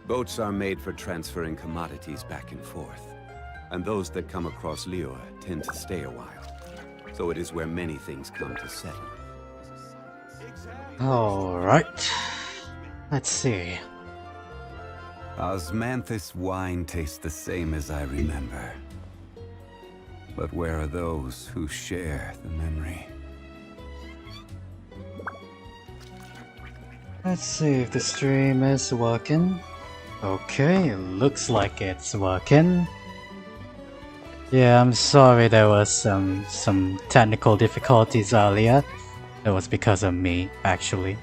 Boats are made for transferring commodities back and forth. And those that come across Lior tend to stay a while. So it is where many things come to settle. Alright. Let's see. Osmanthus wine tastes the same as I remember. But where are those who share the memory? Let's see if the stream is working. Okay, looks like it's working. Yeah, I'm sorry there was some technical difficulties earlier. It was because of me, actually.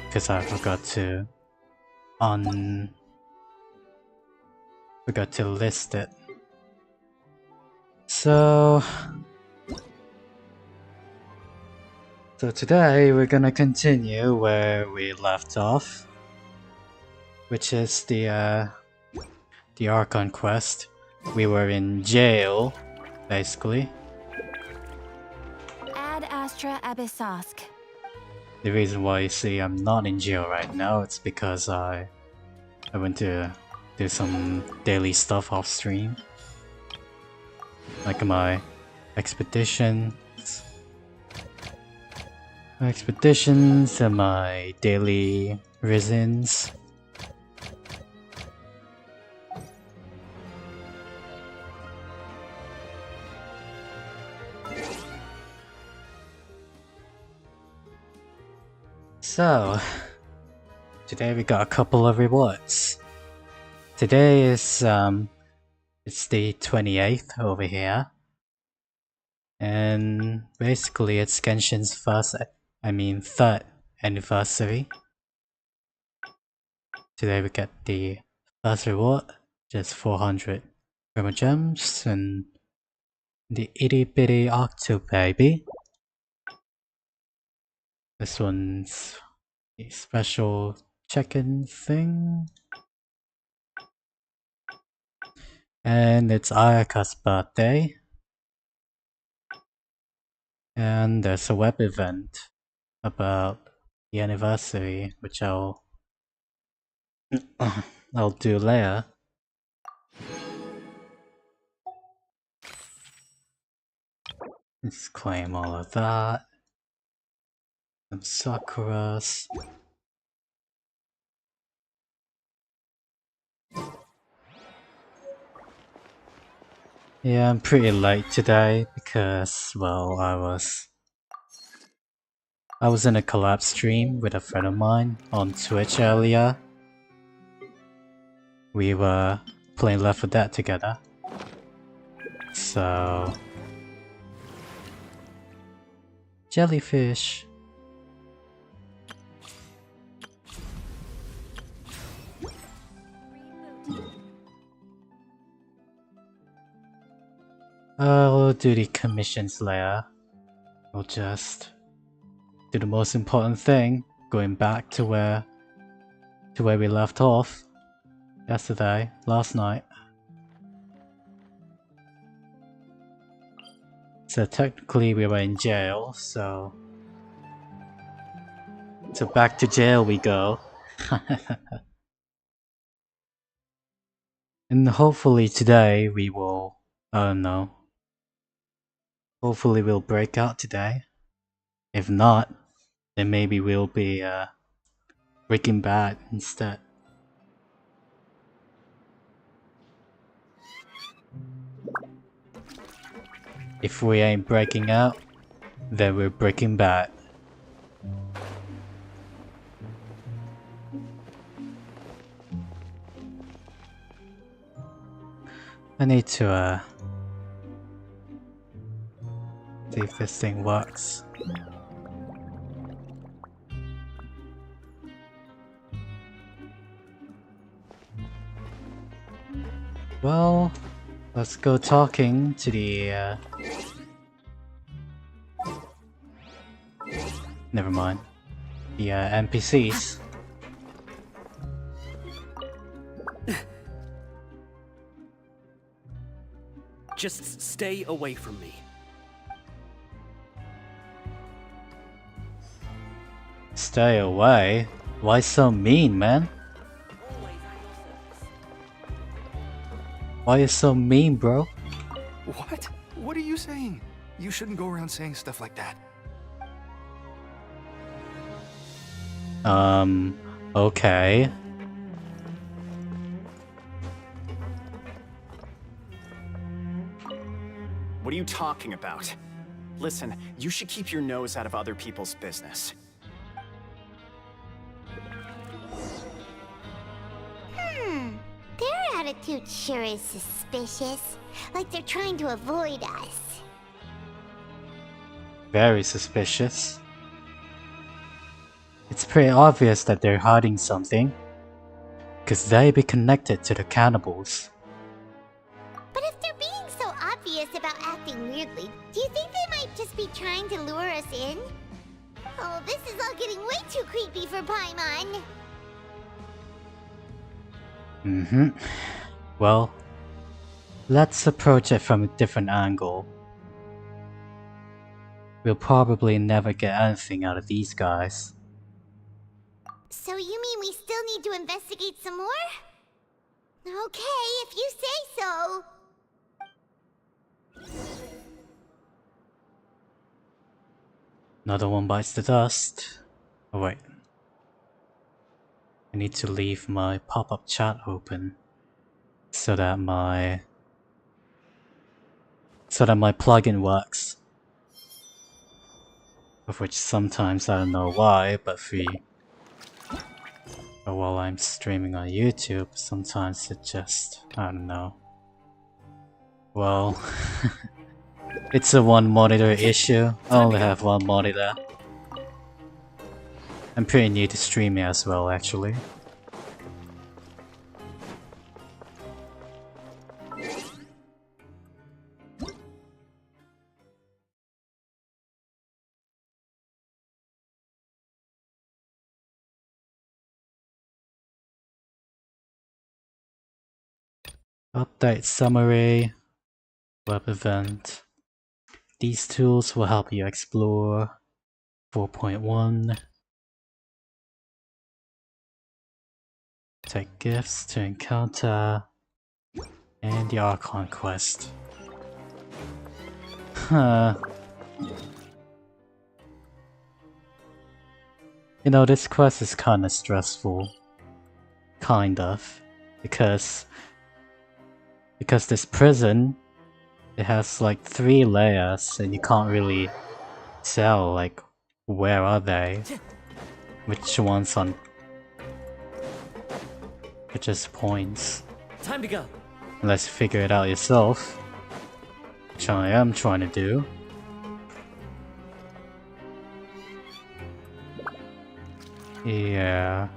Because I forgot to list it. So today we're gonna continue where we left off, which is the Archon Quest. We were in jail, basically. Ad Astra Abyssosk. The reason why you see I'm not in jail right now, it's because I went to do some daily stuff off stream. Like my expeditions and my daily risins. So, today we got a couple of rewards. Today is it's the 28th over here. And basically it's Genshin's third anniversary. Today we get the first reward, just 400 gems and the itty bitty octo baby. This one's a special check-in thing. And it's Ayaka's birthday. And there's a web event about the anniversary, which I'll do later. Let's claim all of that. Some Sakuras. Yeah, I'm pretty late today because, well, I was in a collab stream with a friend of mine on Twitch earlier. We were playing Left 4 Dead together. So... Jellyfish! I'll do the commissions later. I'll just do the most important thing, going back to where we left off last night. So technically we were in jail, so back to jail we go. And hopefully today we will, I don't know. Hopefully we'll break out today. If not, then maybe we'll be Breaking Bad instead. If we ain't breaking out, then we're Breaking Bad. I need to see if this thing works. Well, let's go talking to the never mind. The NPCs. Just stay away from me. Stay away? Why so mean, man? Always Why are you so mean, bro? What? What are you saying? You shouldn't go around saying stuff like that. Okay. What are you talking about? Listen, you should keep your nose out of other people's business. Their attitude sure is suspicious. Like they're trying to avoid us. Very suspicious. It's pretty obvious that they're hiding something. Because they be connected to the cannibals. But if they're being so obvious about acting weirdly, do you think they might just be trying to lure us in? Oh, this is all getting way too creepy for Paimon. Well, let's approach it from a different angle. We'll probably never get anything out of these guys. So you mean we still need to investigate some more? Okay, if you say so. Another one bites the dust. Oh wait. I need to leave my pop-up chat open so that my plugin works. Of which sometimes I don't know why, but while I'm streaming on YouTube, sometimes it just, I don't know. Well, it's a one monitor issue. I only have one monitor. I'm pretty new to streaming as well, actually. Update summary, web event. These tools will help you explore 4.1. Take gifts to encounter, and the Archon Quest. Huh. You know, this quest is kinda stressful. Kind of. Because this prison, it has like 3 layers and you can't really tell like where are they, which ones on which is points. Time to go. Unless you figure it out yourself, which I am trying to do. Yeah.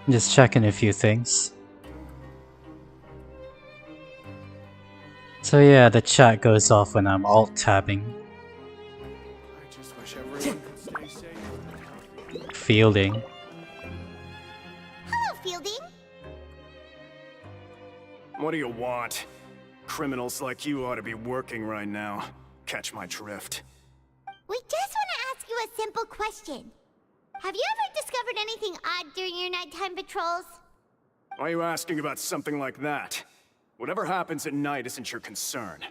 Just checking a few things. So yeah, the chat goes off when I'm alt-tabbing. I just wish everyone could stay safe. Fielding. Hello, Fielding. What do you want? Criminals like you ought to be working right now. Catch my drift. We just want to ask you a simple question. Have you ever discovered anything odd during your nighttime patrols? Why are you asking about something like that? Whatever happens at night isn't your concern.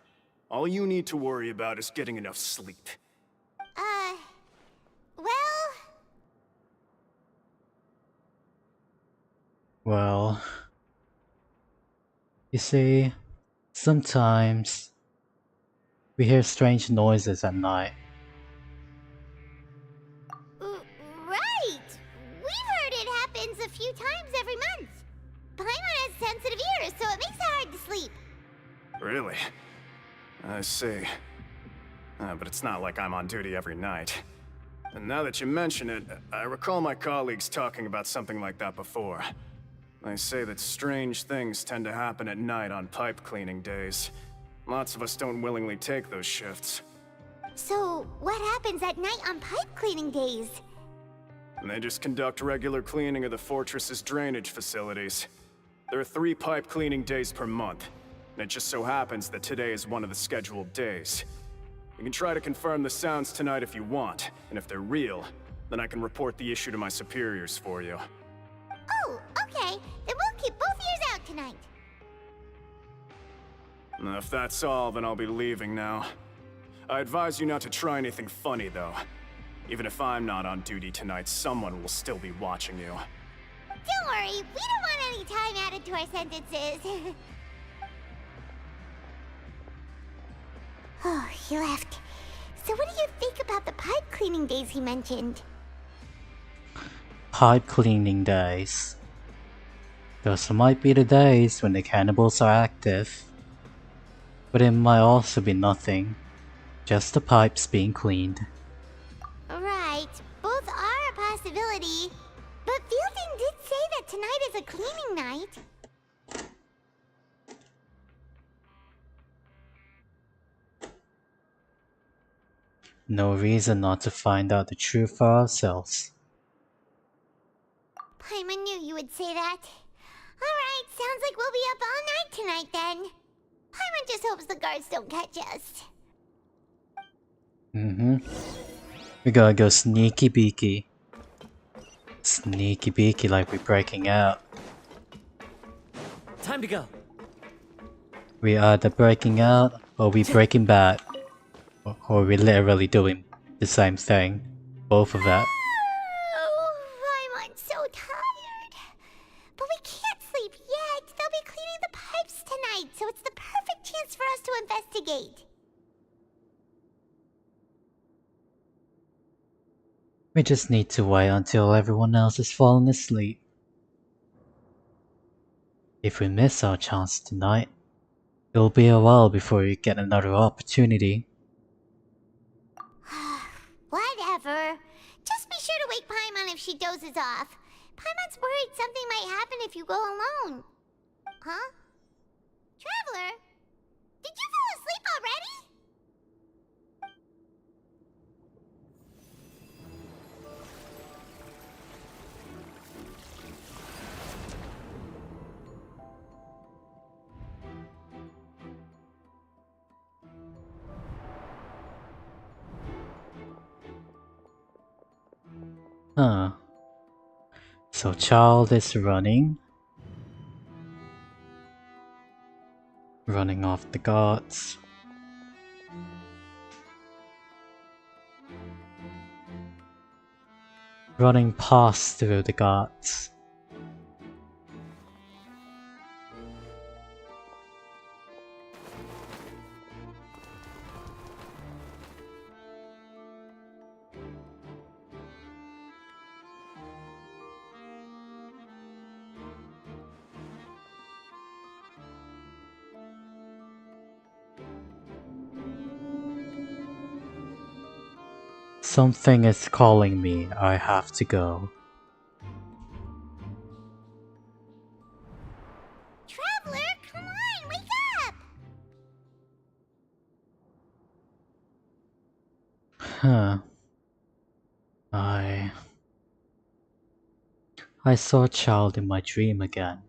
All you need to worry about is getting enough sleep. Well, you see, sometimes we hear strange noises at night. Right! We've heard it happens a few times every month. Paimon has sensitive ears, so it makes it hard to sleep. Really? I see. But it's not like I'm on duty every night. And now that you mention it, I recall my colleagues talking about something like that before. They say that strange things tend to happen at night on pipe cleaning days. Lots of us don't willingly take those shifts. So, what happens at night on pipe cleaning days? And they just conduct regular cleaning of the fortress's drainage facilities. There are 3 pipe cleaning days per month, and it just so happens that today is one of the scheduled days. You can try to confirm the sounds tonight if you want, and if they're real, then I can report the issue to my superiors for you. Oh, tonight. If that's all, then I'll be leaving now. I advise you not to try anything funny, though. Even if I'm not on duty tonight, someone will still be watching you. Don't worry, we don't want any time added to our sentences. Oh, he left. So what do you think about the pipe cleaning days he mentioned? Pipe cleaning days. Those might be the days when the cannibals are active. But it might also be nothing. Just the pipes being cleaned. Right, both are a possibility. But Fielding did say that tonight is a cleaning night. No reason not to find out the truth for ourselves. Paimon knew you would say that. Alright, sounds like we'll be up all night tonight then. Paimon just hopes the guards don't catch us. We gotta go sneaky beaky. Sneaky beaky like we're breaking out. Time to go. We either breaking out or we breaking bad. Or we literally doing the same thing. Both of that. Oh, Paimon's so tired. But we can't sleep yet. They'll be cleaning the pipes tonight, so it's the perfect chance for us to investigate. We just need to wait until everyone else has fallen asleep. If we miss our chance tonight, it'll be a while before we get another opportunity. Whatever. Just be sure to wake Paimon if she dozes off. Paimon's worried something might happen if you go alone. Huh? Traveler? Did you fall asleep already? Huh. So child is running. Running off the guards. Running past through the guards. Something is calling me. I have to go. Traveler, come on, wake up! Huh. I saw a child in my dream again.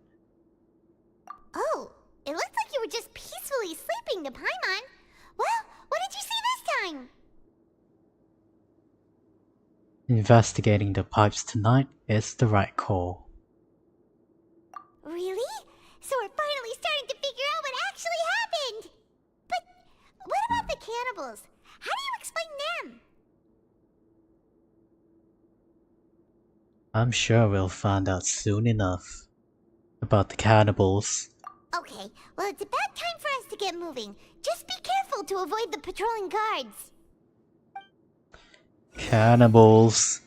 Oh, it looks like you were just peacefully sleeping to Paimon. Well, what did you see this time? Investigating the pipes tonight is the right call. Really? So we're finally starting to figure out what actually happened! But what about the cannibals? How do you explain them? I'm sure we'll find out soon enough about the cannibals. Okay, well it's about time for us to get moving. Just be careful to avoid the patrolling guards. Cannibals.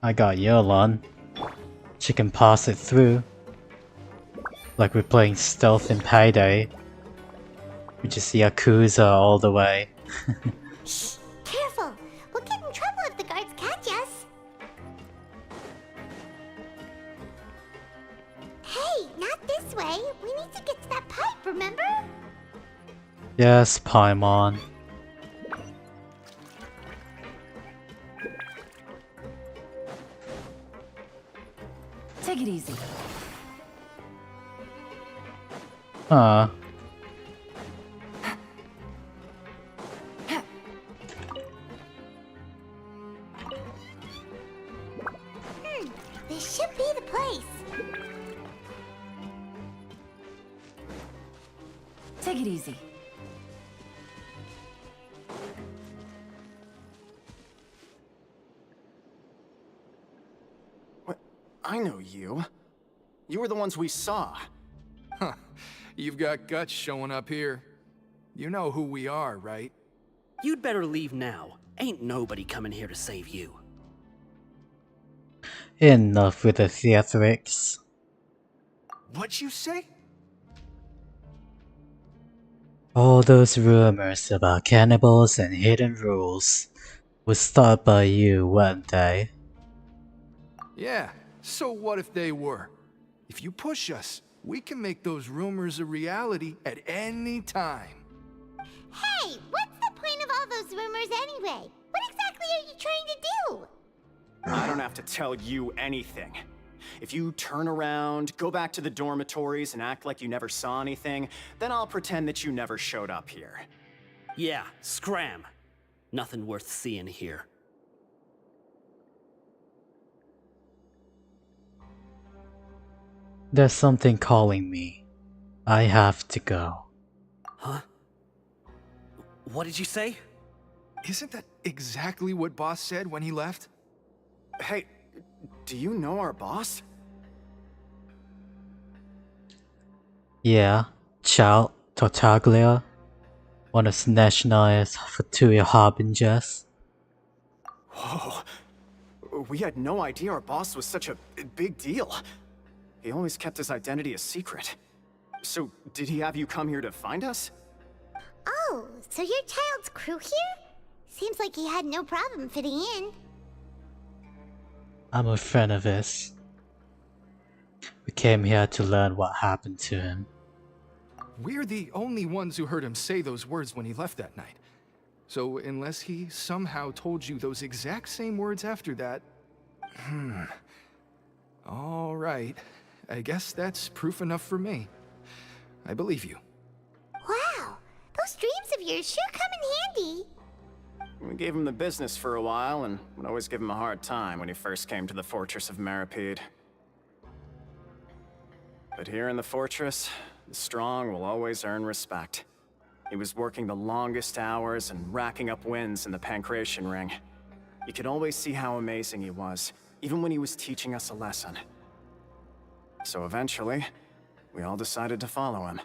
I got Yolan. She can pass it through. Like we're playing stealth in Payday. We just Yakuza all the way. Shh! Careful! We'll get in trouble if the guards catch us. Hey, not this way. We need to get to that pipe, remember? Yes, Paimon. Take it easy. Huh. This should be the place. Take it easy. What? I know you. You were the ones we saw. Huh. You've got guts showing up here. You know who we are, right? You'd better leave now. Ain't nobody coming here to save you. Enough with the theatrics. What'd you say? All those rumors about cannibals and hidden rules were started by you, weren't they? Yeah, so what if they were? If you push us, we can make those rumors a reality at any time. Hey, what's the point of all those rumors anyway? What exactly are you trying to do? I don't have to tell you anything. If you turn around, go back to the dormitories and act like you never saw anything, then I'll pretend that you never showed up here. Yeah, scram. Nothing worth seeing here. There's something calling me. I have to go. Huh? What did you say? Isn't that exactly what Boss said when he left? Hey, do you know our boss? Yeah, Child Tartaglia, one of Nationalist Futuria Harbingers. Whoa. We had no idea our boss was such a big deal. He always kept his identity a secret. So, did he have you come here to find us? Oh, so you're Child's crew here? Seems like he had no problem fitting in. I'm a friend of his. We came here to learn what happened to him. We're the only ones who heard him say those words when he left that night. So unless he somehow told you those exact same words after that... All right. I guess that's proof enough for me. I believe you. Wow, those dreams of yours sure come in handy. We gave him the business for a while and would always give him a hard time when he first came to the Fortress of Maripede. But here in the fortress, the strong will always earn respect. He was working the longest hours and racking up wins in the Pancration Ring. You could always see how amazing he was, even when he was teaching us a lesson. So eventually, we all decided to follow him.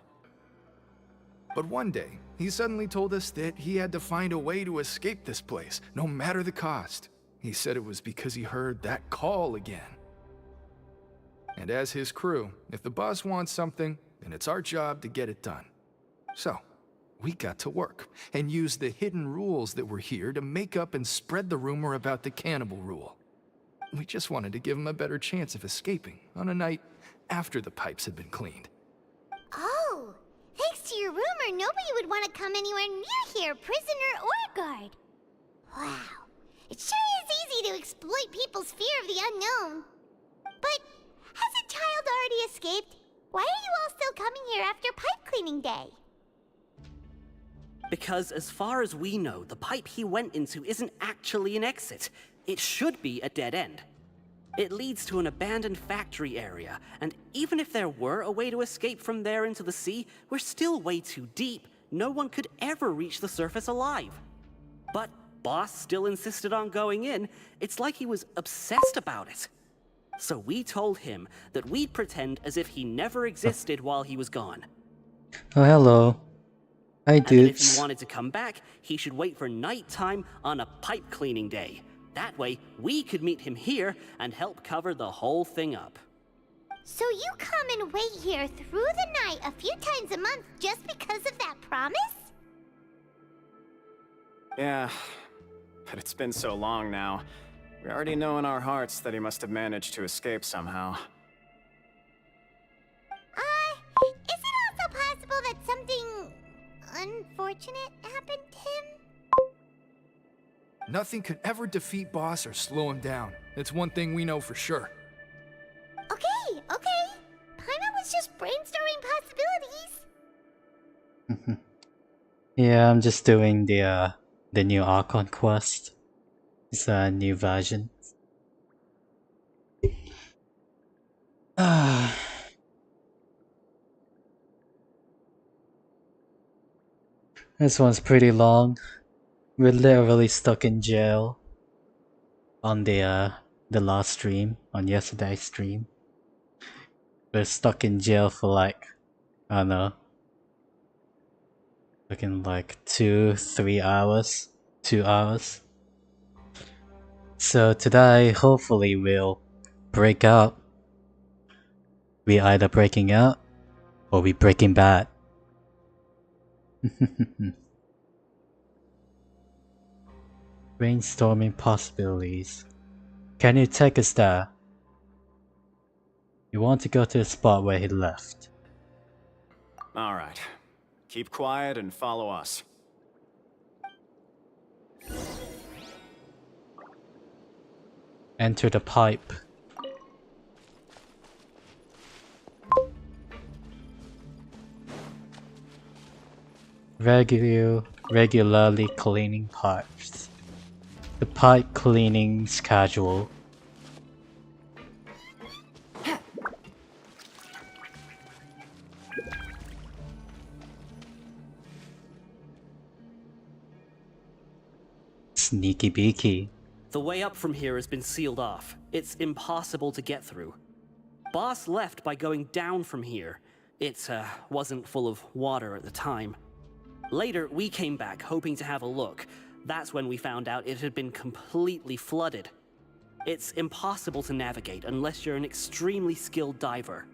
But one day, he suddenly told us that he had to find a way to escape this place, no matter the cost. He said it was because he heard that call again. And as his crew, if the boss wants something, then it's our job to get it done. So, we got to work, and used the hidden rules that were here to make up and spread the rumor about the cannibal rule. We just wanted to give him a better chance of escaping on a night after the pipes had been cleaned. Oh, thanks to your rumor, nobody would want to come anywhere near here, prisoner or guard. Wow, it sure is easy to exploit people's fear of the unknown. But hasn't Child already escaped? Why are you all still coming here after pipe cleaning day? Because as far as we know, the pipe he went into isn't actually an exit. It should be a dead end. It leads to an abandoned factory area, and even if there were a way to escape from there into the sea, we're still way too deep. No one could ever reach the surface alive. But Boss still insisted on going in. It's like he was obsessed about it. So we told him that we'd pretend as if he never existed while he was gone. Oh, hello. Hi, And that if dudes. he wanted to come back, he should wait for nighttime on a pipe cleaning day. That way, we could meet him here and help cover the whole thing up. So you come and wait here through the night a few times a month just because of that promise? Yeah, but it's been so long now. We already know in our hearts that he must have managed to escape somehow. Is it also possible that something unfortunate happened to him? Nothing could ever defeat Boss or slow him down. It's one thing we know for sure. Okay, just brainstorming possibilities. Yeah, I'm just doing the new Archon Quest. It's a new version. This one's pretty long. We're literally stuck in jail on the last stream, on yesterday's stream. We're stuck in jail for like, I don't know, looking like 2-3 hours, 2 hours. So today, hopefully we'll break out. We either breaking out or we breaking bad. Brainstorming possibilities. Can you take us there? You want to go to the spot where he left. Alright. Keep quiet and follow us. Enter the pipe. Regularly cleaning pipes. The pipe cleaning schedule. Sneaky beaky. The way up from here has been sealed off. It's impossible to get through. Boss left by going down from here. It wasn't full of water at the time. Later, we came back hoping to have a look. That's when we found out it had been completely flooded. It's impossible to navigate unless you're an extremely skilled diver.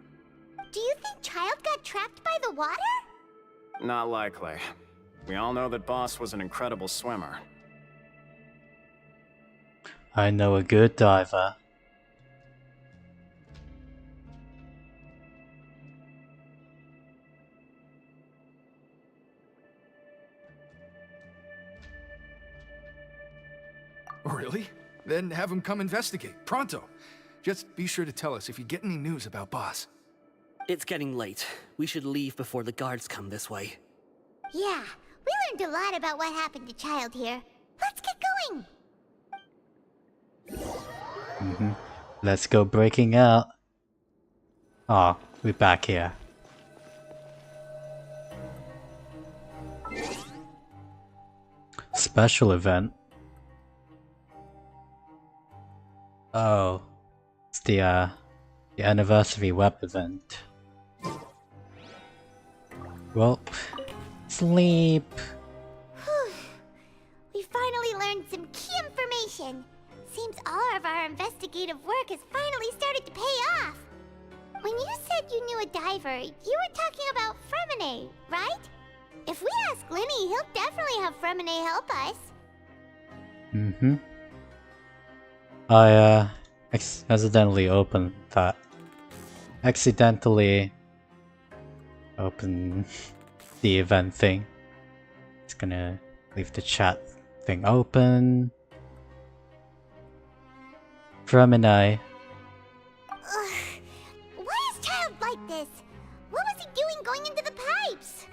Do you think Child got trapped by the water? Not likely. We all know that Boss was an incredible swimmer. I know a good diver. Really? Then have him come investigate. Pronto. Just be sure to tell us if you get any news about Boss. It's getting late. We should leave before the guards come this way. Yeah, we learned a lot about what happened to Child here. Let's get going! Let's go breaking out. Oh, we're back here. Special event. Oh, it's the anniversary web event. Well, sleep. We finally learned some key information. Seems all of our investigative work has finally started to pay off. When you said you knew a diver, you were talking about Fremine, right? If we ask Linny, he'll definitely have Fremine help us. I accidentally opened that. Accidentally open the event thing. It's gonna leave the chat thing open. Fremine. Why is Child like this? What was he doing going into the pipes?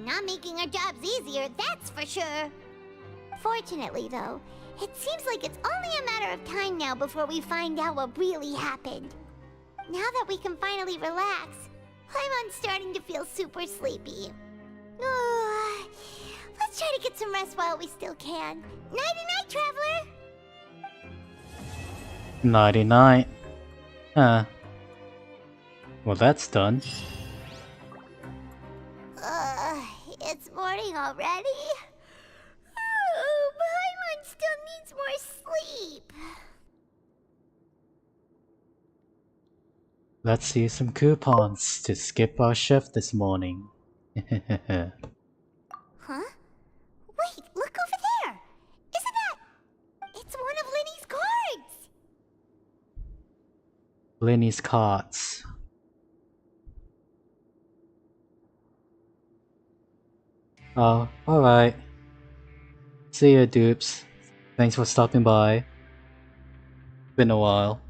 Not making our jobs easier, that's for sure. Fortunately, though, it seems like it's only a matter of time now before we find out what really happened. Now that we can finally relax, I'm starting to feel super sleepy. Let's try to get some rest while we still can. Nighty-night, Traveler! 99. Huh. Well, that's done. It's morning already? Oh, Paimon still needs more sleep. Let's use some coupons to skip our shift this morning. Huh? Wait, look over there! Isn't that... It's one of Linny's cards! Linny's cards. Oh, alright. See ya, dupes. Thanks for stopping by. Been a while.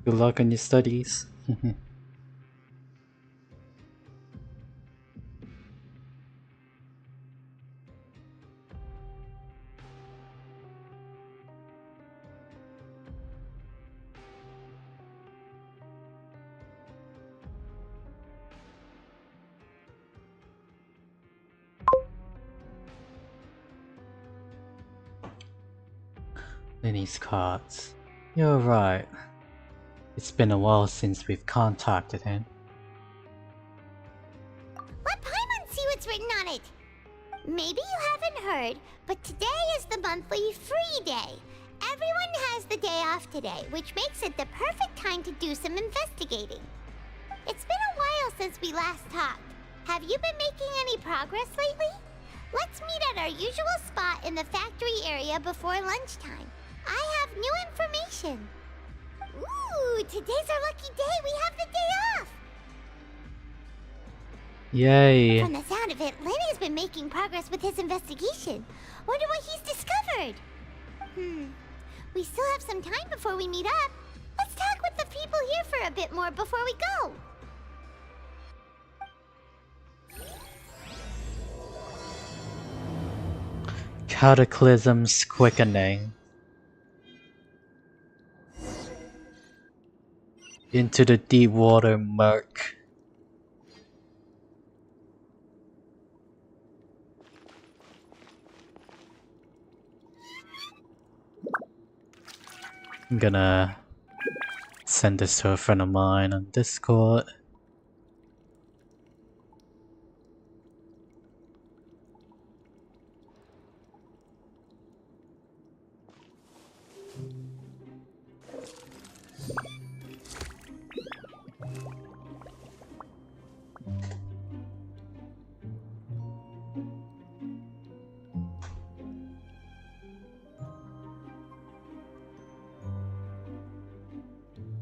Good luck on your studies. Lenny's cards. You're right. It's been a while since we've contacted him. Let Paimon see what's written on it. Maybe you haven't heard, but today is the monthly free day. Everyone has the day off today, which makes it the perfect time to do some investigating. It's been a while since we last talked. Have you been making any progress lately? Let's meet at our usual spot in the factory area before lunchtime. I have new information. Ooh, today's our lucky day. We have the day off. Yay! From the sound of it, Lenny's been making progress with his investigation. Wonder what he's discovered. We still have some time before we meet up. Let's talk with the people here for a bit more before we go. Cataclysm's quickening. Into the deep water murk. I'm gonna send this to a friend of mine on Discord.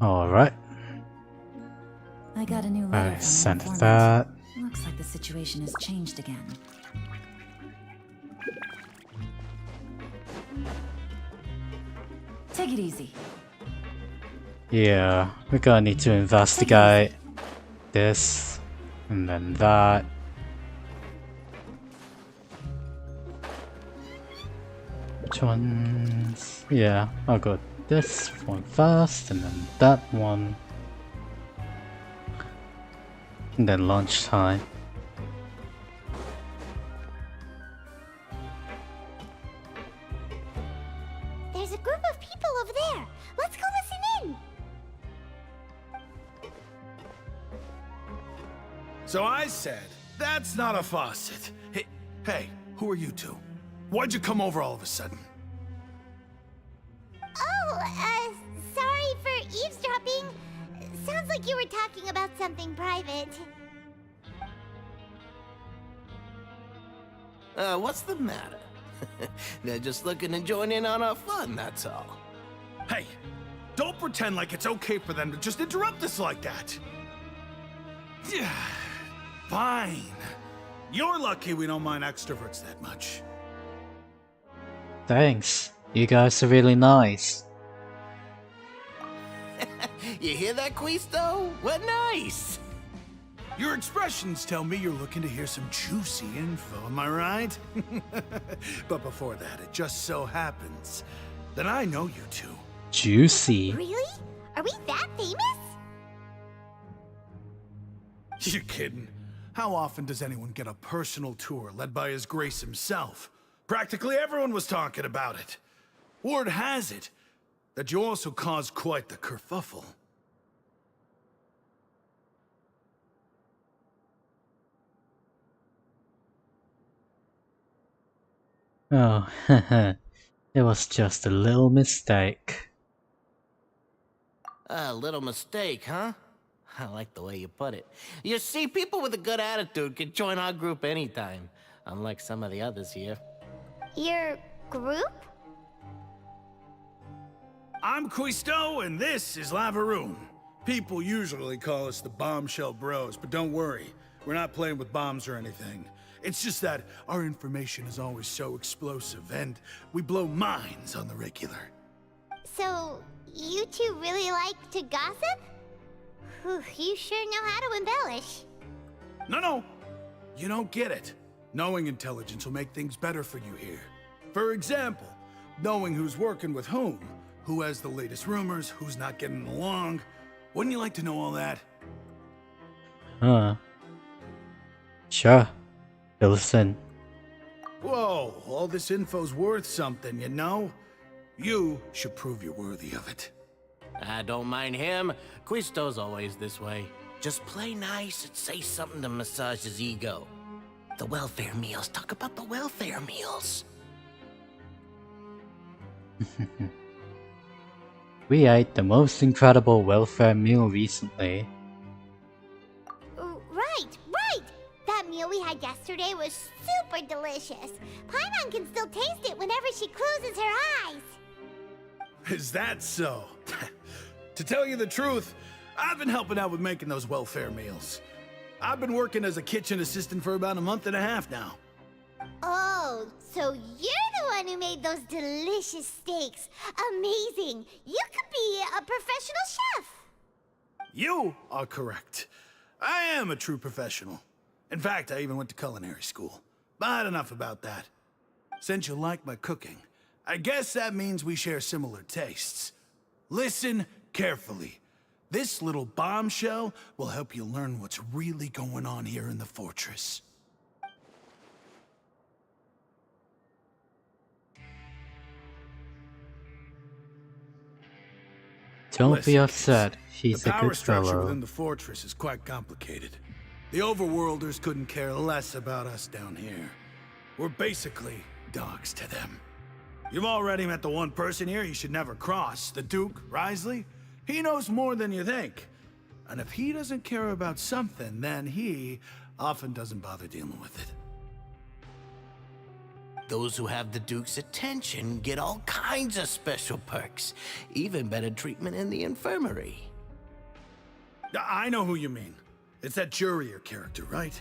Alright, I got a new letter I from sent the informant. that. Looks like the situation has changed again. Take it easy. Yeah, we're gonna need to investigate this and then that. Which ones? Yeah, I'll go this one first and then that one. And then lunchtime. There's a group of people over there. Let's go listen in. So I said, that's not a faucet. Hey, who are you two? Why'd you come over all of a sudden? Oh, sorry for eavesdropping. Sounds like you were talking about something private. What's the matter? They're just looking to join in on our fun, that's all. Hey, don't pretend like it's okay for them to just interrupt us like that. Yeah, fine. You're lucky we don't mind extroverts that much. Thanks, you guys are really nice. You hear that, Quisto? We're nice! Your expressions tell me you're looking to hear some juicy info, am I right? But before that, it just so happens that I know you two. Juicy. Really? Are we that famous? You're kidding. How often does anyone get a personal tour led by His Grace himself? Practically everyone was talking about it. Word has it that you also caused quite the kerfuffle. Oh, it was just a little mistake. A little mistake, huh? I like the way you put it. You see, people with a good attitude can join our group anytime, unlike some of the others here. Your group? I'm Quisto, and this is Lavaroon. People usually call us the Bombshell Bros, but don't worry, we're not playing with bombs or anything. It's just that our information is always so explosive, and we blow minds on the regular. So, You two really like to gossip? Whew, you sure know how to embellish. No. You don't get it. Knowing intelligence will make things better for you here. For example, knowing who's working with whom, who has the latest rumors, who's not getting along. Wouldn't you like to know all that? Huh. Sure. Listen. Whoa, all this info's worth something, you know? You should prove you're worthy of it. I don't mind him. Quisto's always this way. Just play nice and say something to massage his ego. The welfare meals. Talk about the welfare meals. We ate the most incredible welfare meal recently. Right! That meal we had yesterday was super delicious. Paimon can still taste it whenever she closes her eyes. Is that so? To tell you the truth, I've been helping out with making those welfare meals. I've been working as a kitchen assistant for about a month and a half now. Oh, so you're the one who made those delicious steaks. Amazing! You could be a professional chef. You are correct. I am a true professional. In fact, I even went to culinary school. But enough about that. Since you like my cooking, I guess that means we share similar tastes. Listen carefully. This little bombshell will help you learn what's really going on here in the fortress. Don't be Listen, upset. He's the a power good structure fellow. within the fortress is quite complicated. The overworlders couldn't care less about us down here. We're basically dogs to them. You've already met the one person here you should never cross, the Duke, Risley. He knows more than you think. And if he doesn't care about something, then he often doesn't bother dealing with it. Those who have the Duke's attention get all kinds of special perks. Even better treatment in the infirmary. I know who you mean. It's that Jurier character, right?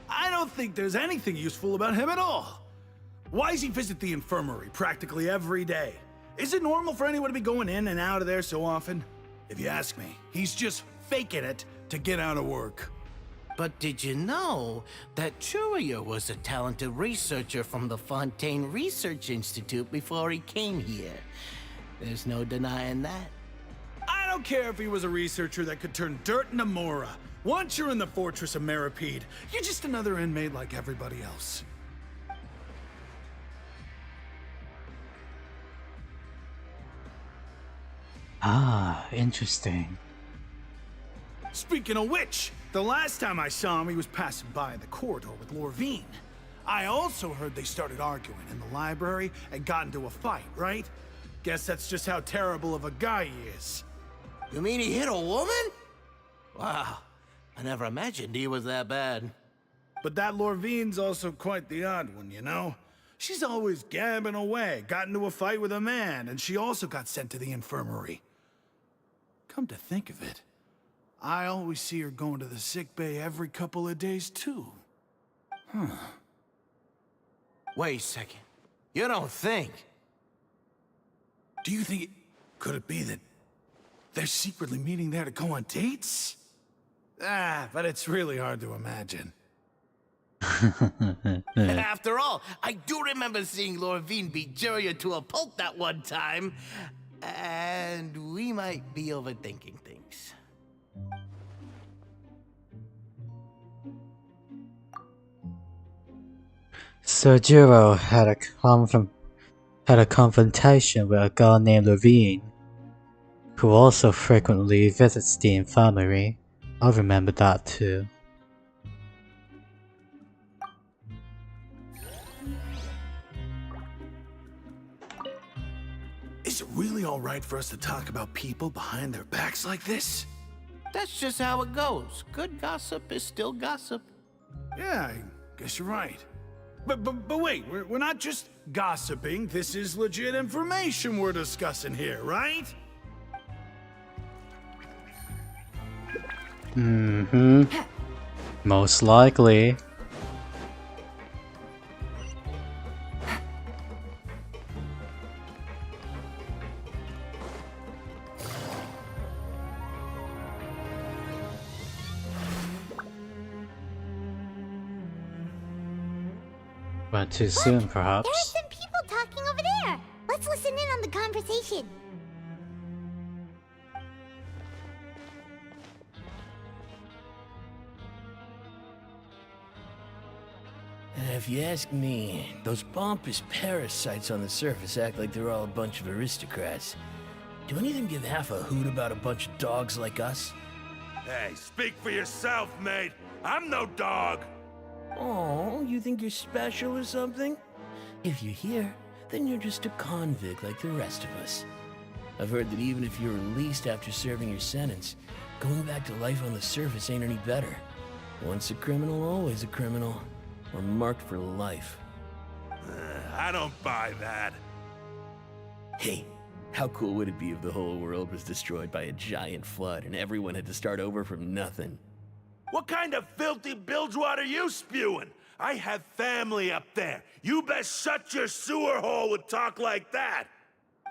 I don't think there's anything useful about him at all. Why does he visit the infirmary practically every day? Is it normal for anyone to be going in and out of there so often? If you ask me, he's just faking it to get out of work. But did you know that Jurier was a talented researcher from the Fontaine Research Institute before he came here? There's no denying that. I don't care if he was a researcher that could turn dirt into Mora. Once you're in the fortress of Meripede, you're just another inmate like everybody else. Ah, interesting. Speaking of which, the last time I saw him, he was passing by the corridor with Lorvine. I also heard they started arguing in the library and got into a fight, right? Guess that's just how terrible of a guy he is. You mean he hit a woman? Wow, I never imagined he was that bad. But that Lorvine's also quite the odd one, you know? She's always gabbing away, got into a fight with a man, and she also got sent to the infirmary. Come to think of it, I always see her going to the sick bay every couple of days, too. Huh. Wait a second. You don't think? Do you think could it be that they're secretly meeting there to go on dates? But it's really hard to imagine. After all, I do remember seeing Lorvine beat Jurier to a pulp that one time. And we might be overthinking things. Sir Jiro had a confrontation with a girl named Levine, who also frequently visits the infirmary. I'll remember that too. Is it really all right for us to talk about people behind their backs like this? That's just how it goes. Good gossip is still gossip. Yeah, I guess you're right. But wait, we're not just gossiping. This is legit information we're discussing here, right? Mm-hmm. Most likely. But too soon, There are perhaps. some people talking over there. Let's listen in on the conversation. If you ask me, those pompous parasites on the surface act like they're all a bunch of aristocrats. Do any of them give half a hoot about a bunch of dogs like us? Hey, speak for yourself, mate. I'm no dog. Oh, you think you're special or something? If you're here, then you're just a convict like the rest of us. I've heard that even if you're released after serving your sentence, going back to life on the surface ain't any better. Once a criminal, always a criminal. Or marked for life. I don't buy that. Hey, how cool would it be if the whole world was destroyed by a giant flood and everyone had to start over from nothing? What kind of filthy bilgewater are you spewing? I have family up there. You best shut your sewer hole with talk like that.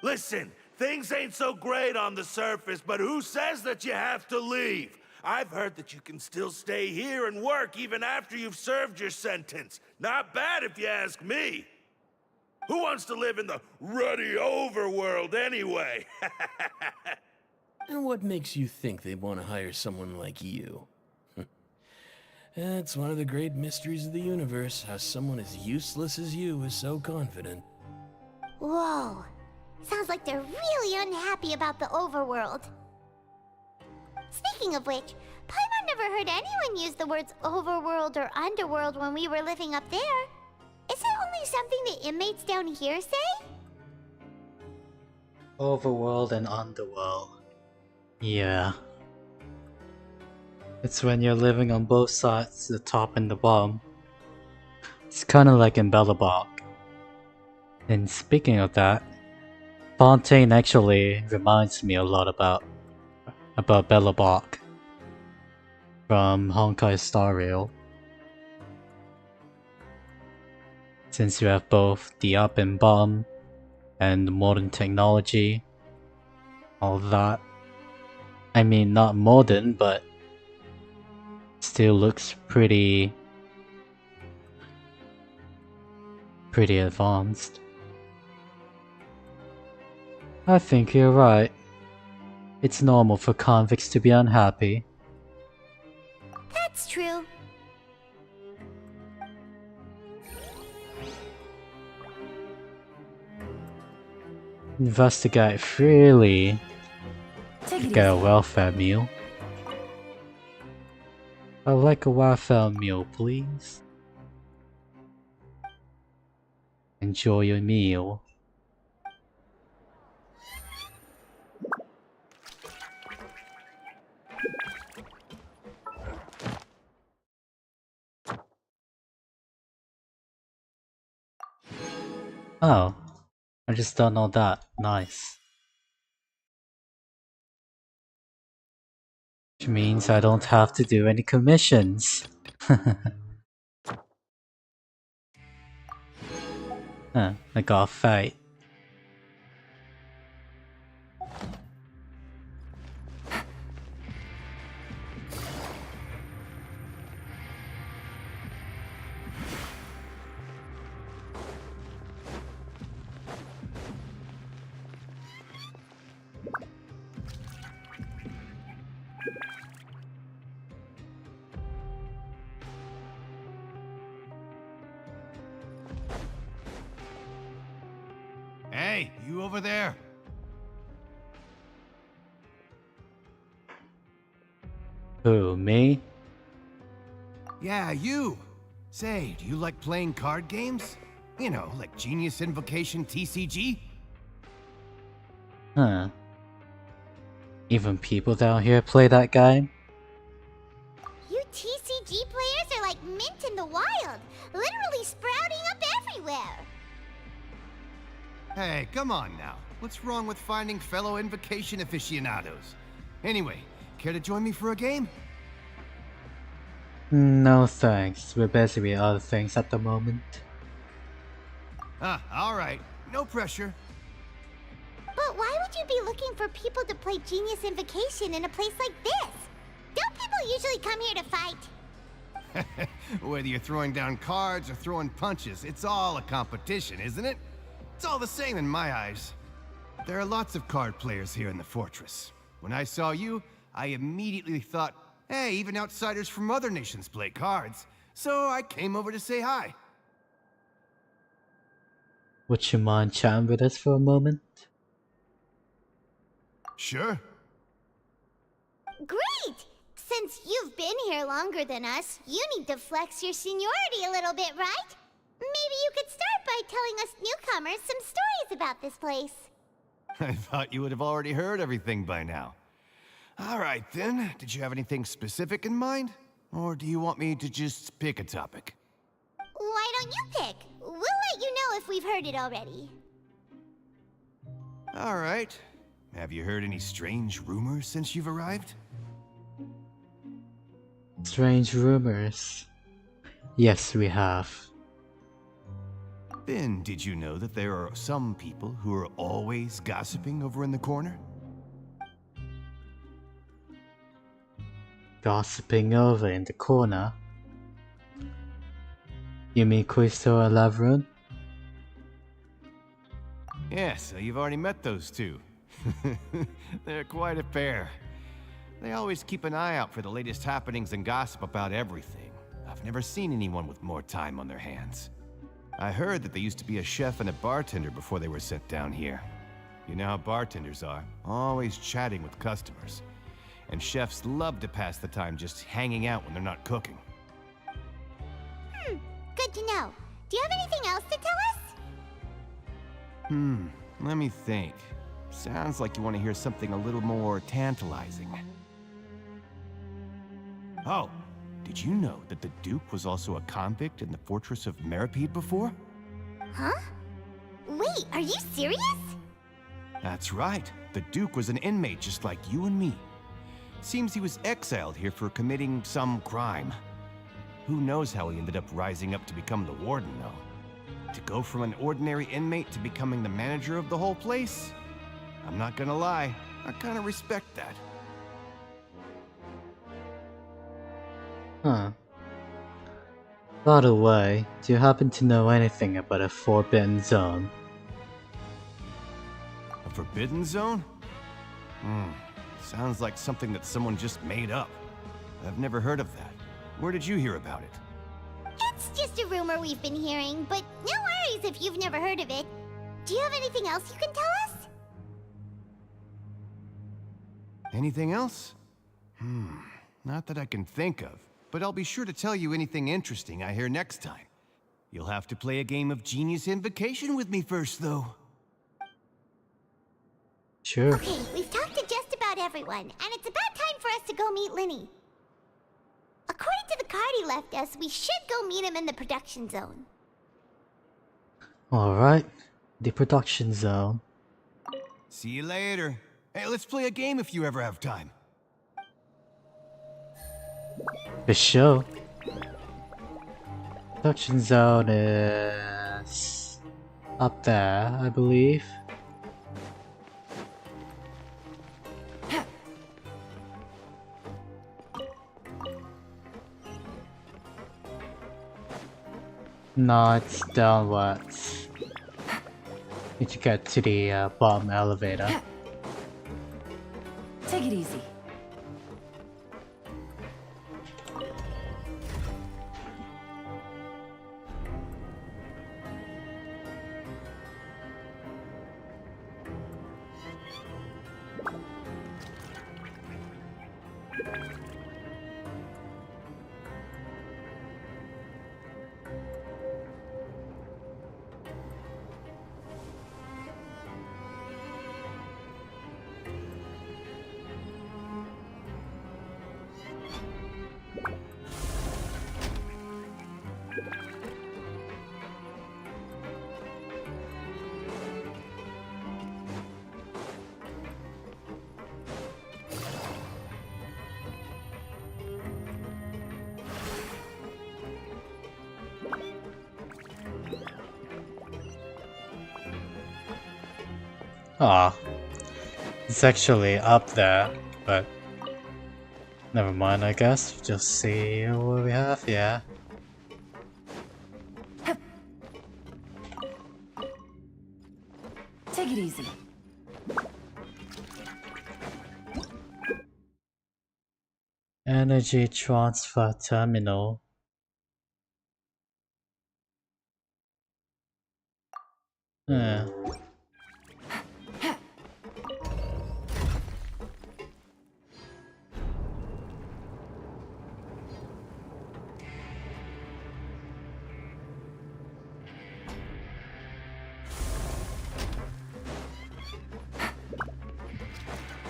Listen, things ain't so great on the surface, but who says that you have to leave? I've heard that you can still stay here and work even after you've served your sentence. Not bad if you ask me. Who wants to live in the ruddy overworld anyway? And what makes you think they want to hire someone like you? That's one of the great mysteries of the universe, how someone as useless as you is so confident. Whoa. Sounds like they're really unhappy about the overworld. Speaking of which, Paimon never heard anyone use the words overworld or underworld when we were living up there. Is it only something the inmates down here say? Overworld and underworld. Yeah. It's when you're living on both sides, the top and the bottom. It's kinda like in Belobog. And speaking of that, Fontaine actually reminds me a lot about Belobog from Honkai Star Rail. Since you have both the up and bottom and the modern technology, all that. I mean, not modern, but still looks pretty advanced. I think you're right. It's normal for convicts to be unhappy. That's true. Investigate freely. Take it Get a easy. welfare meal. I'd like a welfare meal, please. Enjoy your meal. Oh, I just done all that. Nice. Which means I don't have to do any commissions. Huh, I got a fight. Hey, you over there? Who, me? Yeah, you. Say, do you like playing card games? You know, like Genius Invocation TCG? Huh. Even people down here play that game? You TCG players are like mint in the wild, literally sprouting up everywhere. Hey, come on now. What's wrong with finding fellow Invocation aficionados? Anyway, care to join me for a game? No thanks, we're busy with other things at the moment. Ah, alright. No pressure. But why would you be looking for people to play Genius Invocation in a place like this? Don't people usually come here to fight? Whether you're throwing down cards or throwing punches, it's all a competition, isn't it? It's all the same in my eyes. There are lots of card players here in the fortress. When I saw you, I immediately thought, hey, even outsiders from other nations play cards. So I came over to say hi. Would you mind chatting with us for a moment? Sure. Great! Since you've been here longer than us, you need to flex your seniority a little bit, right? Maybe you could start by telling us newcomers some stories about this place. I thought you would have already heard everything by now. All right then, did you have anything specific in mind? Or do you want me to just pick a topic? Why don't you pick? We'll let you know if we've heard it already. All right. Have you heard any strange rumors since you've arrived? Strange rumors. Yes, we have. Then, did you know that there are some people who are always gossiping over in the corner? Gossiping over in the corner? You mean Crystal and Lavrun? Yeah, so you've already met those two. They're quite a pair. They always keep an eye out for the latest happenings and gossip about everything. I've never seen anyone with more time on their hands. I heard that they used to be a chef and a bartender before they were sent down here. You know how bartenders are, always chatting with customers. And chefs love to pass the time just hanging out when they're not cooking. Good to know. Do you have anything else to tell us? Let me think. Sounds like you want to hear something a little more tantalizing. Oh, did you know that the Duke was also a convict in the fortress of Meripede before? Huh? Wait, are you serious? That's right. The Duke was an inmate just like you and me. Seems he was exiled here for committing some crime. Who knows how he ended up rising up to become the warden, though. To go from an ordinary inmate to becoming the manager of the whole place? I'm not gonna lie, I kinda respect that. Huh. By the way, do you happen to know anything about a forbidden zone? A forbidden zone? Sounds like something that someone just made up. I've never heard of that. Where did you hear about it? It's just a rumor we've been hearing, but no worries if you've never heard of it. Do you have anything else you can tell us? Anything else? Not that I can think of, but I'll be sure to tell you anything interesting I hear next time. You'll have to play a game of Genius Invocation with me first, though. Sure. Okay, we've talked to just about everyone, and it's about time for us to go meet Linny. According to the card he left us, we should go meet him in the production zone. Alright, the production zone. See you later. Hey, let's play a game if you ever have time. The show. Production zone is up there, I believe. No, it's downwards. Need to get to the bottom elevator. Take it easy. Ah, it's actually up there, but never mind, I guess. Just see what we have, yeah. Take it easy. Energy transfer terminal. Yeah.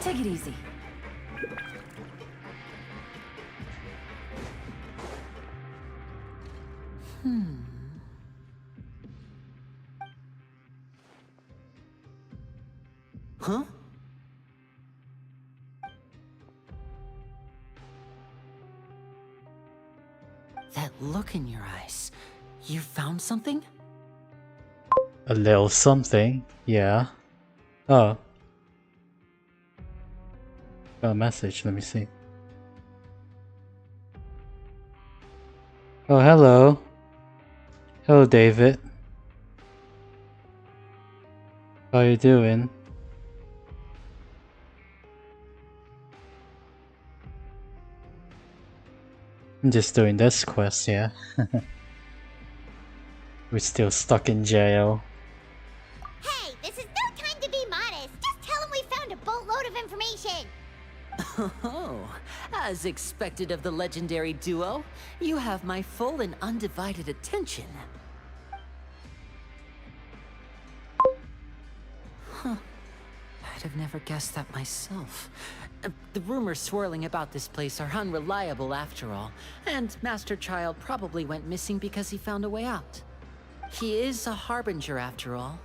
Take it easy. Huh? That look in your eyes. You found something? A little something, yeah. Oh. Got a message, let me see. Oh, hello. Hello, David. How you doing? I'm just doing this quest, yeah. We're still stuck in jail. Hey, this is no time to be modest. Just tell him we found a boatload of information. Oh, as expected of the legendary duo, you have my full and undivided attention. Huh. I'd have never guessed that myself. The rumors swirling about this place are unreliable after all, and Master Child probably went missing because he found a way out. He is a harbinger after all.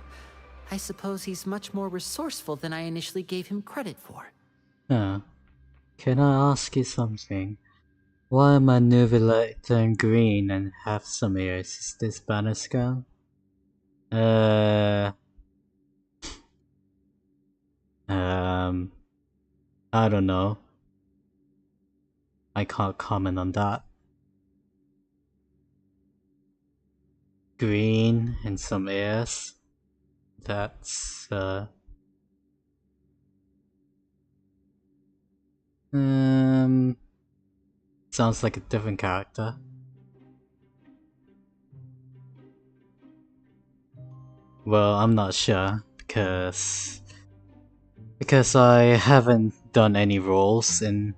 I suppose he's much more resourceful than I initially gave him credit for. Huh. Can I ask you something? Why am I Nuvile turned green and have some ears? Is this banner scan? I don't know. I can't comment on that. Green and some ears. That's sounds like a different character. Well, I'm not sure because I haven't done any roles in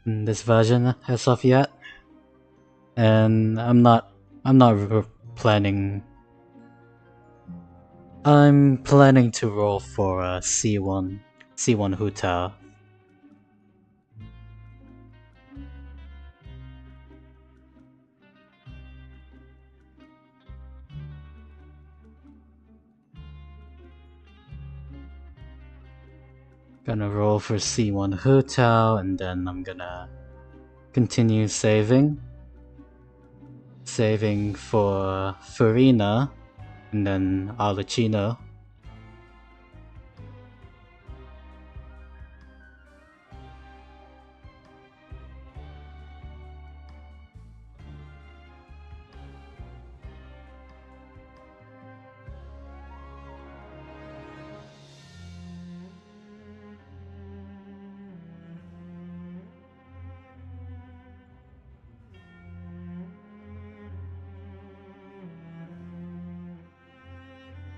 this version as of yet, and I'm not planning. I'm planning to roll for a C1 Hotel. Gonna roll for C1 Hotel, and then I'm gonna continue saving for Farina, and then Alucino.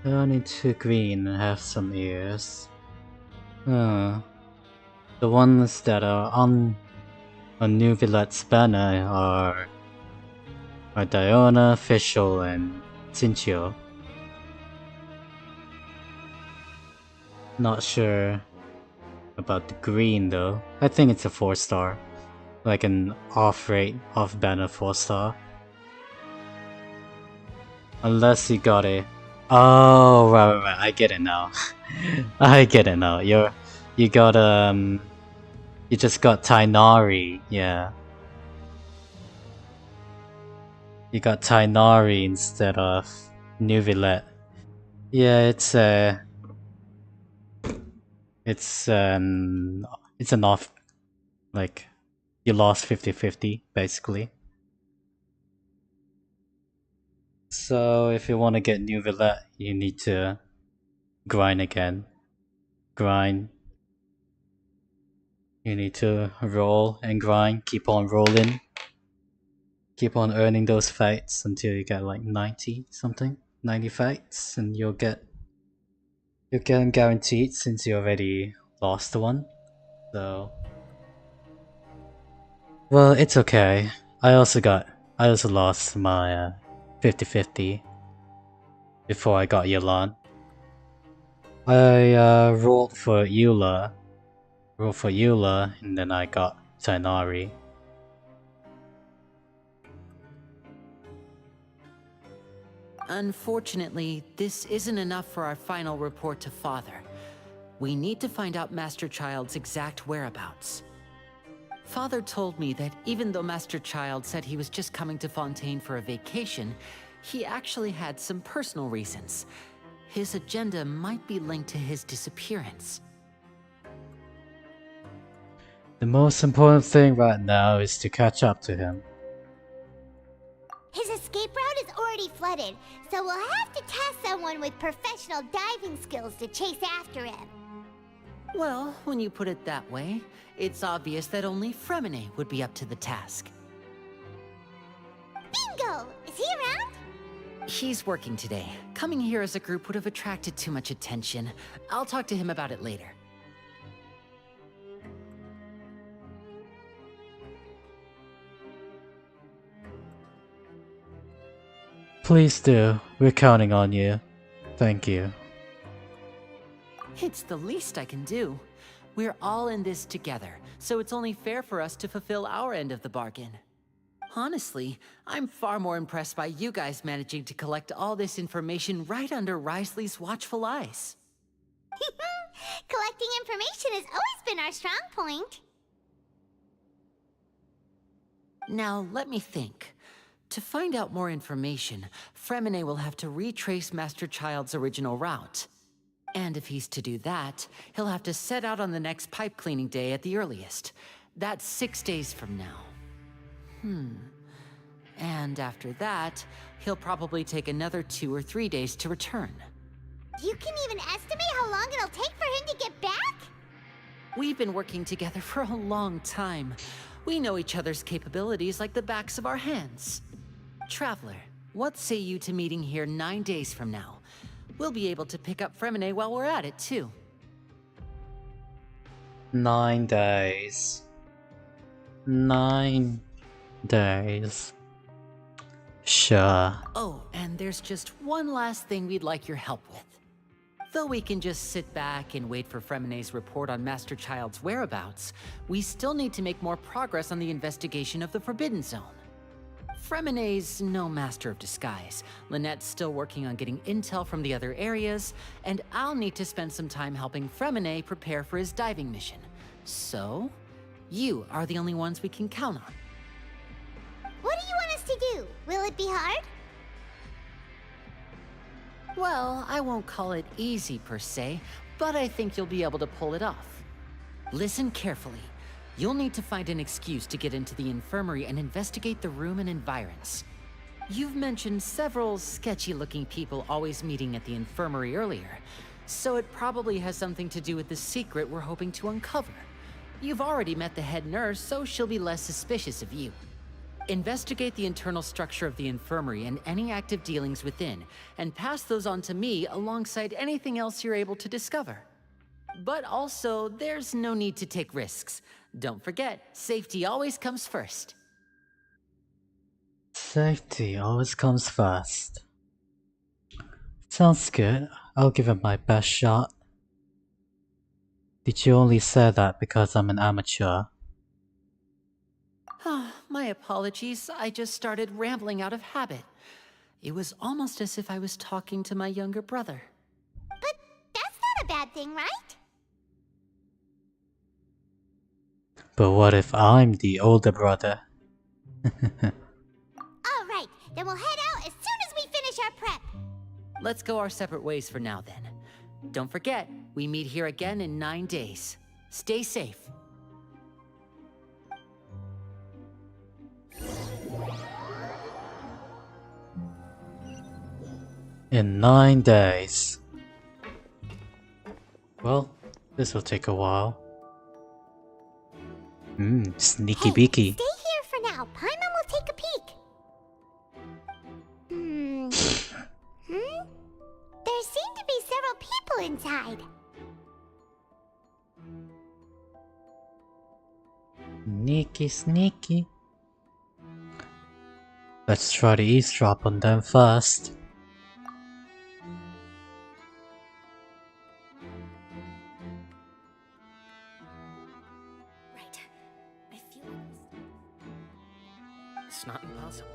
Turn into green and have some ears. The ones that are on New Villette's banner are Diona, Fischl, and Cinchio. Not sure about the green though. I think it's a 4-star. Like an off-rate, off-banner 4-star. Unless you got a... Oh, right, I get it now. I get it now. You got you just got Tainari, yeah. You got Tainari instead of New Villette. Yeah, it's an off, like, you lost 50-50 basically. So if you want to get New Villette, you need to grind again. Grind. You need to roll and grind, keep on rolling. Keep on earning those fights until you get like 90 something. 90 fights and you'll get them guaranteed since you already lost one. So well, it's okay. I also lost my 50-50 before I got Yelan. I rolled for Eula, and then I got Tainari. Unfortunately, this isn't enough for our final report to Father. We need to find out Master Child's exact whereabouts. Father told me that even though Master Child said he was just coming to Fontaine for a vacation, he actually had some personal reasons. His agenda might be linked to his disappearance. The most important thing right now is to catch up to him. His escape route is already flooded, so we'll have to task someone with professional diving skills to chase after him. Well, when you put it that way, it's obvious that only Fremine would be up to the task. Bingo! Is he around? He's working today. Coming here as a group would have attracted too much attention. I'll talk to him about it later. Please do. We're counting on you. Thank you. It's the least I can do. We're all in this together, so it's only fair for us to fulfill our end of the bargain. Honestly, I'm far more impressed by you guys managing to collect all this information right under Risley's watchful eyes. Collecting information has always been our strong point. Now, let me think. To find out more information, Fremine will have to retrace Master Child's original route. And if he's to do that, he'll have to set out on the next pipe cleaning day at the earliest. That's 6 days from now. And after that, he'll probably take another 2 or 3 days to return. You can even estimate how long it'll take for him to get back? We've been working together for a long time. We know each other's capabilities like the backs of our hands. Traveler, what say you to meeting here 9 days from now? We'll be able to pick up Fremine while we're at it, too. 9 days. 9 days. Sure. Oh, and there's just one last thing we'd like your help with. Though we can just sit back and wait for Fremine's report on Master Child's whereabouts, we still need to make more progress on the investigation of the Forbidden Zone. Fremine's no master of disguise, Lynette's still working on getting intel from the other areas, and I'll need to spend some time helping Fremine prepare for his diving mission. So, you are the only ones we can count on. What do you want us to do? Will it be hard? Well, I won't call it easy per se, but I think you'll be able to pull it off. Listen carefully. You'll need to find an excuse to get into the infirmary and investigate the room and environs. You've mentioned several sketchy-looking people always meeting at the infirmary earlier, so it probably has something to do with the secret we're hoping to uncover. You've already met the head nurse, so she'll be less suspicious of you. Investigate the internal structure of the infirmary and any active dealings within, and pass those on to me alongside anything else you're able to discover. But also, there's no need to take risks. Don't forget, safety always comes first. Safety always comes first. Sounds good. I'll give it my best shot. Did you only say that because I'm an amateur? My apologies, I just started rambling out of habit. It was almost as if I was talking to my younger brother. But that's not a bad thing, right? But what if I'm the older brother? Alright, then we'll head out as soon as we finish our prep. Let's go our separate ways for now then. Don't forget, we meet here again in 9 days. Stay safe. In 9 days. Well, this will take a while. Sneaky beaky. Stay here for now. Paimon will take a peek. There seem to be several people inside. Sneaky, sneaky. Let's try to eavesdrop on them first. Right. I feel it's not impossible.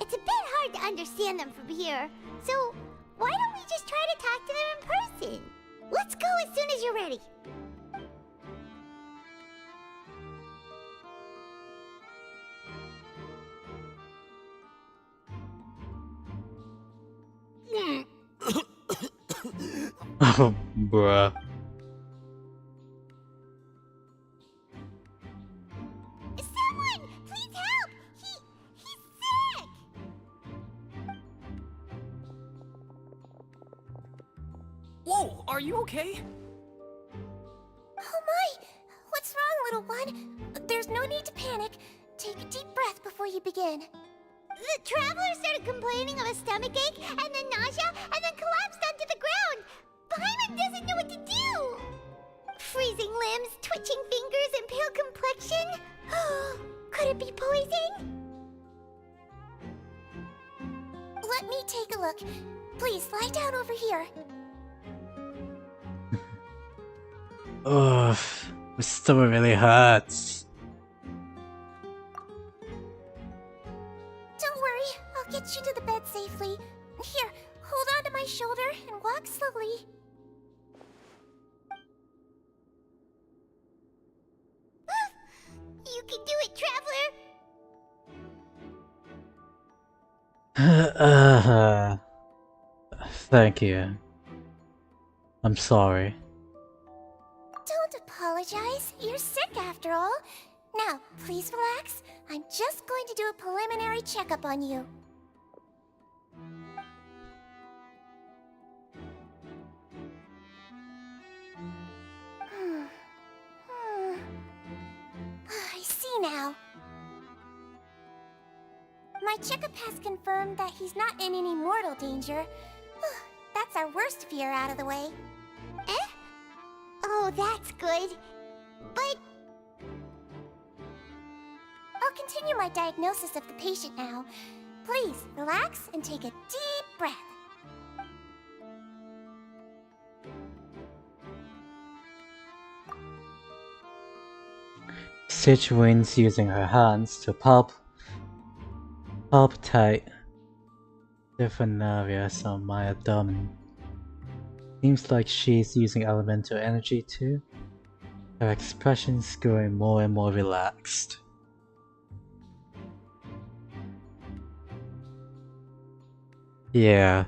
It's a bit hard to understand them from here, so why don't we just try to talk to them in person? Let's go as soon as you're ready. Oh, bruh. Someone, please help! He's sick! Whoa, are you okay? Oh my! What's wrong, little one? There's no need to panic. Take a deep breath before you begin. The traveler started complaining of a stomachache, and then nausea, and then collapsed onto the ground. Paimon doesn't know what to do. Freezing limbs, twitching fingers, and pale complexion? Could it be poison? Let me take a look. Please, lie down over here. Ugh, my stomach really hurts. Don't worry, I'll get you to the bed safely. Here, hold on to my shoulder and walk slowly. You can do it, traveler! Thank you. I'm sorry. Don't apologize. You're sick after all. Now, please relax. I'm just going to do a preliminary checkup on you. I see now. My checkup has confirmed that he's not in any mortal danger. That's our worst fear out of the way. Eh? Oh, that's good. But... I'll continue my diagnosis of the patient now. Please, relax and take a deep breath. Situation's using her hands to palpitate different areas on my abdomen. Seems like she's using elemental energy too. Her expression's growing more and more relaxed. Yeah,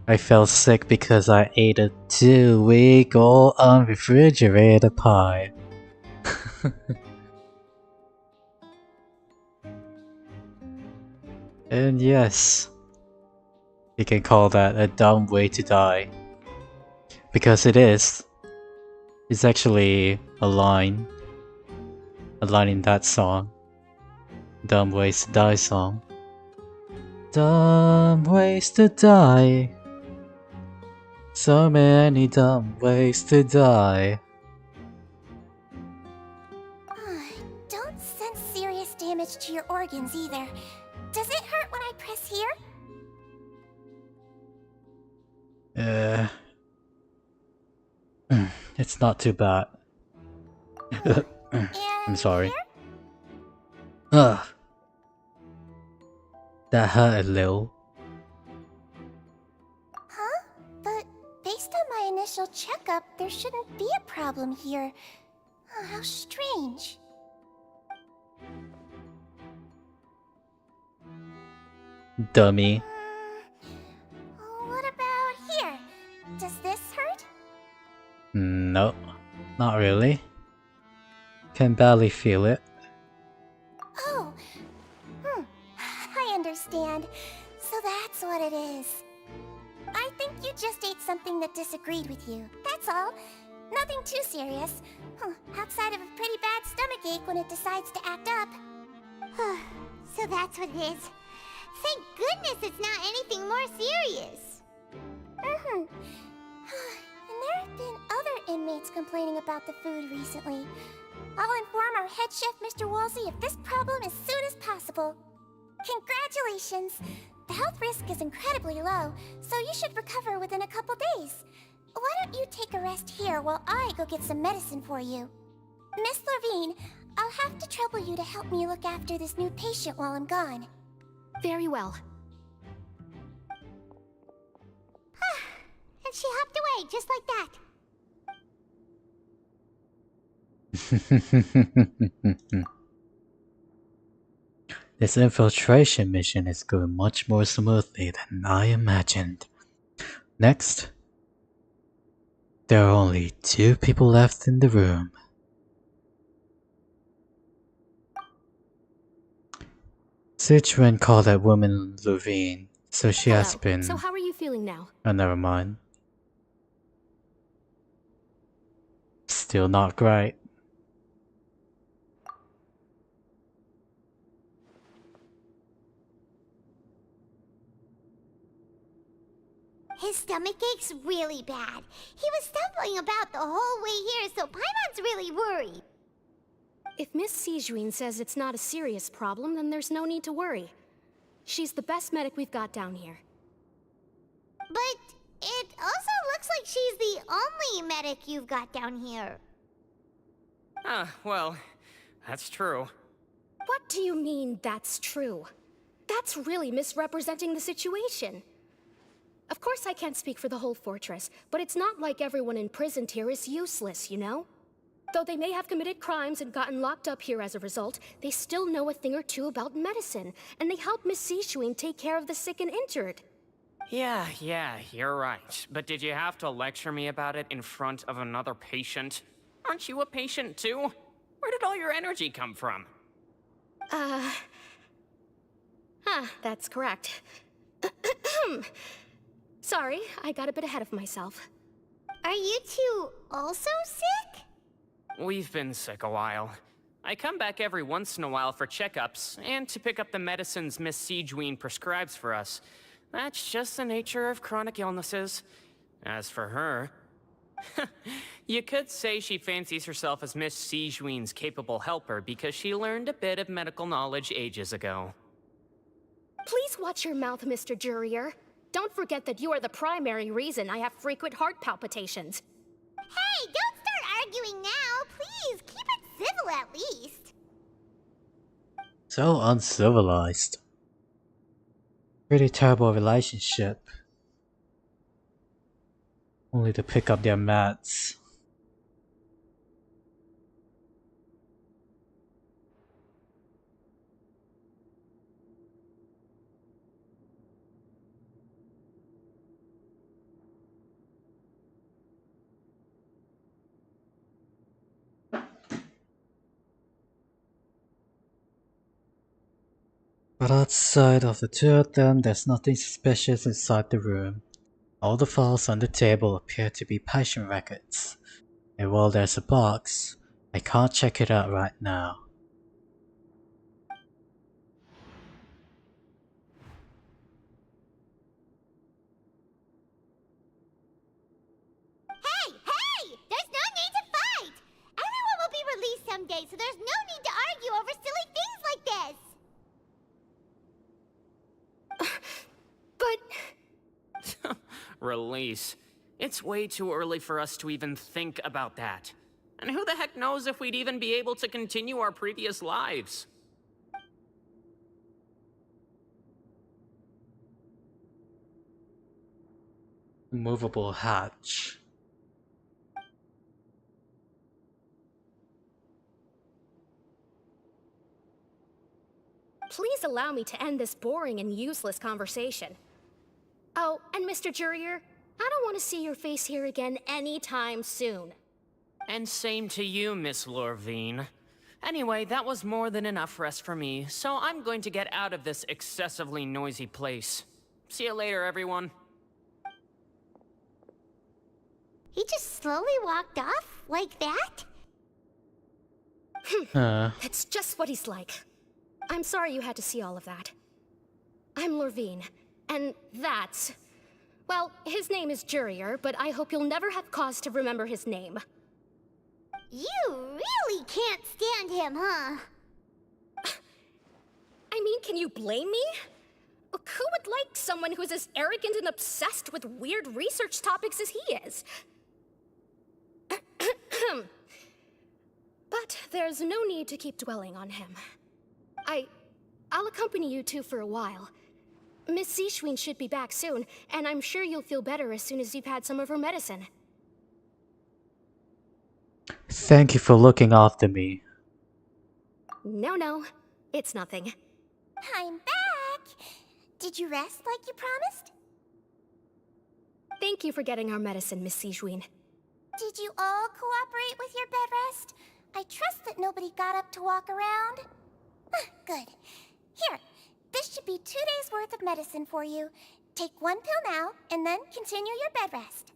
I felt sick because I ate a 2-week-old unrefrigerated pie. And yes, you can call that a dumb way to die. Because it is. It's actually a line in that song. Dumb Ways to Die song. Dumb ways to die. So many dumb ways to die. Don't sense serious damage to your organs either. Does it hurt when I press here? It's not too bad. I'm sorry. Ugh. That hurt a little. Huh? But based on my initial checkup, there shouldn't be a problem here. Oh, how strange. Dummy. What about here? Does this hurt? Nope, not really. Can barely feel it. agreed with you. That's all. Nothing too serious. Outside of a pretty bad stomachache when it decides to act up. So that's what it is. Thank goodness it's not anything more serious. And there have been other inmates complaining about the food recently. I'll inform our head chef, Mr. Wolsey, of this problem as soon as possible. Congratulations! The health risk is incredibly low, so you should recover within a couple days. Why don't you take a rest here while I go get some medicine for you? Miss Levine, I'll have to trouble you to help me look after this new patient while I'm gone. Very well. And she hopped away just like that. This infiltration mission is going much more smoothly than I imagined. Next, there are only 2 people left in the room. Citron called that woman Levine, so she has been... So how are you feeling now? Oh, never mind. Still not great. His stomach ache's really bad. He was stumbling about the whole way here, so Paimon's really worried. If Miss Sijuin says it's not a serious problem, then there's no need to worry. She's the best medic we've got down here. But it also looks like she's the only medic you've got down here. Well, that's true. What do you mean, that's true? That's really misrepresenting the situation. Of course I can't speak for the whole fortress, but it's not like everyone imprisoned here is useless, you know? Though they may have committed crimes and gotten locked up here as a result, they still know a thing or two about medicine, and they help Miss Sijuin take care of the sick and injured. Yeah, you're right. But did you have to lecture me about it in front of another patient? Aren't you a patient too? Where did all your energy come from? That's correct. Sorry, I got a bit ahead of myself. Are you two also sick? We've been sick a while. I come back every once in a while for checkups, and to pick up the medicines Miss Sijuin prescribes for us. That's just the nature of chronic illnesses. As for her... you could say she fancies herself as Miss Sijuin's capable helper because she learned a bit of medical knowledge ages ago. Please watch your mouth, Mr. Jurier. Don't forget that you are the primary reason I have frequent heart palpitations. Hey, don't start arguing now, please. Keep it civil at least. So uncivilized. Pretty terrible relationship. Only to pick up their mats. But outside of the 2 of them, there's nothing suspicious inside the room. All the files on the table appear to be patient records. And while there's a box, I can't check it out right now. Hey! There's no need to fight! Everyone will be released someday, so there's no need to argue over silly things like this! But... Release. It's way too early for us to even think about that. And who the heck knows if we'd even be able to continue our previous lives? Movable hatch. Please allow me to end this boring and useless conversation. Oh, and Mr. Jurier, I don't want to see your face here again anytime soon. And same to you, Miss Lorvine. Anyway, that was more than enough rest for me, so I'm going to get out of this excessively noisy place. See you later, everyone. He just slowly walked off like that? It's just what he's like. I'm sorry you had to see all of that. I'm Lorvine, and that's... Well, his name is Jurier, but I hope you'll never have cause to remember his name. You really can't stand him, huh? I mean, can you blame me? Who would like someone who is as arrogant and obsessed with weird research topics as he is? But there's no need to keep dwelling on him. I'll accompany you two for a while. Miss Seashween should be back soon, and I'm sure you'll feel better as soon as you've had some of her medicine. Thank you for looking after me. No, it's nothing. I'm back! Did you rest like you promised? Thank you for getting our medicine, Miss Seashween. Did you all cooperate with your bed rest? I trust that nobody got up to walk around. Good. Here, this should be 2 days' worth of medicine for you. Take 1 pill now, and then continue your bed rest.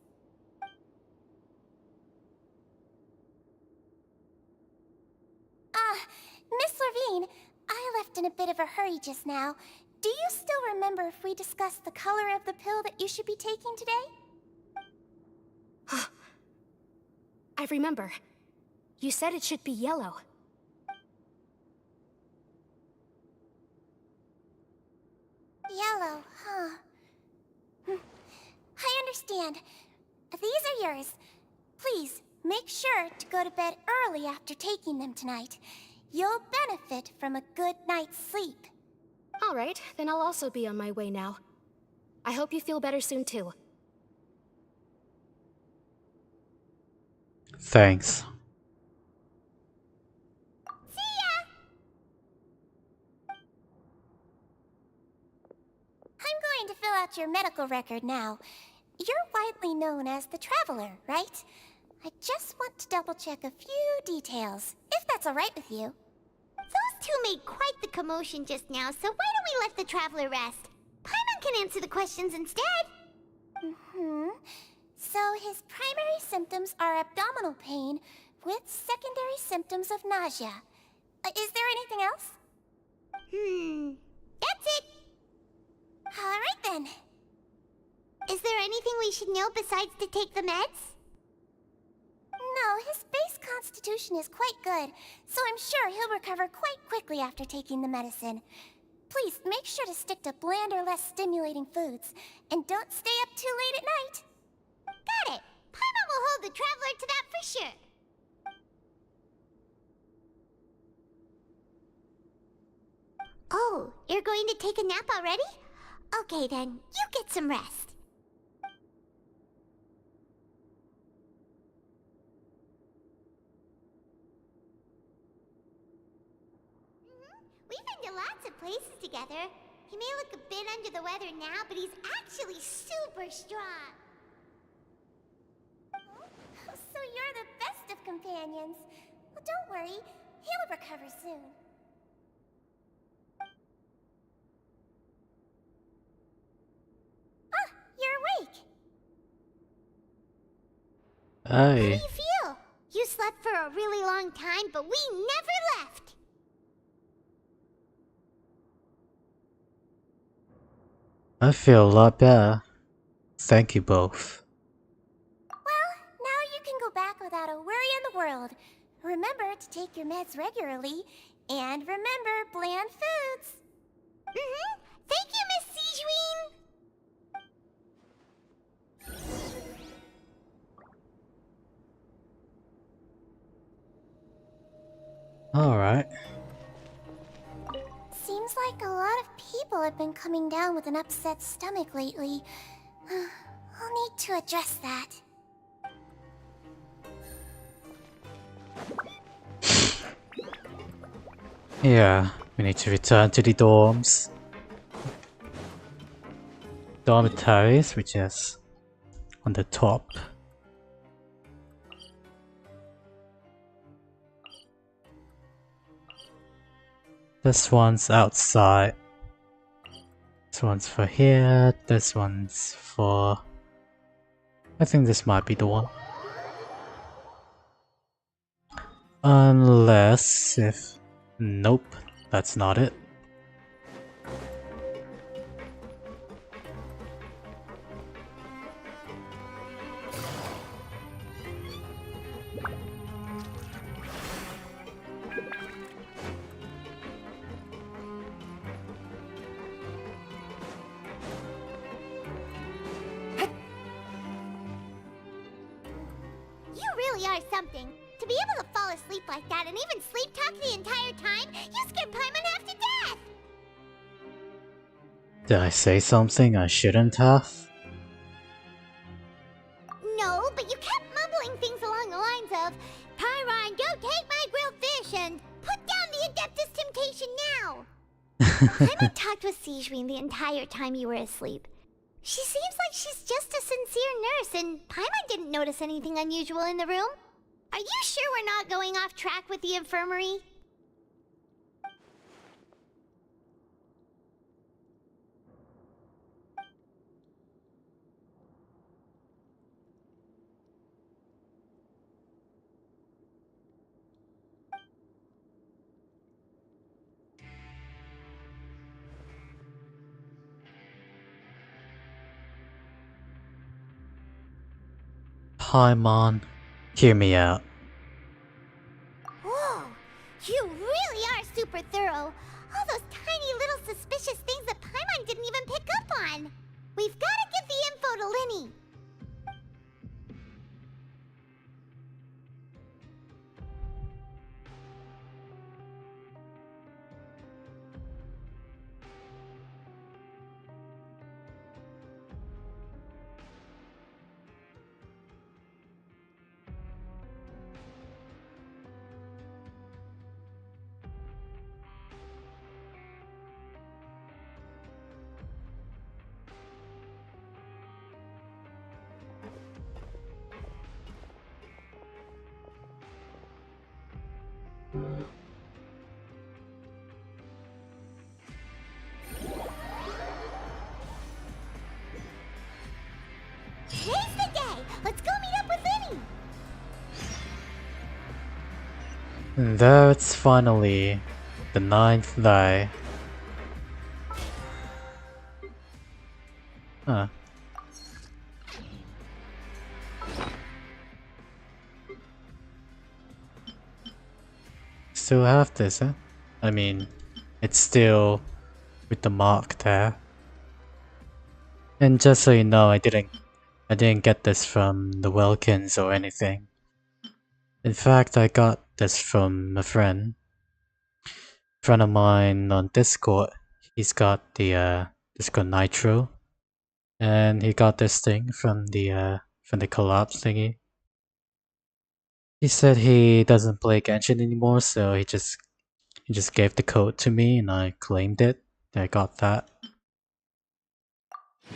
Miss Lorvine, I left in a bit of a hurry just now. Do you still remember if we discussed the color of the pill that you should be taking today? I remember. You said it should be yellow. Yellow, huh? I understand. These are yours. Please, make sure to go to bed early after taking them tonight. You'll benefit from a good night's sleep. All right, then I'll also be on my way now. I hope you feel better soon, too. Thanks. See ya! I'm going to fill out your medical record now. You're widely known as the Traveler, right? I just want to double-check a few details, if that's all right with you. Those two made quite the commotion just now, so why don't we let the Traveler rest? Paimon can answer the questions instead. So his primary symptoms are abdominal pain with secondary symptoms of nausea. Is there anything else? That's it. All right then. Is there anything we should know besides to take the meds? No, his base constitution is quite good, so I'm sure he'll recover quite quickly after taking the medicine. Please, make sure to stick to bland or less stimulating foods, and don't stay up too late at night. Got it! Paimon will hold the Traveler to that for sure. Oh, you're going to take a nap already? Okay then, you get some rest. We've been to lots of places together. He may look a bit under the weather now, but he's actually super strong. So you're the best of companions. Well, don't worry. He'll recover soon. You're awake. How do you feel? You slept for a really long time, but we never left. I feel a lot better. Thank you both. Well, now you can go back without a worry in the world. Remember to take your meds regularly, and remember bland foods. Thank you, Miss Seashween. Alright. Seems like a lot of people have been coming down with an upset stomach lately. I'll need to address that. Yeah, we need to return to the dorms. Dormitories, which is on the top. This one's outside. This one's for here. This one's for... I think this might be the one. Unless if... Nope, that's not it. You really are something. To be able to fall asleep like that and even sleep talk the entire time, you scared Paimon half to death! Did I say something I shouldn't have? No, but you kept mumbling things along the lines of, Pyron, go take my grilled fish and put down the Adeptus Temptation now! Paimon talked with Sigewinne the entire time you were asleep. She seems like she's just a sincere nurse, and Paimon didn't notice anything unusual in the room. Are you sure we're not going off track with the infirmary? Paimon, hear me out. Whoa, you really are super thorough. All those tiny little suspicious things that Paimon didn't even pick up on. We've got to give the info to Linny. Today's the day. Let's go meet up with Linny. And there it's finally the 9th day. Huh. Still have this, huh? I mean, it's still with the mark there. And just so you know, I didn't get this from the Wilkins or anything. In fact, I got this from a friend of mine on Discord. He's got the Discord Nitro, and he got this thing from the collab thingy. He said he doesn't play Genshin anymore, so he just gave the code to me, and I claimed it. I got that.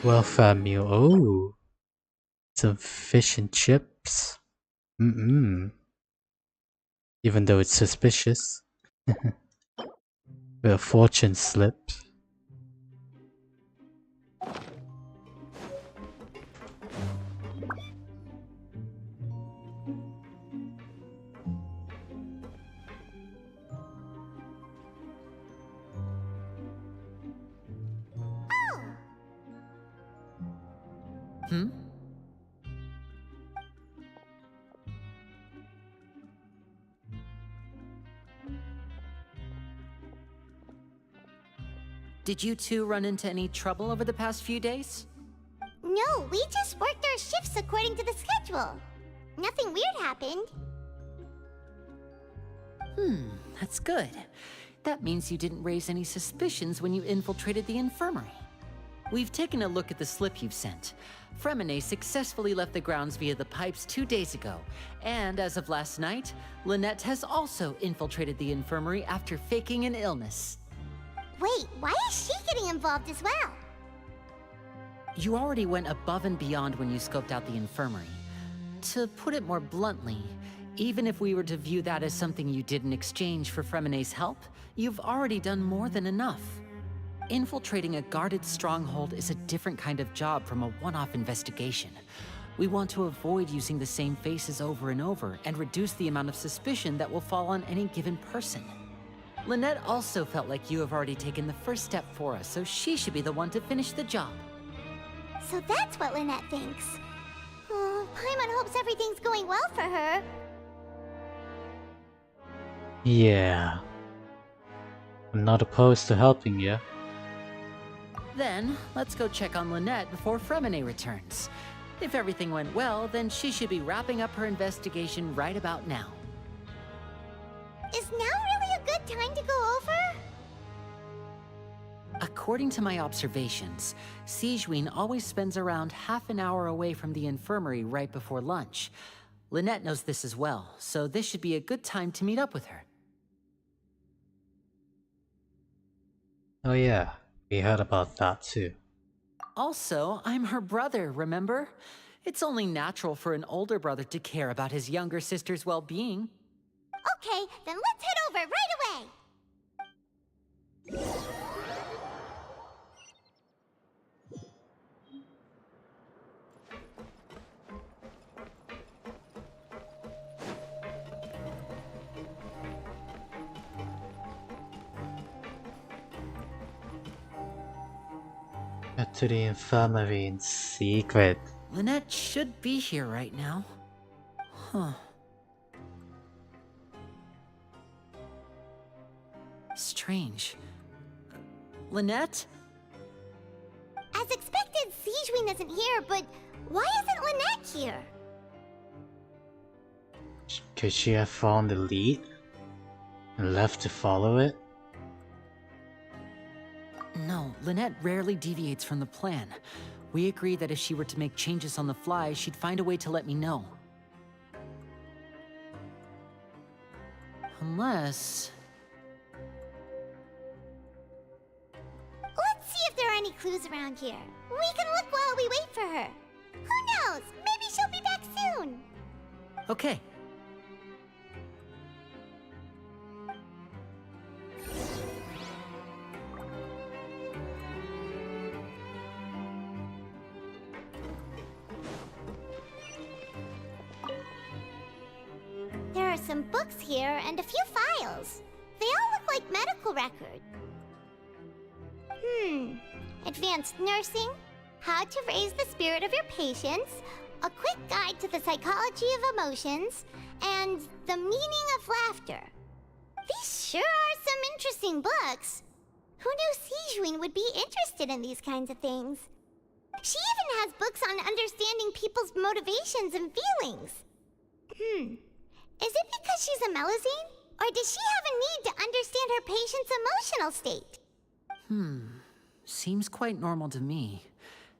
Welfare meal. Oh, some fish and chips. Even though it's suspicious. With a fortune slip. Hmm? Did you two run into any trouble over the past few days? No, we just worked our shifts according to the schedule. Nothing weird happened. That's good. That means you didn't raise any suspicions when you infiltrated the infirmary. We've taken a look at the slip you've sent. Fremine successfully left the grounds via the pipes 2 days ago, and as of last night, Lynette has also infiltrated the infirmary after faking an illness. Wait, why is she getting involved as well? You already went above and beyond when you scoped out the infirmary. To put it more bluntly, even if we were to view that as something you did in exchange for Fremine's help, you've already done more than enough. Infiltrating a guarded stronghold is a different kind of job from a one-off investigation. We want to avoid using the same faces over and over and reduce the amount of suspicion that will fall on any given person. Lynette also felt like you have already taken the first step for us, so she should be the one to finish the job. So that's what Lynette thinks. Oh, Paimon hopes everything's going well for her. Yeah. I'm not opposed to helping you. Then, let's go check on Lynette before Fremine returns. If everything went well, then she should be wrapping up her investigation right about now. Is now really a good time to go over? According to my observations, Sigewinne always spends around half an hour away from the infirmary right before lunch. Lynette knows this as well, so this should be a good time to meet up with her. Oh yeah, we heard about that too. Also, I'm her brother, remember? It's only natural for an older brother to care about his younger sister's well-being. Okay, then let's head over right away! Get to the infirmary in secret. Lynette should be here right now. Huh. Strange. Lynette? As expected, Sigewinne isn't here, but why isn't Lynette here? Could she have found the lead and left to follow it? No, Lynette rarely deviates from the plan. We agreed that if she were to make changes on the fly, she'd find a way to let me know. Unless... Let's see if there are any clues around here. We can look while we wait for her. Who knows? Maybe she'll be back soon. Okay. There are some books here and a few files. They all look like medical records. Advanced nursing, how to raise the spirit of your patients, a quick guide to the psychology of emotions, and the meaning of laughter. These sure are some interesting books. Who knew Sigewinne would be interested in these kinds of things? She even has books on understanding people's motivations and feelings. Is it because she's a Melusine? Or does she have a need to understand her patient's emotional state? Seems quite normal to me.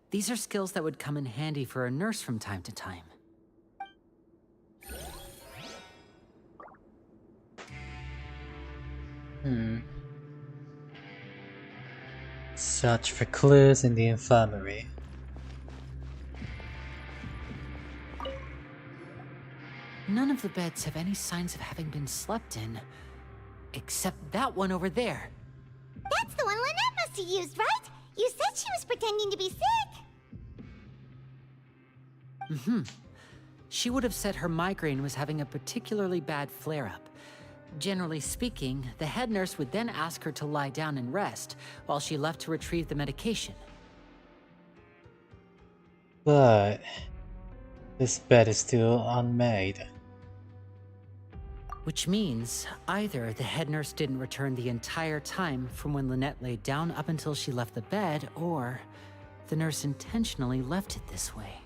These are skills that would come in handy for a nurse from time to time. Search for clues in the infirmary. None of the beds have any signs of having been slept in. Except that one over there. That's the one Lynette must have used, right? You said she was pretending to be sick. She would have said her migraine was having a particularly bad flare-up. Generally speaking, the head nurse would then ask her to lie down and rest, while she left to retrieve the medication. But this bed is still unmade. Which means either the head nurse didn't return the entire time from when Lynette laid down up until she left the bed, or the nurse intentionally left it this way.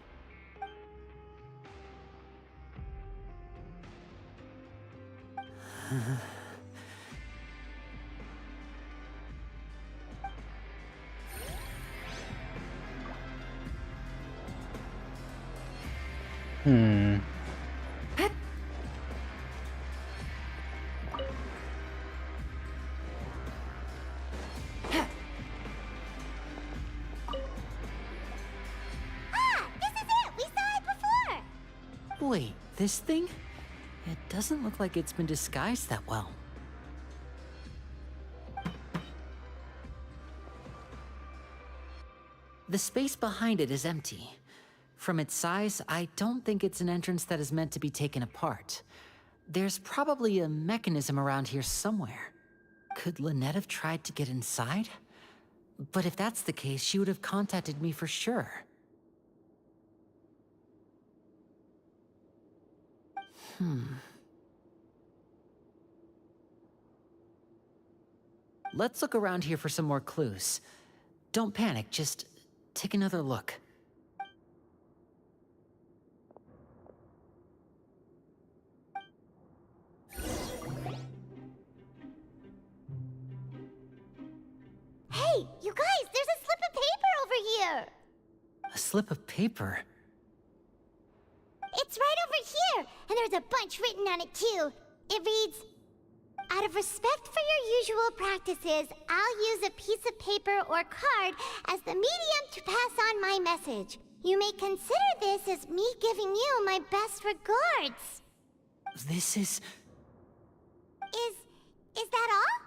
Wait, this thing? It doesn't look like it's been disguised that well. The space behind it is empty. From its size, I don't think it's an entrance that is meant to be taken apart. There's probably a mechanism around here somewhere. Could Lynette have tried to get inside? But if that's the case, she would have contacted me for sure. Let's look around here for some more clues. Don't panic, just take another look. Hey, you guys, there's a slip of paper over here! A slip of paper? It's right over here, and there's a bunch written on it too. It reads, "Out of respect for your usual practices, I'll use a piece of paper or card as the medium to pass on my message. You may consider this as me giving you my best regards." This is... Is that all?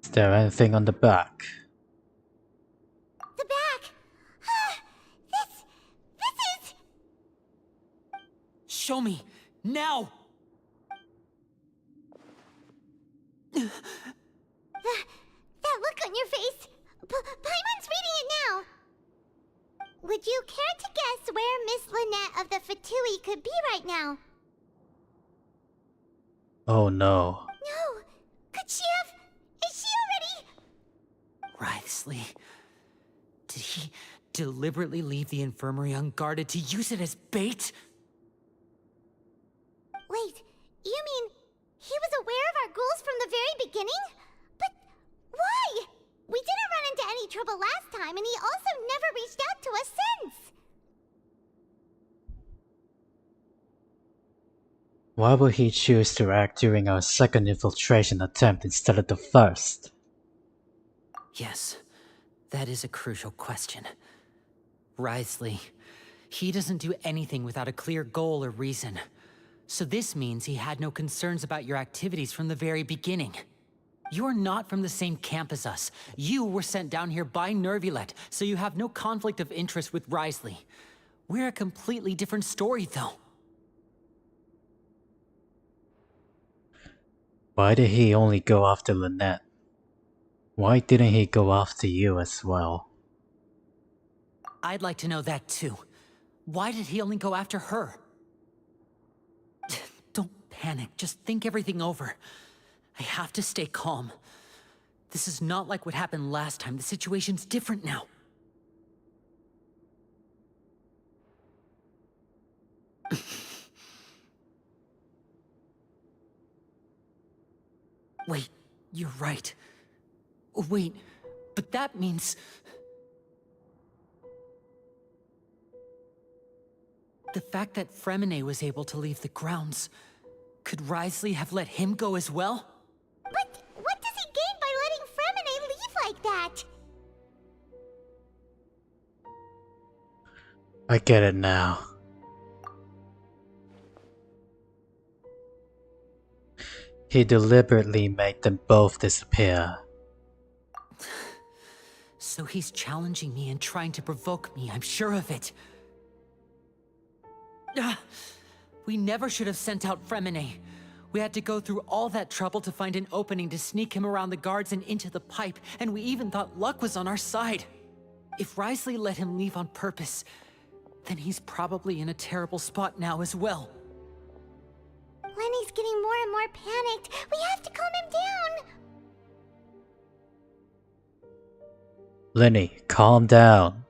Is there anything on the back? The back! This is... Show me! Now! That look on your face! Paimon's reading it now! Would you care to guess where Miss Lynette of the Fatui could be right now? Oh no. No! Could she have... Is she already... Writhsley. Did he deliberately leave the infirmary unguarded to use it as bait? Wait, you mean he was aware of our goals from the very beginning? But why? We didn't run into any trouble last time, and he also never reached out to us since. Why would he choose to act during our second infiltration attempt instead of the first? Yes, that is a crucial question. Writhsley, he doesn't do anything without a clear goal or reason. So this means he had no concerns about your activities from the very beginning. You're not from the same camp as us. You were sent down here by Nervulet, so you have no conflict of interest with Writhsley. We're a completely different story, though. Why did he only go after Lynette? Why didn't he go after you as well? I'd like to know that too. Why did he only go after her? Don't panic, just think everything over. I have to stay calm. This is not like what happened last time. The situation's different now. Wait, you're right. Wait, but that means... The fact that Fremine was able to leave the grounds, could Writhsley have let him go as well? But what does he gain by letting Fremine leave like that? I get it now. He deliberately made them both disappear. So he's challenging me and trying to provoke me, I'm sure of it. We never should have sent out Fremine. We had to go through all that trouble to find an opening to sneak him around the guards and into the pipe, and we even thought luck was on our side. If Writhsley let him leave on purpose, then he's probably in a terrible spot now as well. Lenny's getting more and more panicked. We have to calm him down. Lenny, calm down.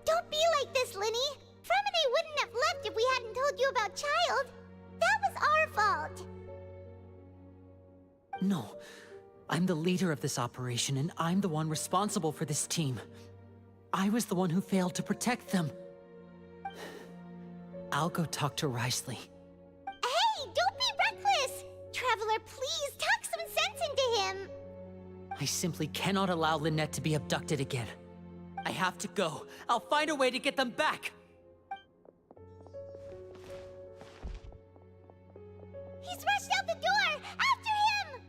Don't be like this, Lenny. Fremine wouldn't have left if we hadn't told you about Child. That was our fault. No, I'm the leader of this operation, and I'm the one responsible for this team. I was the one who failed to protect them. I'll go talk to Writhsley. Hey, don't be reckless! Traveler, please talk some sense into him. I simply cannot allow Lynette to be abducted again. I have to go. I'll find a way to get them back. He's rushed out the door! After him!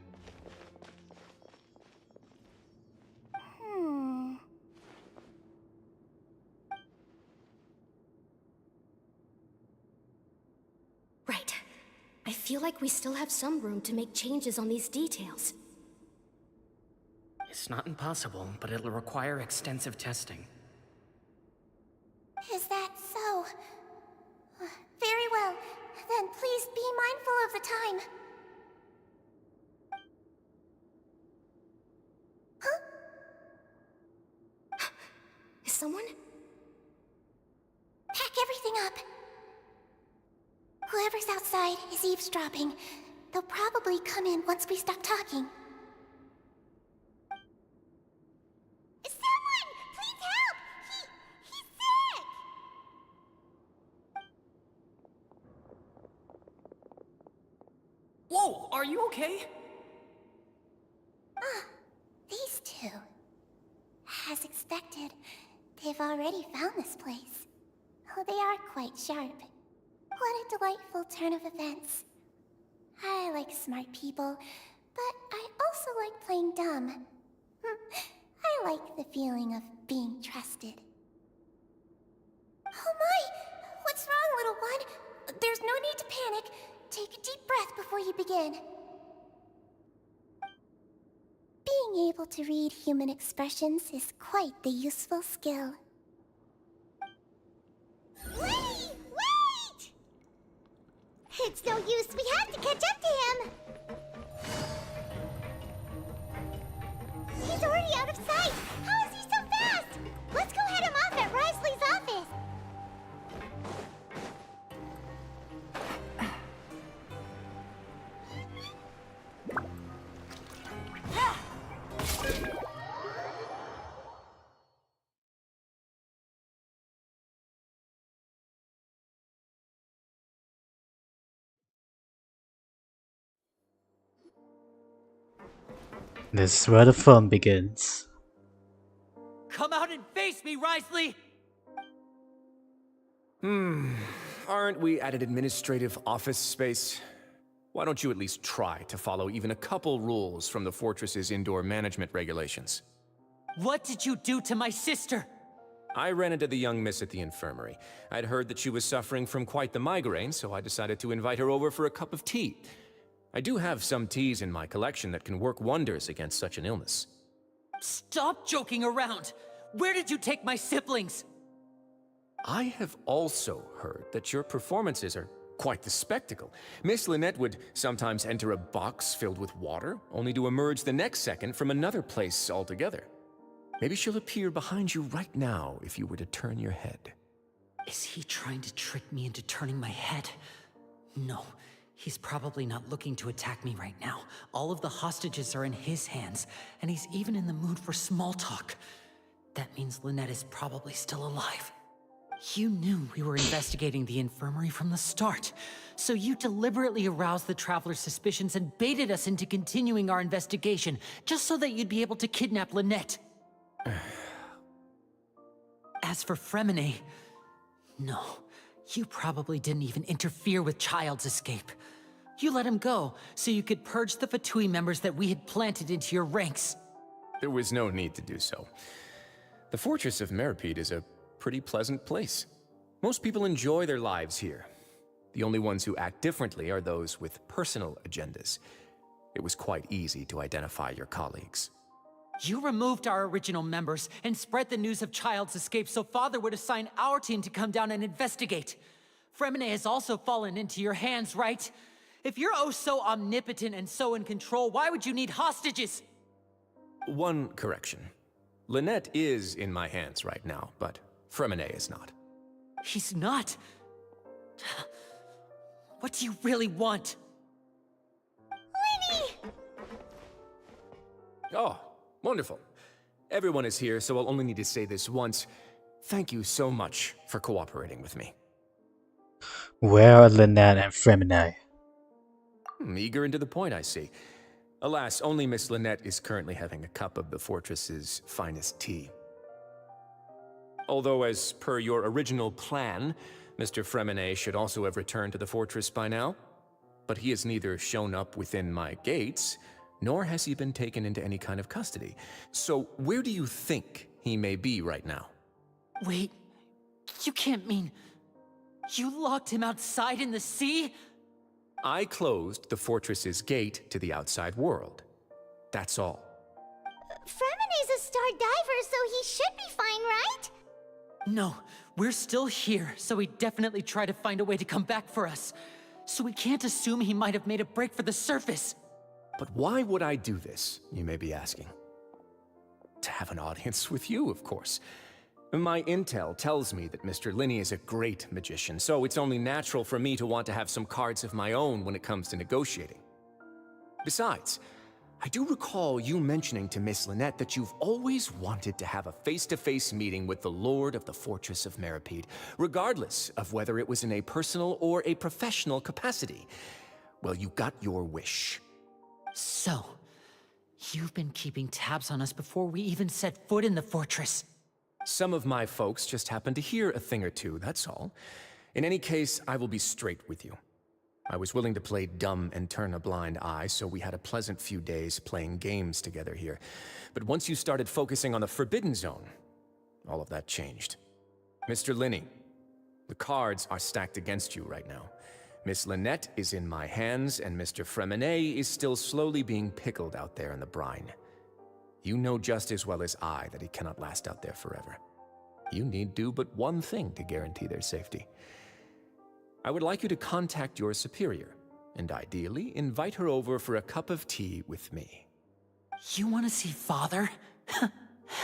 feel like we still have some room to make changes on these details. It's not impossible, but it'll require extensive testing. Is that so? Very well. Then please be mindful of the time. Huh? Is someone? Pack everything up. Whoever's outside is eavesdropping. They'll probably come in once we stop talking. Someone! Please help! He's sick! Whoa, are you okay? These two. As expected, they've already found this place. Oh, they are quite sharp. What a delightful turn of events. I like smart people, but I also like playing dumb. I like the feeling of being trusted. Oh my! What's wrong, little one? There's no need to panic. Take a deep breath before you begin. Being able to read human expressions is quite the useful skill. Wait! It's no use. We have to catch up to him. He's already out of sight. How is he so fast? Let's go head him off at Risley's office. This is where the fun begins. Come out and face me, Risley! Aren't we at an administrative office space? Why don't you at least try to follow even a couple rules from the fortress's indoor management regulations? What did you do to my sister? I ran into the young miss at the infirmary. I'd heard that she was suffering from quite the migraine, so I decided to invite her over for a cup of tea. I do have some teas in my collection that can work wonders against such an illness. Stop joking around! Where did you take my siblings? I have also heard that your performances are quite the spectacle. Miss Lynette would sometimes enter a box filled with water, only to emerge the next second from another place altogether. Maybe she'll appear behind you right now if you were to turn your head. Is he trying to trick me into turning my head? No. He's probably not looking to attack me right now. All of the hostages are in his hands, and he's even in the mood for small talk. That means Lynette is probably still alive. You knew we were investigating the infirmary from the start, so you deliberately aroused the Traveler's suspicions and baited us into continuing our investigation, just so that you'd be able to kidnap Lynette. As for Fremine, no. You probably didn't even interfere with Child's escape. You let him go, so you could purge the Fatui members that we had planted into your ranks. There was no need to do so. The Fortress of Meripede is a pretty pleasant place. Most people enjoy their lives here. The only ones who act differently are those with personal agendas. It was quite easy to identify your colleagues. You removed our original members and spread the news of Child's escape so Father would assign our team to come down and investigate. Fremine has also fallen into your hands, right? If you're oh so omnipotent and so in control, why would you need hostages? One correction. Lynette is in my hands right now, but Fremine is not. He's not? What do you really want? Winnie! Oh, wonderful. Everyone is here, so I'll only need to say this once. Thank you so much for cooperating with me. Where are Lynette and Fremine? Eager and to the point, I see. Alas, only Miss Lynette is currently having a cup of the fortress's finest tea. Although, as per your original plan, Mr. Fremine should also have returned to the fortress by now. But he has neither shown up within my gates, nor has he been taken into any kind of custody. So, where do you think he may be right now? Wait, you can't mean... You locked him outside in the sea? I closed the fortress's gate to the outside world. That's all. Fremen is a star diver, so he should be fine, right? No, we're still here, so he definitely tried to find a way to come back for us. So we can't assume he might have made a break for the surface. But why would I do this, you may be asking? To have an audience with you, of course. My intel tells me that Mr. Linney is a great magician, so it's only natural for me to want to have some cards of my own when it comes to negotiating. Besides, I do recall you mentioning to Miss Lynette that you've always wanted to have a face-to-face meeting with the Lord of the Fortress of Meripede, regardless of whether it was in a personal or a professional capacity. Well, you got your wish. So, you've been keeping tabs on us before we even set foot in the fortress. Some of my folks just happened to hear a thing or two, that's all. In any case, I will be straight with you. I was willing to play dumb and turn a blind eye, so we had a pleasant few days playing games together here. But once you started focusing on the Forbidden Zone, all of that changed. Mr. Linney, the cards are stacked against you right now. Miss Lynette is in my hands, and Mr. Fremenet is still slowly being pickled out there in the brine. You know just as well as I that he cannot last out there forever. You need do but one thing to guarantee their safety. I would like you to contact your superior, and ideally invite her over for a cup of tea with me. You want to see Father?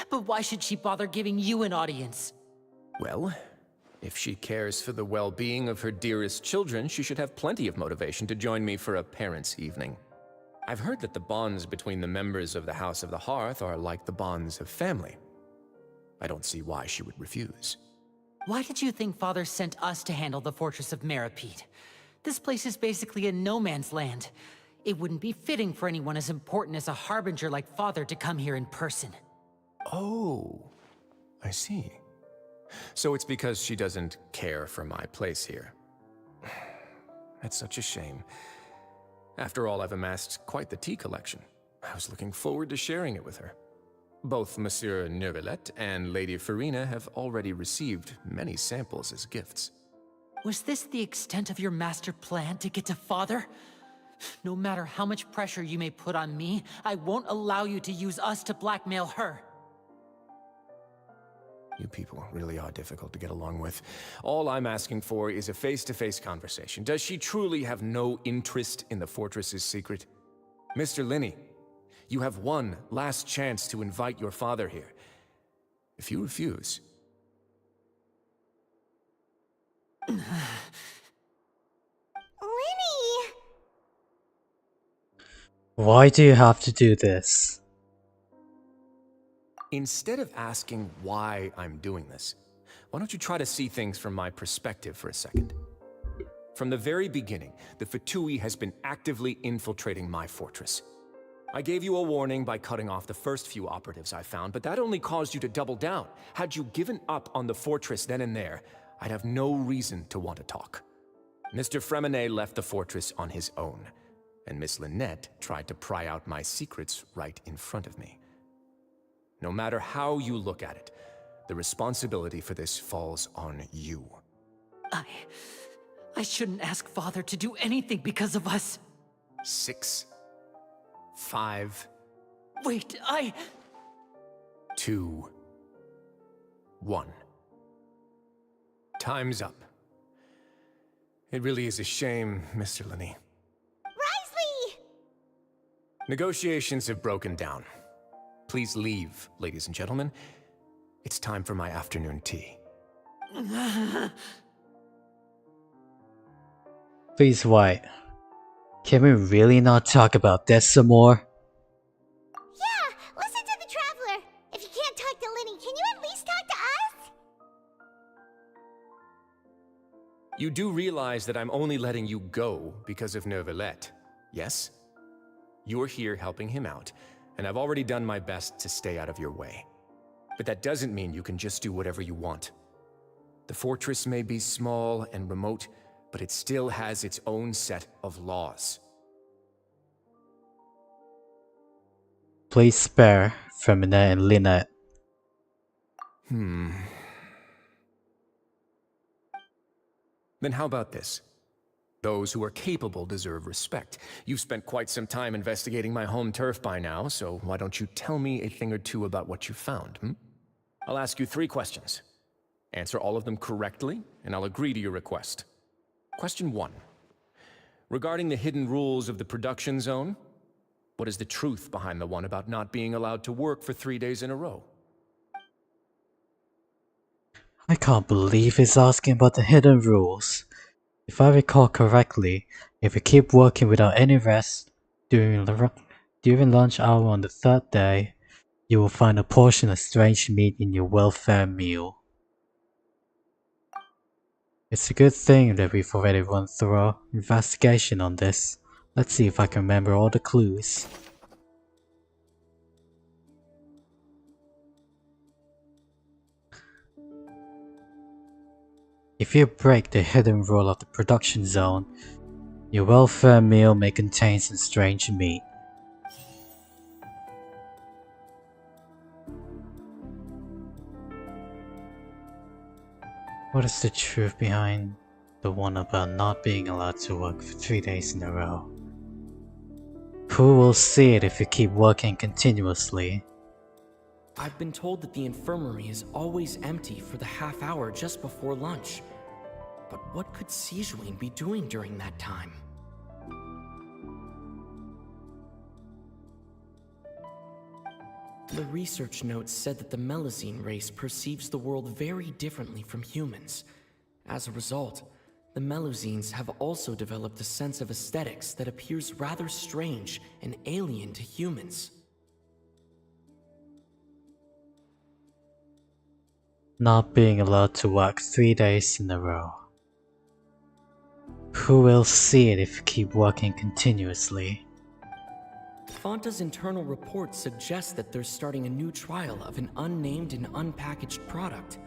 But why should she bother giving you an audience? Well, if she cares for the well-being of her dearest children, she should have plenty of motivation to join me for a parents' evening. I've heard that the bonds between the members of the House of the Hearth are like the bonds of family. I don't see why she would refuse. Why did you think Father sent us to handle the Fortress of Meripede? This place is basically a no-man's land. It wouldn't be fitting for anyone as important as a harbinger like Father to come here in person. Oh, I see. So it's because she doesn't care for my place here. That's such a shame. After all, I've amassed quite the tea collection. I was looking forward to sharing it with her. Both Monsieur Neuvillette and Lady Farina have already received many samples as gifts. Was this the extent of your master plan to get to Father? No matter how much pressure you may put on me, I won't allow you to use us to blackmail her. You people really are difficult to get along with. All I'm asking for is a face-to-face conversation. Does she truly have no interest in the fortress's secret? Mr. Linney, you have one last chance to invite your father here. If you refuse... Linny! Why do you have to do this? Instead of asking why I'm doing this, why don't you try to see things from my perspective for a second? From the very beginning, the Fatui has been actively infiltrating my fortress. I gave you a warning by cutting off the first few operatives I found, but that only caused you to double down. Had you given up on the fortress then and there, I'd have no reason to want to talk. Mr. Fremenet left the fortress on his own, and Miss Lynette tried to pry out my secrets right in front of me. No matter how you look at it, the responsibility for this falls on you. I shouldn't ask Father to do anything because of us. 6, 5... Wait, 2, 1. Time's up. It really is a shame, Mr. Linney. Risley! Negotiations have broken down. Please leave, ladies and gentlemen. It's time for my afternoon tea. Please, White. Can we really not talk about this some more? Yeah, listen to the Traveler. If you can't talk to Linny, can you at least talk to us? You do realize that I'm only letting you go because of Neuvillette, yes? You're here helping him out, and I've already done my best to stay out of your way. But that doesn't mean you can just do whatever you want. The fortress may be small and remote, but it still has its own set of laws. Please spare Femina and Lynette. Then how about this? Those who are capable deserve respect. You've spent quite some time investigating my home turf by now, so why don't you tell me a thing or two about what you found, hmm? I'll ask you 3 questions. Answer all of them correctly, and I'll agree to your request. Question 1. Regarding the hidden rules of the production zone, what is the truth behind the one about not being allowed to work for 3 days in a row? I can't believe he's asking about the hidden rules. If I recall correctly, if you keep working without any rest during lunch hour on the 3rd day, you will find a portion of strange meat in your welfare meal. It's a good thing that we've already run through an investigation on this. Let's see if I can remember all the clues. If you break the hidden rule of the production zone, your welfare meal may contain some strange meat. What is the truth behind the one about not being allowed to work for 3 days in a row? Who will see it if you keep working continuously? I've been told that the infirmary is always empty for the half hour just before lunch. But what could Sijuin be doing during that time? The research notes said that the Melusine race perceives the world very differently from humans. As a result, the Melusines have also developed a sense of aesthetics that appears rather strange and alien to humans. Not being allowed to work 3 days in a row. Who will see it if you keep working continuously? Fonta's internal report suggests that they're starting a new trial of an unnamed and unpackaged product.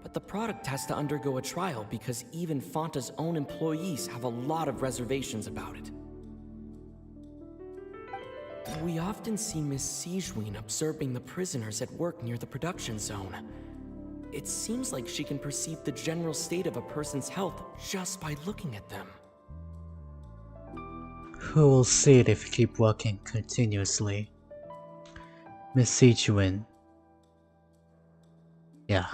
But the product has to undergo a trial because even Fonta's own employees have a lot of reservations about it. We often see Miss Sijuin observing the prisoners at work near the production zone. It seems like she can perceive the general state of a person's health just by looking at them. Who will see it if you keep working continuously? Miss Sijuin. Yeah.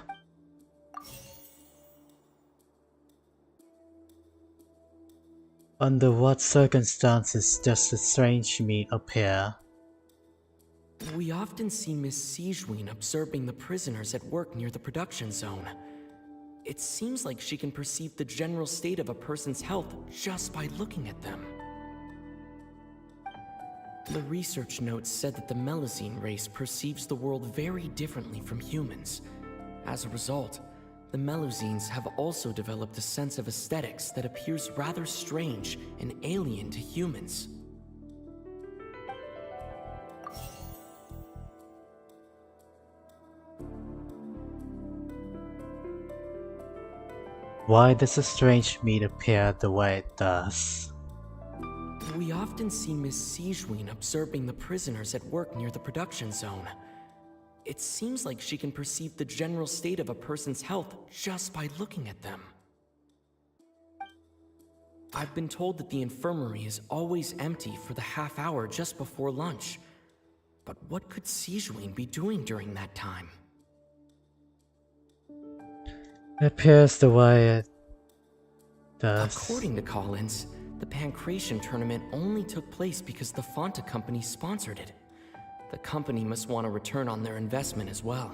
Under what circumstances does the strange meat appear? We often see Miss Sijuin observing the prisoners at work near the production zone. It seems like she can perceive the general state of a person's health just by looking at them. The research notes said that the Melusine race perceives the world very differently from humans. As a result, the Melusines have also developed a sense of aesthetics that appears rather strange and alien to humans. Why does the strange meat appear the way it does? We often see Miss Sijuin observing the prisoners at work near the production zone. It seems like she can perceive the general state of a person's health just by looking at them. I've been told that the infirmary is always empty for the half hour just before lunch. But what could Sijuin be doing during that time? It appears the way it does. According to Collins, the Pancration tournament only took place because the Fonta company sponsored it. The company must want a return on their investment as well.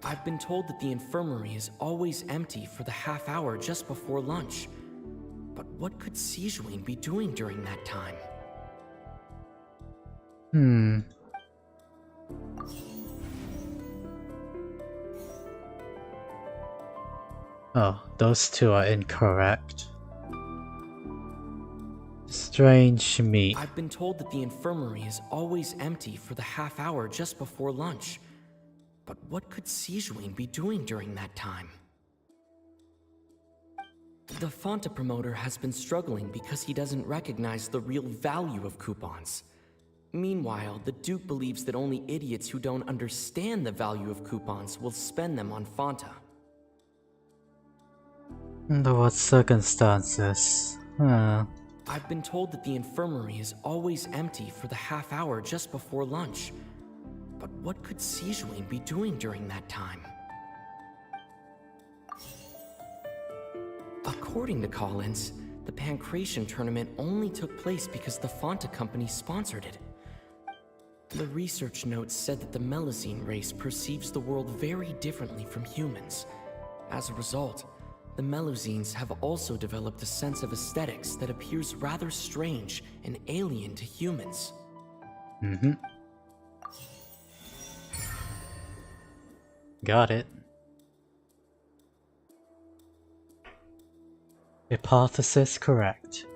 I've been told that the infirmary is always empty for the half hour just before lunch. But what could Sijuin be doing during that time? Oh, those two are incorrect. Strange meat. I've been told that the infirmary is always empty for the half hour just before lunch. But what could Sijuin be doing during that time? The Fonta promoter has been struggling because he doesn't recognize the real value of coupons. Meanwhile, the Duke believes that only idiots who don't understand the value of coupons will spend them on Fonta. Under what circumstances? I've been told that the infirmary is always empty for the half hour just before lunch. But what could Sijuin be doing during that time? According to Collins, the Pancration tournament only took place because the Fonta company sponsored it. The research notes said that the Melazine race perceives the world very differently from humans. As a result, the Melazines have also developed a sense of aesthetics that appears rather strange and alien to humans. Got it. Hypothesis correct.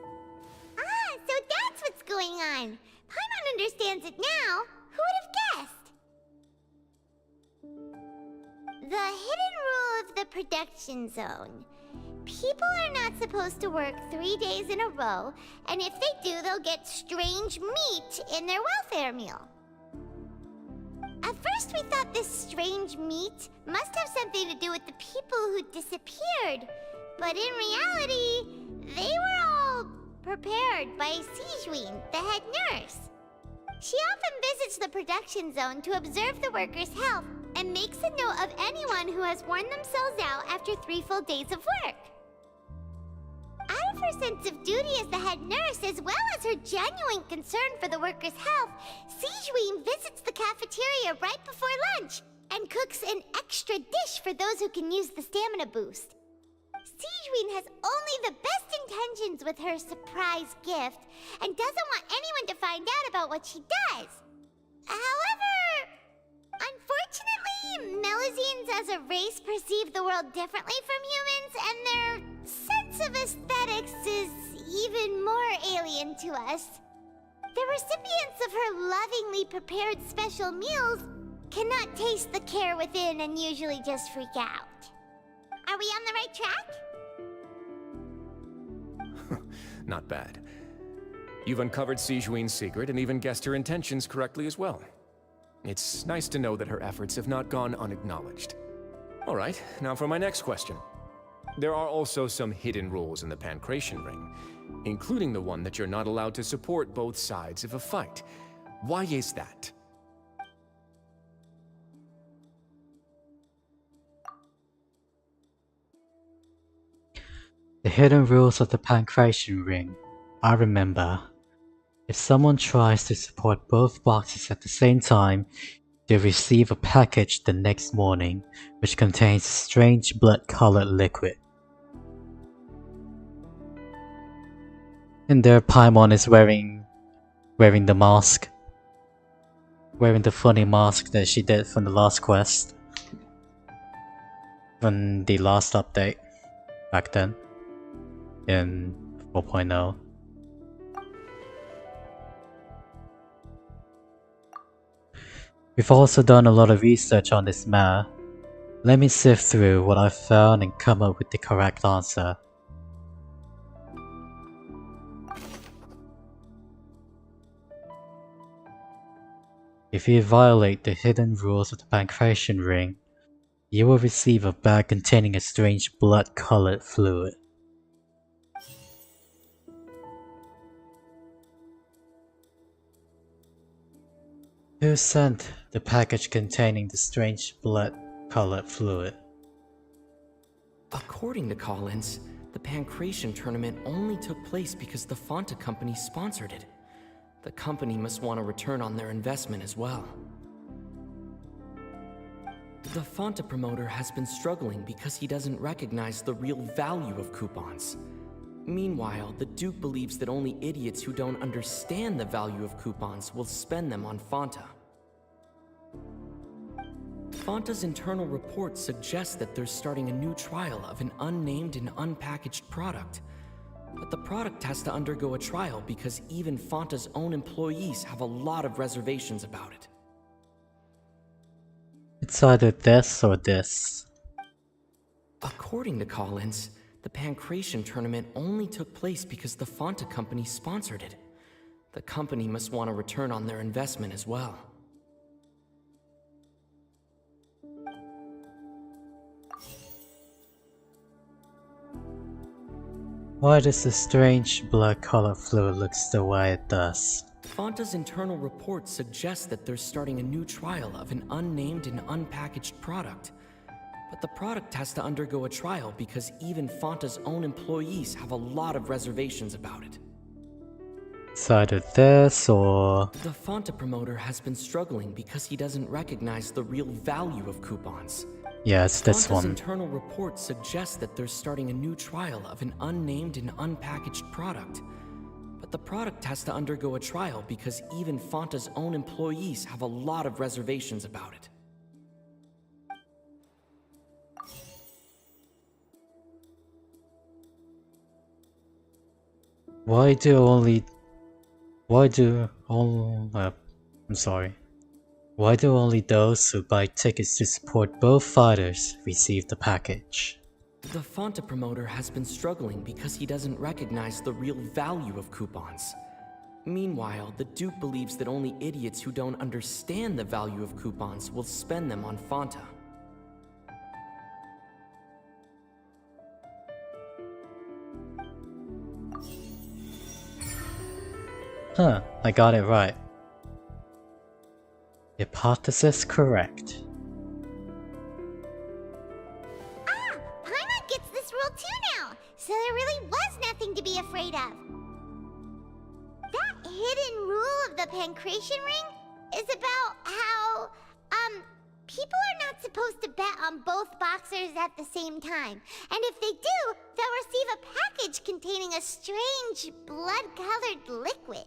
Ah, so that's what's going on. Paimon understands it now. Who would have guessed? The hidden rule of the production zone. People are not supposed to work 3 days in a row, and if they do, they'll get strange meat in their welfare meal. At first we thought this strange meat must have something to do with the people who disappeared, but in reality, they were all prepared by Sijuin, the head nurse. She often visits the production zone to observe the workers' health and makes a note of anyone who has worn themselves out after 3 full days of work. Out of her sense of duty as the head nurse, as well as her genuine concern for the workers' health, Sijuin visits the cafeteria right before lunch and cooks an extra dish for those who can use the stamina boost. Sijuin has only the best intentions with her surprise gift and doesn't want anyone to find out about what she does. However, unfortunately, Melazines as a race perceive the world differently from humans, and their sense of aesthetics is even more alien to us. The recipients of her lovingly prepared special meals cannot taste the care within and usually just freak out. Are we on the right track? Not bad. You've uncovered Sijuin's secret and even guessed her intentions correctly as well. It's nice to know that her efforts have not gone unacknowledged. All right, now for my next question. There are also some hidden rules in the Pancration Ring, including the one that you're not allowed to support both sides of a fight. Why is that? The hidden rules of the Pancration Ring. I remember. If someone tries to support both boxes at the same time, they receive a package the next morning, which contains strange blood-colored liquid. And there Paimon is wearing the mask. Wearing the funny mask that she did from the last quest. From the last update. Back then. In 4.0. We've also done a lot of research on this matter. Let me sift through what I've found and come up with the correct answer. If you violate the hidden rules of the Pancration Ring, you will receive a bag containing a strange blood-colored fluid. Who sent the package containing the strange blood-colored fluid? According to Collins, the Pancration tournament only took place because the Fonta company sponsored it. The company must want a return on their investment as well. The Fonta promoter has been struggling because he doesn't recognize the real value of coupons. Meanwhile, the Duke believes that only idiots who don't understand the value of coupons will spend them on Fonta. Fonta's internal report suggests that they're starting a new trial of an unnamed and unpackaged product. But the product has to undergo a trial because even Fonta's own employees have a lot of reservations about it. It's either this or this. According to Collins, the Pancration tournament only took place because the Fonta company sponsored it. The company must want a return on their investment as well. Why does the strange blood-colored fluid look the way it does? Fonta's internal report suggests that they're starting a new trial of an unnamed and unpackaged product. But the product has to undergo a trial because even Fonta's own employees have a lot of reservations about it. It's either this or... The Fonta promoter has been struggling because he doesn't recognize the real value of coupons. Yeah, it's this Fonta's one. internal report suggests that they're starting a new trial of an unnamed and unpackaged product. But the product has to undergo a trial because even Fonta's own employees have a lot of reservations about it. Why do only those who buy tickets to support both fighters receive the package? The Fonta promoter has been struggling because he doesn't recognize the real value of coupons. Meanwhile, the Duke believes that only idiots who don't understand the value of coupons will spend them on Fonta. Huh, I got it right. Hypothesis correct. Ah! Paimon gets this rule too now, so there really was nothing to be afraid of. That hidden rule of the Pancration Ring is about how, people are not supposed to bet on both boxers at the same time. And if they do, they'll receive a package containing a strange, blood-colored liquid.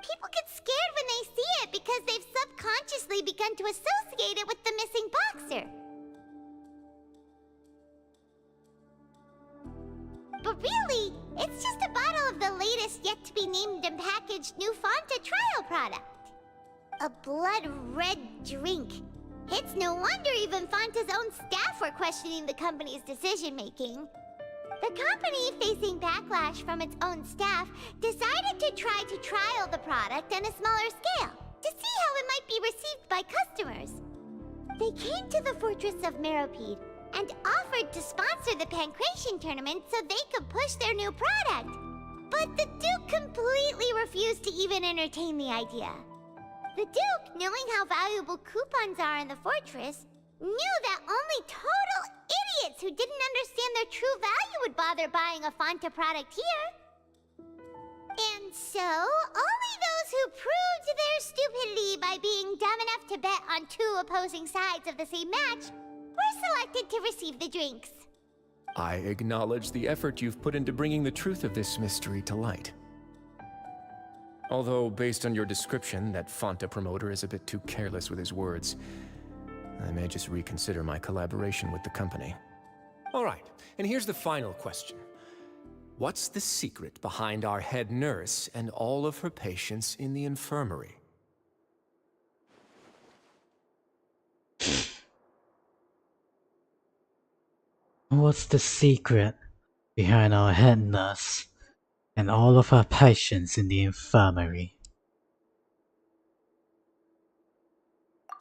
People get scared when they see it because they've subconsciously begun to associate it with the missing boxer. But really, it's just a bottle of the latest yet-to-be-named and packaged new Fonta trial product. A blood-red drink. It's no wonder even Fonta's own staff were questioning the company's decision-making. The company, facing backlash from its own staff, decided to try to trial the product on a smaller scale, to see how it might be received by customers. They came to the fortress of Meropide and offered to sponsor the Pancration tournament so they could push their new product. But the Duke completely refused to even entertain the idea. The Duke, knowing how valuable coupons are in the fortress, knew that only total idiots who didn't understand their true value would bother buying a Fonta product here. And so, only those who proved their stupidity by being dumb enough to bet on two opposing sides of the same match were selected to receive the drinks. I acknowledge the effort you've put into bringing the truth of this mystery to light. Although, based on your description, that Fonta promoter is a bit too careless with his words, I may just reconsider my collaboration with the company. All right, and here's the final question. What's the secret behind our head nurse and all of her patients in the infirmary? What's the secret behind our head nurse and all of our patients in the infirmary?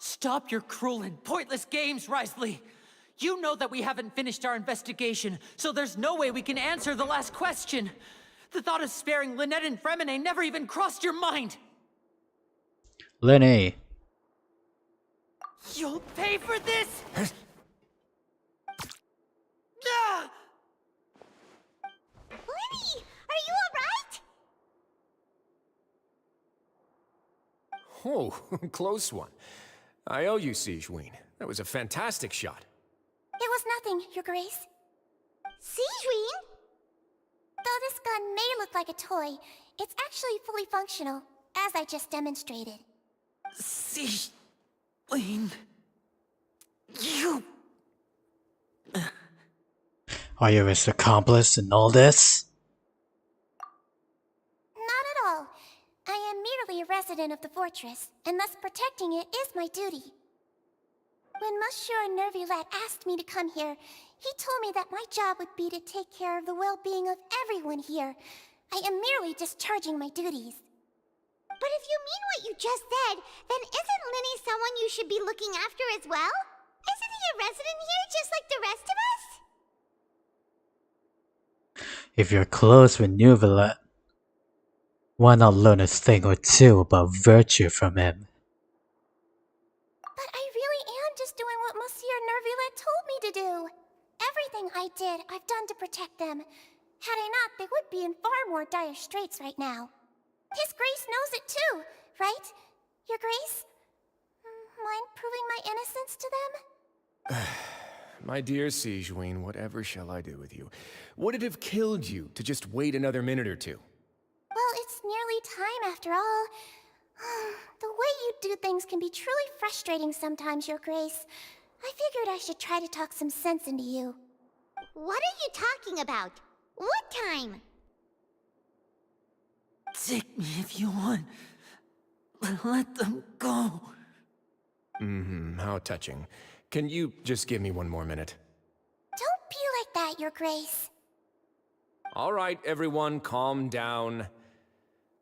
Stop your cruel and pointless games, Risley! You know that we haven't finished our investigation, so there's no way we can answer the last question. The thought of sparing Lynette and Fremine never even crossed your mind! Lenny. You'll pay for this! Ah! Lenny, are you alright? Oh, close one. I owe you, Sigewinne. That was a fantastic shot. It was nothing, Your Grace. Sigewinne? Though this gun may look like a toy, it's actually fully functional, as I just demonstrated. Sigewinne... You... Are you his accomplice in all this? Not at all. I am merely a resident of the fortress, and thus protecting it is my duty. When Monsieur Nervulette asked me to come here, he told me that my job would be to take care of the well-being of everyone here. I am merely discharging my duties. But if you mean what you just said, then isn't Linny someone you should be looking after as well? Isn't he a resident here just like the rest of us? If you're close with Neuvillette, why not learn a thing or two about virtue from him? But I really am just doing what Monsieur Neuvillette told me to do. Everything I did, I've done to protect them. Had I not, they would be in far more dire straits right now. His Grace knows it too, right? Your Grace? Mind proving my innocence to them? My dear Sigewinne, whatever shall I do with you? Would it have killed you to just wait another minute or two? Well, it's nearly time after all. The way you do things can be truly frustrating sometimes, Your Grace. I figured I should try to talk some sense into you. What are you talking about? What time? Take me if you want. Let them go. How touching. Can you just give me one more minute? Don't be like that, Your Grace. All right, everyone, calm down.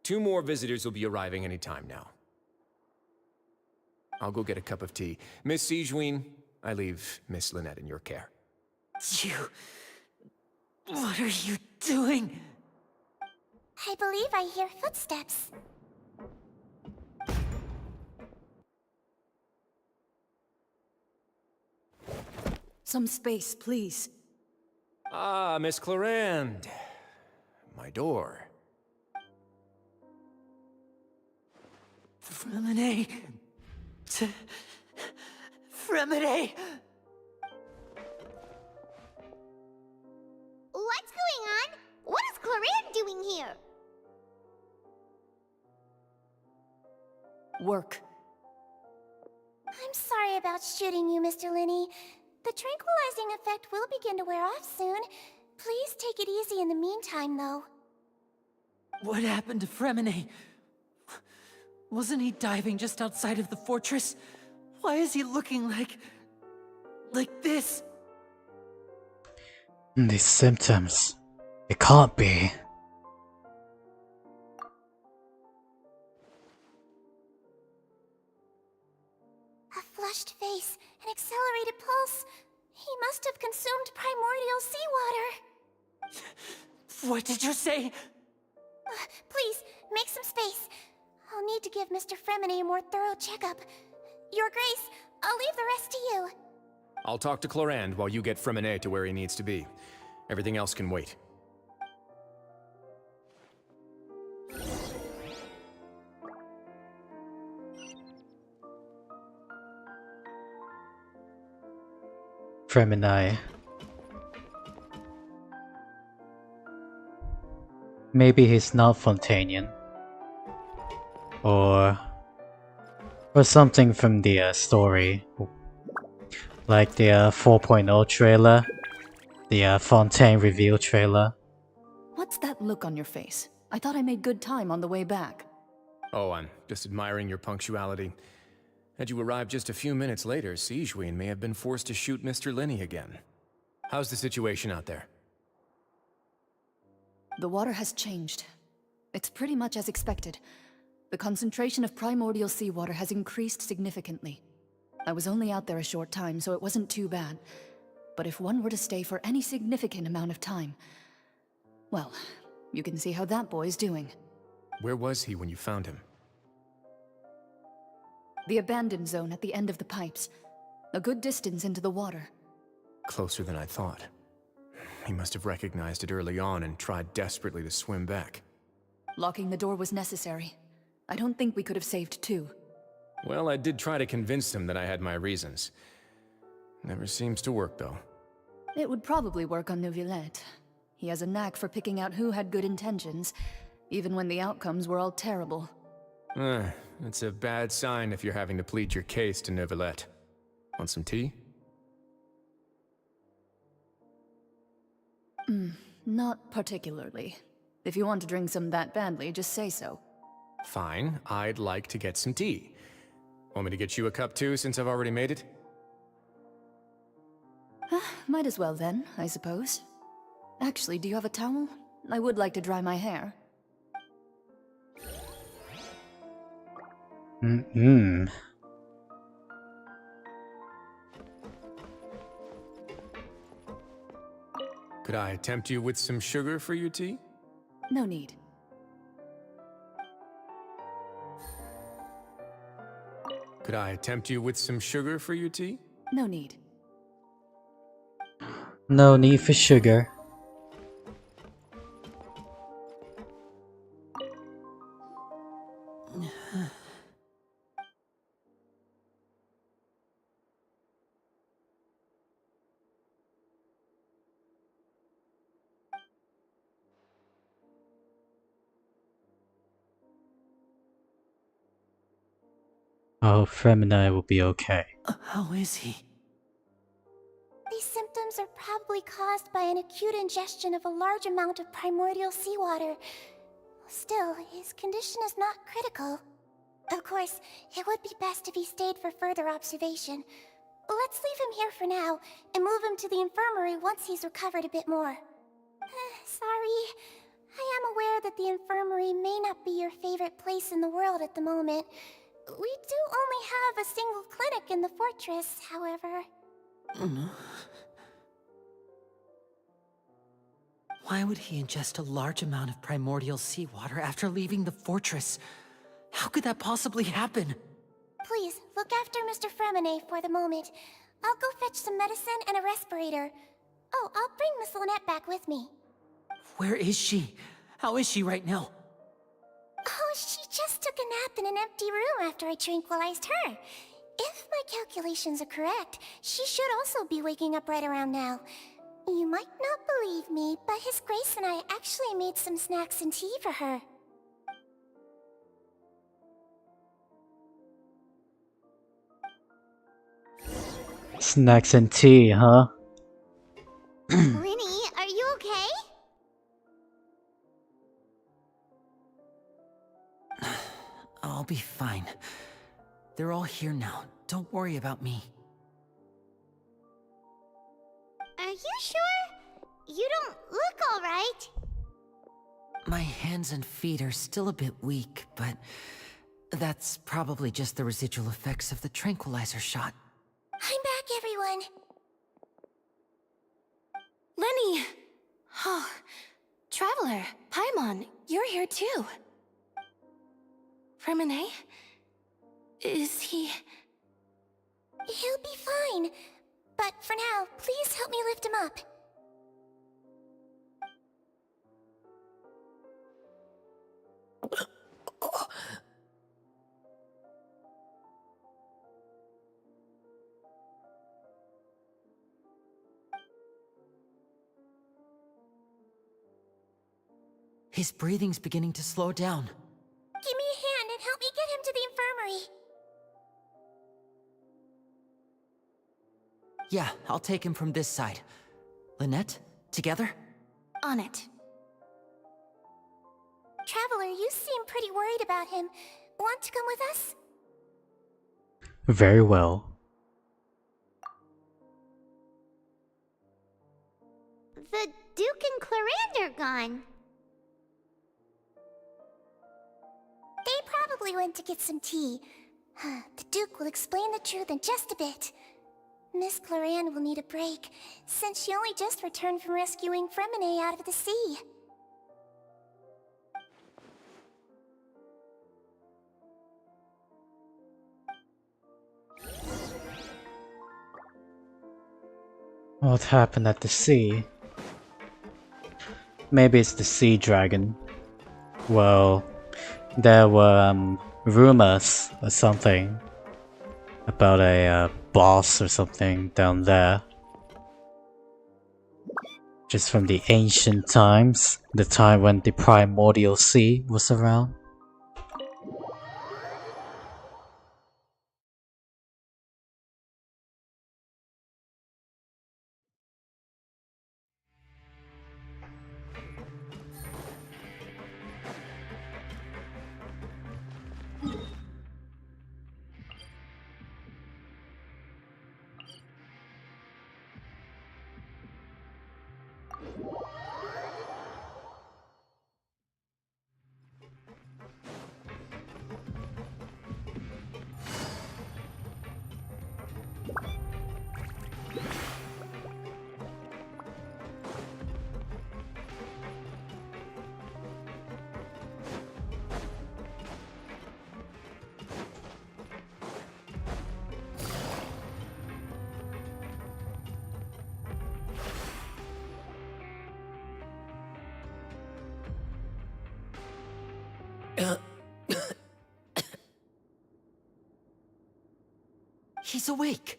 2 more visitors will be arriving any time now. I'll go get a cup of tea. Miss Sigewinne, I leave Miss Lynette in your care. What are you doing? I believe I hear footsteps. Some space, please. Ah, Miss Clarande. My door. Fremine. Fremine. What's going on? What is Clarande doing here? Work. I'm sorry about shooting you, Mr. Linney. The tranquilizing effect will begin to wear off soon. Please take it easy in the meantime, though. What happened to Fremine? Wasn't he diving just outside of the fortress? Why is he looking like this? These symptoms. It can't be. A flushed face, an accelerated pulse. He must have consumed primordial seawater. What did you say? Please, make some space. I'll need to give Mr. Fremine a more thorough checkup. Your Grace, I'll leave the rest to you. I'll talk to Clarande while you get Fremine to where he needs to be. Everything else can wait. Fremine. Maybe he's not Fontainian. Or something from the story. Like the 4.0 trailer. The Fontaine reveal trailer. What's that look on your face? I thought I made good time on the way back. Oh, I'm just admiring your punctuality. Had you arrived just a few minutes later, Sigewinne may have been forced to shoot Mr. Linney again. How's the situation out there? The water has changed. It's pretty much as expected. The concentration of primordial seawater has increased significantly. I was only out there a short time, so it wasn't too bad. But if one were to stay for any significant amount of time... well, you can see how that boy's doing. Where was he when you found him? The abandoned zone at the end of the pipes. A good distance into the water. Closer than I thought. He must have recognized it early on and tried desperately to swim back. Locking the door was necessary. I don't think we could have saved 2. Well, I did try to convince him that I had my reasons. Never seems to work, though. It would probably work on Neuvillette. He has a knack for picking out who had good intentions, even when the outcomes were all terrible. It's a bad sign if you're having to plead your case to Neuvillette. Want some tea? Not particularly. If you want to drink some that badly, just say so. Fine, I'd like to get some tea. Want me to get you a cup too, since I've already made it? Might as well then, I suppose. Actually, do you have a towel? I would like to dry my hair. Could I tempt you with some sugar for your tea? No need. Could I tempt you with some sugar for your tea? No need. No need for sugar. Oh, Femini will be okay. How is he? These symptoms are probably caused by an acute ingestion of a large amount of primordial seawater. Still, his condition is not critical. Of course, it would be best if he stayed for further observation. Let's leave him here for now, and move him to the infirmary once he's recovered a bit more. Sorry. I am aware that the infirmary may not be your favorite place in the world at the moment. We do only have a single clinic in the fortress, however. Why would he ingest a large amount of primordial seawater after leaving the fortress? How could that possibly happen? Please, look after Mr. Fremine for the moment. I'll go fetch some medicine and a respirator. Oh, I'll bring Miss Lynette back with me. Where is she? How is she right now? Oh, she just took a nap in an empty room after I tranquilized her. If my calculations are correct, she should also be waking up right around now. You might not believe me, but His Grace and I actually made some snacks and tea for her. Snacks and tea, huh? Linny, are you okay? I'll be fine. They're all here now. Don't worry about me. Are you sure? You don't look alright. My hands and feet are still a bit weak, but that's probably just the residual effects of the tranquilizer shot. I'm back, everyone. Lenny! Oh, Traveler, Paimon, you're here too. Fremine? Is he... He'll be fine. But for now, please help me lift him up. His breathing's beginning to slow down. Give me a hand and help me get him to the infirmary. Yeah, I'll take him from this side. Lynette, together? On it. Traveler, you seem pretty worried about him. Want to come with us? Very well. The Duke and Clarande are gone. They probably went to get some tea. The Duke will explain the truth in just a bit. Miss Clarande will need a break, since she only just returned from rescuing Fremine out of the sea. What happened at the sea? Maybe it's the sea dragon. Well, there were rumors or something about a boss or something down there. Just from the ancient times, the time when the primordial sea was around. He's awake.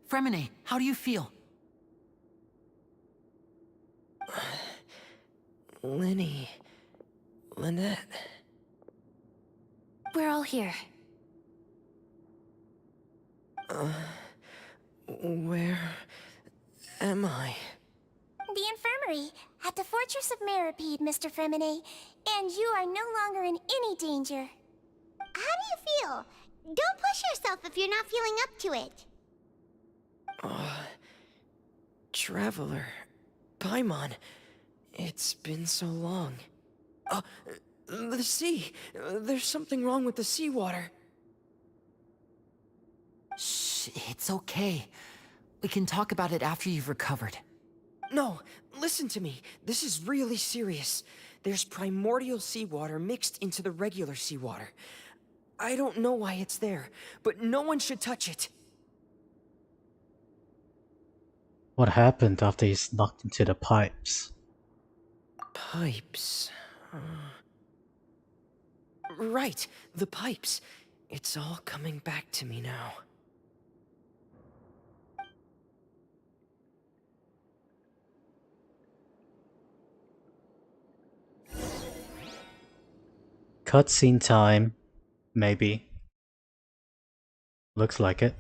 Fremine, how do you feel? Lynette. We're all here. Where am I? The infirmary, at the Fortress of Meripede, Mr. Fremine. And you are no longer in any danger. How do you feel? Don't push yourself if you're not feeling up to it. Traveler. Paimon. It's been so long. The sea. There's something wrong with the seawater. Shh, it's okay. We can talk about it after you've recovered. No, listen to me. This is really serious. There's primordial seawater mixed into the regular seawater. I don't know why it's there, but no one should touch it. What happened after he's knocked into the pipes? Pipes. Right, the pipes. It's all coming back to me now. Cutscene time. Maybe. Looks like it.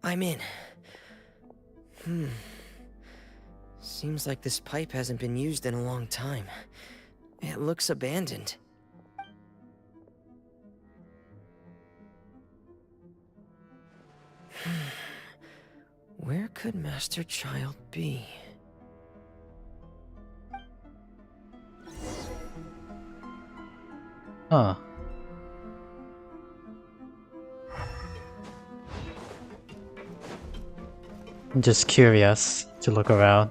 I'm in. Seems like this pipe hasn't been used in a long time. It looks abandoned. Where could Master Child be? Huh. I'm just curious to look around.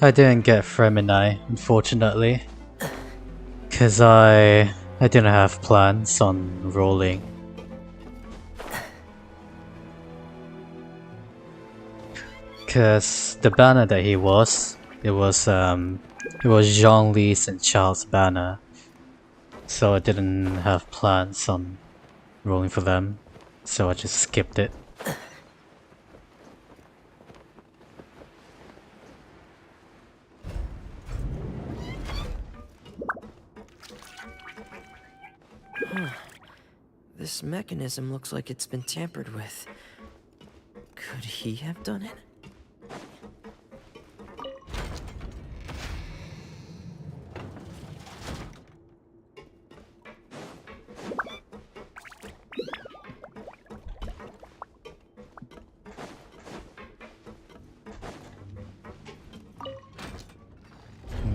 I didn't get Fremini, unfortunately, because I didn't have plans on rolling. Because the banner that he was, it was Zhongli's and Charles' banner, so I didn't have plans on rolling for them, so I just skipped it. This mechanism looks like it's been tampered with. Could he have done it?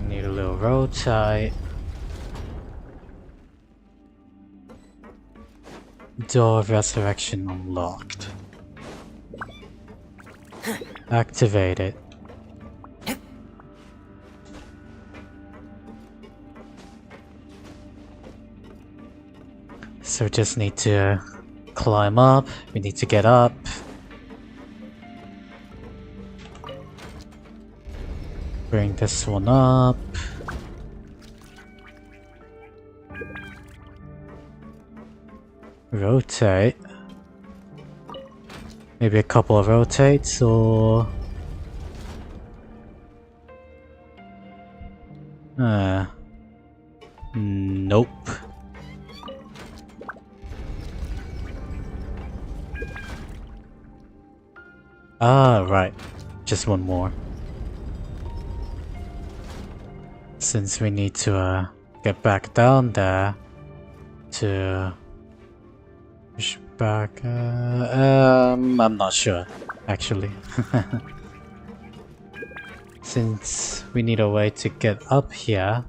Need a little road tie. Door of Resurrection unlocked. Activated. So we just need to climb up. We need to get up. Bring this one up. Rotate. Maybe a couple of rotates or... Nope. Ah, right. Just one more. Since we need to get back down there to push back. I'm not sure, actually. Since we need a way to get up here.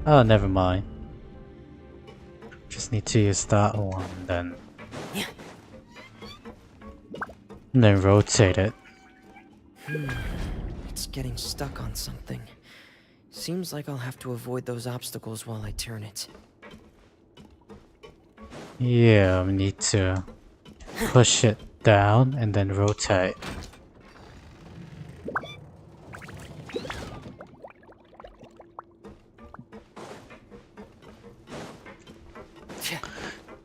Oh, never mind. Just need to use that one then. And then rotate it. It's getting stuck on something. Seems like I'll have to avoid those obstacles while I turn it. Yeah, we need to push it down and then rotate.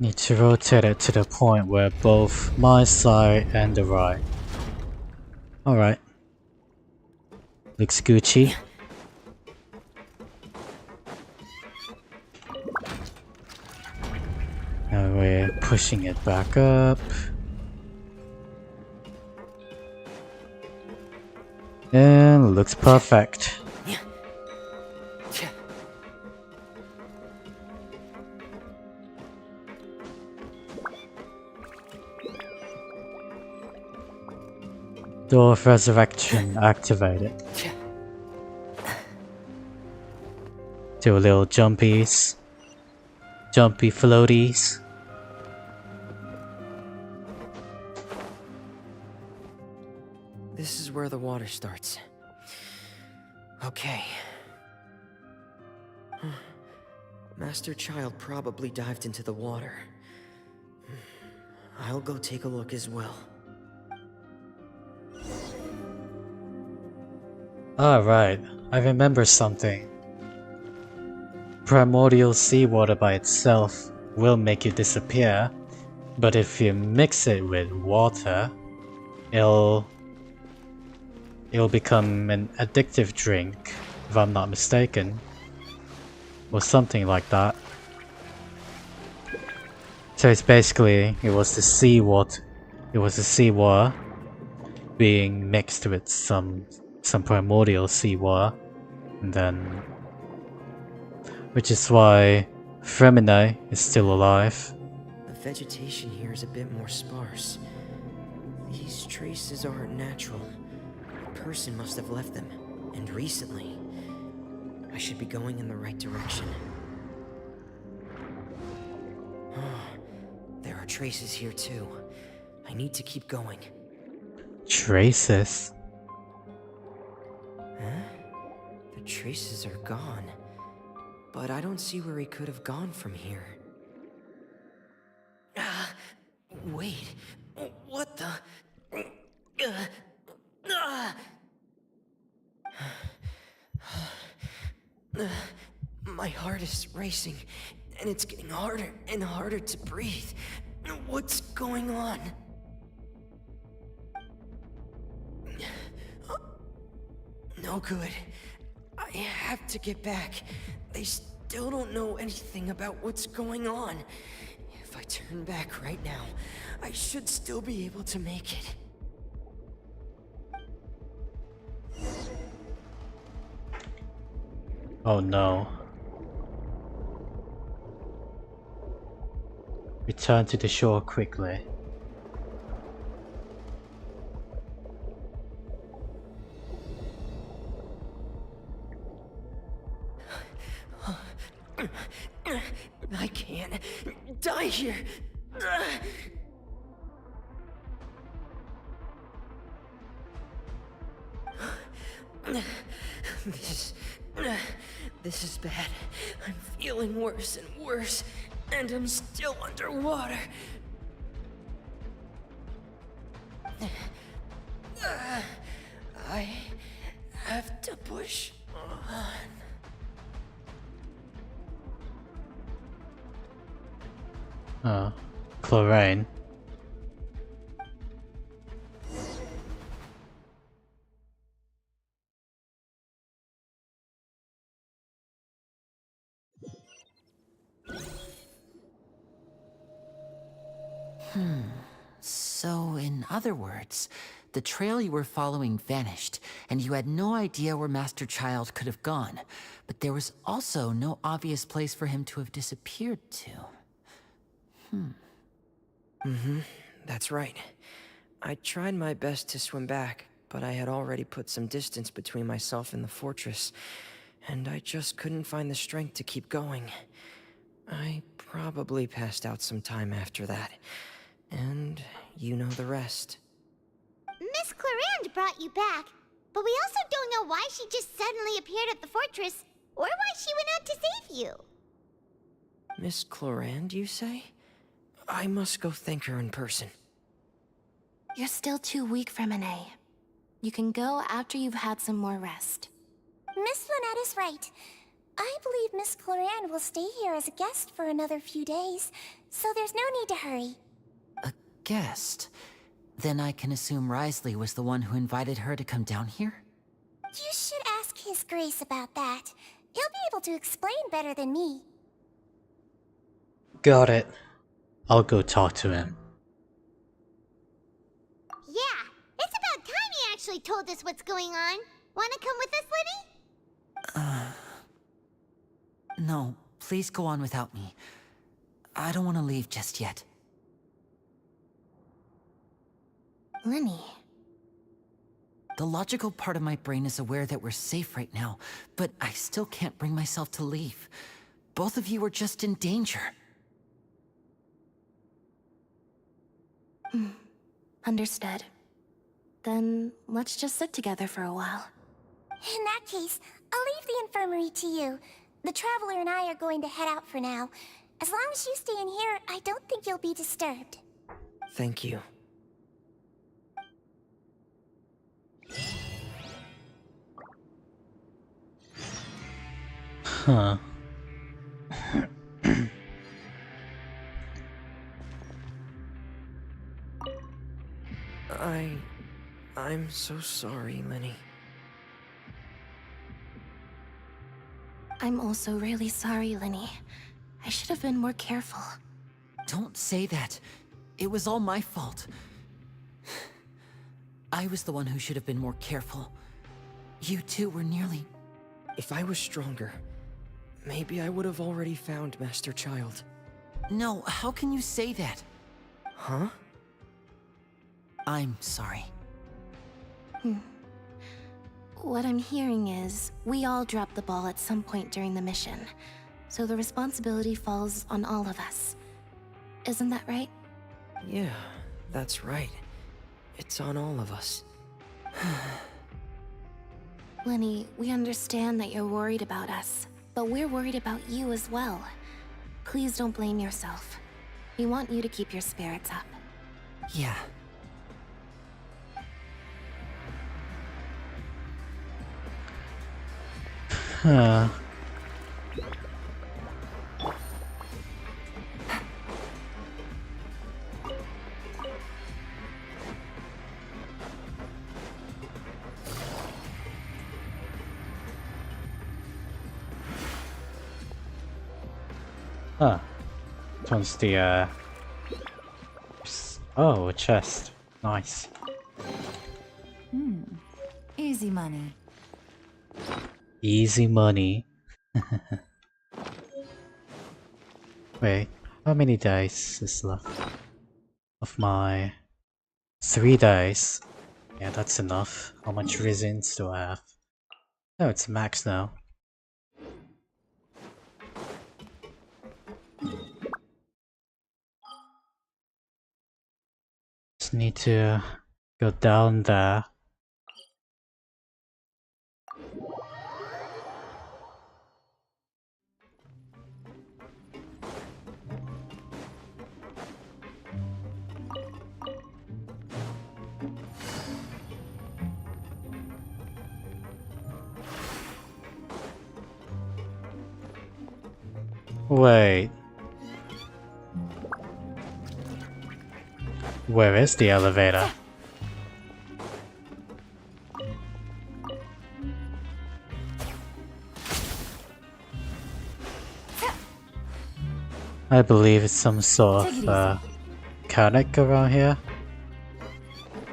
Need to rotate it to the point where both my side and the right. Alright. Looks Gucci. Now we're pushing it back up. And looks perfect. Door of Resurrection activated. Do a little jumpies. Jumpy floaties. This is where the water starts. Okay. Master Child probably dived into the water. I'll go take a look as well. Alright, I remember something. Primordial seawater by itself will make you disappear, but if you mix it with water, it'll become an addictive drink, if I'm not mistaken. Or something like that. So it's basically, it was the seawater being mixed with some primordial seawater, and then which is why Fremine is still alive. The vegetation here is a bit more sparse. These traces aren't natural. A person must have left them, and recently. I should be going in the right direction. There are traces here too. I need to keep going. Traces? Huh? The traces are gone. But I don't see where he could have gone from here. Wait. What the? My heart is racing, and it's getting harder and harder to breathe. What's going on? No good. I have to get back. They still don't know anything about what's going on. If I turn back right now, I should still be able to make it. Oh no. Return to the shore quickly. I can't die here. This is bad. I'm feeling worse and worse, and I'm still underwater. I have to push on. Chlorine. So, in other words, the trail you were following vanished, and you had no idea where Master Child could have gone, but there was also no obvious place for him to have disappeared to. That's right. I tried my best to swim back, but I had already put some distance between myself and the fortress, and I just couldn't find the strength to keep going. I probably passed out some time after that. And you know the rest. Miss Clarande brought you back, but we also don't know why she just suddenly appeared at the fortress, or why she went out to save you. Miss Clarande, you say? I must go thank her in person. You're still too weak, Fremine. You can go after you've had some more rest. Miss Lynette is right. I believe Miss Clarande will stay here as a guest for another few days, so there's no need to hurry. A guest? Then I can assume Risley was the one who invited her to come down here? You should ask His Grace about that. He'll be able to explain better than me. Got it. I'll go talk to him. Yeah, it's about time he actually told us what's going on. Wanna come with us, Lenny? No, please go on without me. I don't want to leave just yet. Lenny. The logical part of my brain is aware that we're safe right now, but I still can't bring myself to leave. Both of you are just in danger. Understood. Then let's just sit together for a while. In that case, I'll leave the infirmary to you. The Traveler and I are going to head out for now. As long as you stay in here, I don't think you'll be disturbed. Thank you. Huh. I'm so sorry, Lenny. I'm also really sorry, Lenny. I should have been more careful. Don't say that. It was all my fault. I was the one who should have been more careful. You two were nearly... If I was stronger, maybe I would have already found Master Child. No, how can you say that? Huh? I'm sorry. What I'm hearing is, we all dropped the ball at some point during the mission, so the responsibility falls on all of us. Isn't that right? Yeah, that's right. It's on all of us. Lenny, we understand that you're worried about us, but we're worried about you as well. Please don't blame yourself. We want you to keep your spirits up. Yeah. Huh. Huh. This one's the, oh, a chest. Nice. Easy money. Easy money. Wait, how many dice is left? Of my 3 dice. Yeah, that's enough. How much resins do I have? Oh, it's max now. Just need to go down there. Wait. Where is the elevator? I believe it's some sort of mechanic around here.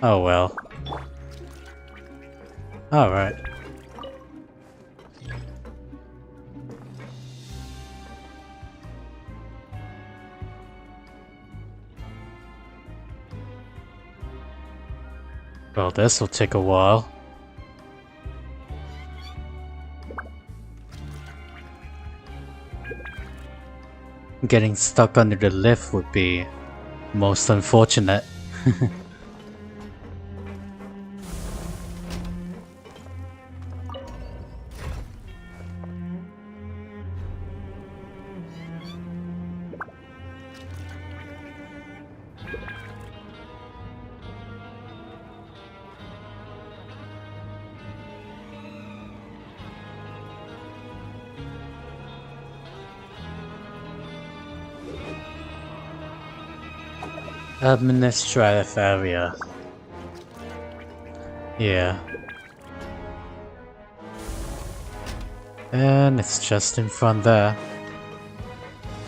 Oh well. Alright. Well, this'll take a while. Getting stuck under the lift would be most unfortunate. Administrative area. Yeah. And it's just in front there.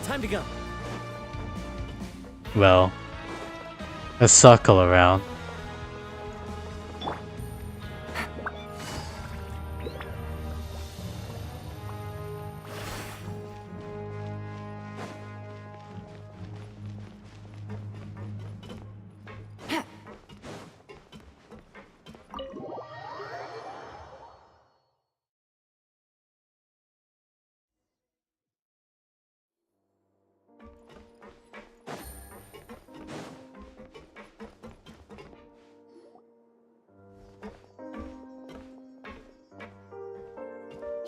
Time to go. Well, a circle around.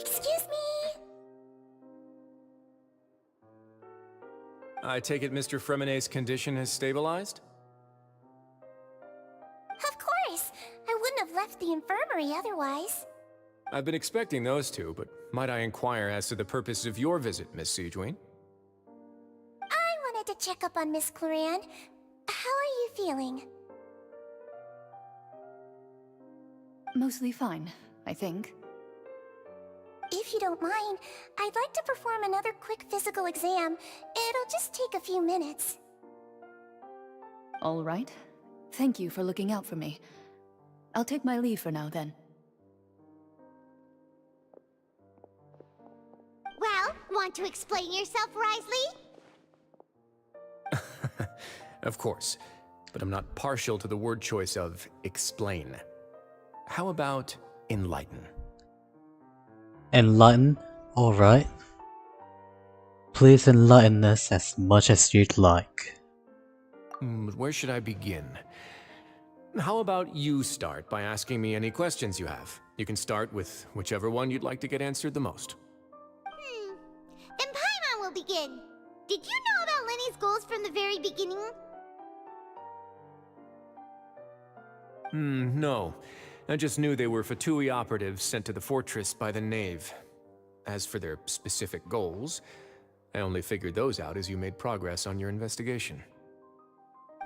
Excuse me. I take it Mr. Fremenet's condition has stabilized? Of course. I wouldn't have left the infirmary otherwise. I've been expecting those two, but might I inquire as to the purpose of your visit, Miss Siegewien? I wanted to check up on Miss Cloran. How are you feeling? Mostly fine, I think. If you don't mind, I'd like to perform another quick physical exam. It'll just take a few minutes. All right. Thank you for looking out for me. I'll take my leave for now, then. Well, want to explain yourself, Risley? Of course, but I'm not partial to the word choice of explain. How about enlighten? Enlighten? Alright. Please enlighten us as much as you'd like. But where should I begin? How about you start by asking me any questions you have? You can start with whichever one you'd like to get answered the most. Then Paimon will begin. Did you know about Lenny's goals from the very beginning? No. I just knew they were Fatui operatives sent to the fortress by the Knave. As for their specific goals, I only figured those out as you made progress on your investigation.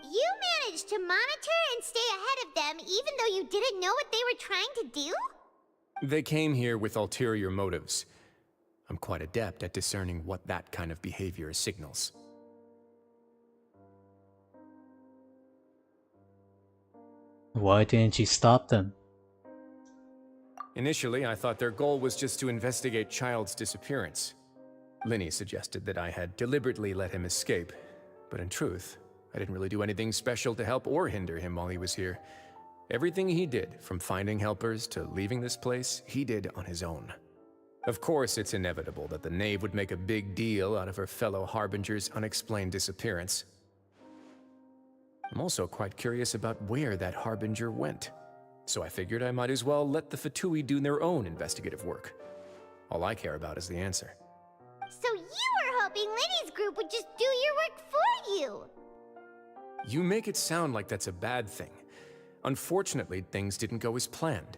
You managed to monitor and stay ahead of them even though you didn't know what they were trying to do? They came here with ulterior motives. I'm quite adept at discerning what that kind of behavior signals. Why didn't you stop them? Initially, I thought their goal was just to investigate Child's disappearance. Linny suggested that I had deliberately let him escape, but in truth, I didn't really do anything special to help or hinder him while he was here. Everything he did, from finding helpers to leaving this place, he did on his own. Of course, it's inevitable that the Knave would make a big deal out of her fellow Harbinger's unexplained disappearance. I'm also quite curious about where that Harbinger went, so I figured I might as well let the Fatui do their own investigative work. All I care about is the answer. So you were hoping Lenny's group would just do your work for you! You make it sound like that's a bad thing. Unfortunately, things didn't go as planned.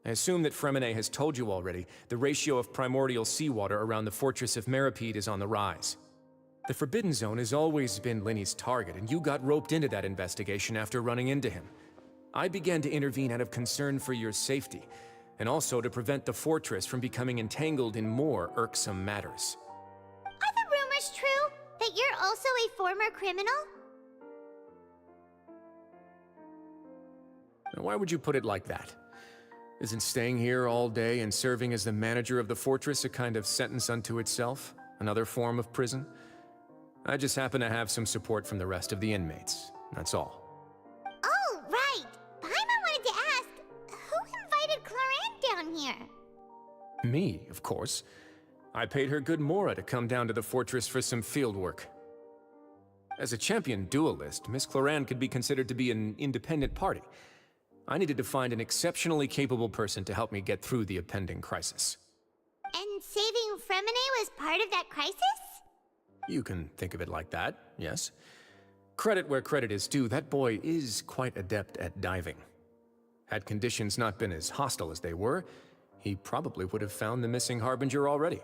I assume that Fremenet has told you already, the ratio of primordial seawater around the fortress of Meripede is on the rise. The Forbidden Zone has always been Linny's target, and you got roped into that investigation after running into him. I began to intervene out of concern for your safety, and also to prevent the fortress from becoming entangled in more irksome matters. Are the rumors true? That you're also a former criminal? Now, why would you put it like that? Isn't staying here all day and serving as the manager of the fortress a kind of sentence unto itself? Another form of prison? I just happen to have some support from the rest of the inmates, that's all. Oh, right! Paimon wanted to ask, who invited Cloran down here? Me, of course. I paid her good Mora to come down to the fortress for some field work. As a champion duelist, Miss Cloran could be considered to be an independent party. I needed to find an exceptionally capable person to help me get through the impending crisis. And saving Fremine was part of that crisis? You can think of it like that, yes. Credit where credit is due, that boy is quite adept at diving. Had conditions not been as hostile as they were, he probably would have found the missing Harbinger already.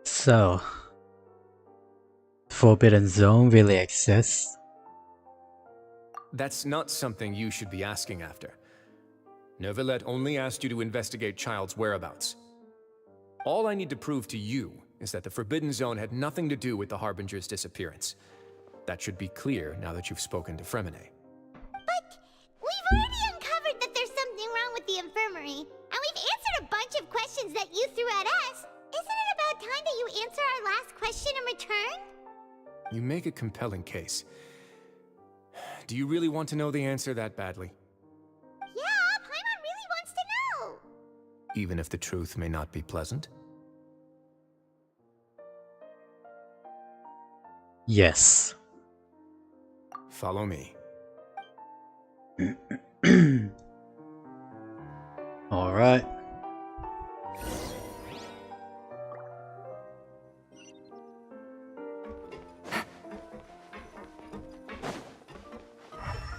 So, Forbidden Zone really exists? That's not something you should be asking after. Neuvillette only asked you to investigate Child's whereabouts. All I need to prove to you is that the Forbidden Zone had nothing to do with the Harbinger's disappearance. That should be clear now that you've spoken to Fremine. But we've already uncovered that there's something wrong with the infirmary, and we've answered a bunch of questions that you threw at us. Isn't it about time that you answer our last question in return? You make a compelling case. Do you really want to know the answer that badly? Yeah, Paimon really wants to know. Even if the truth may not be pleasant? Yes. Follow me. Alright.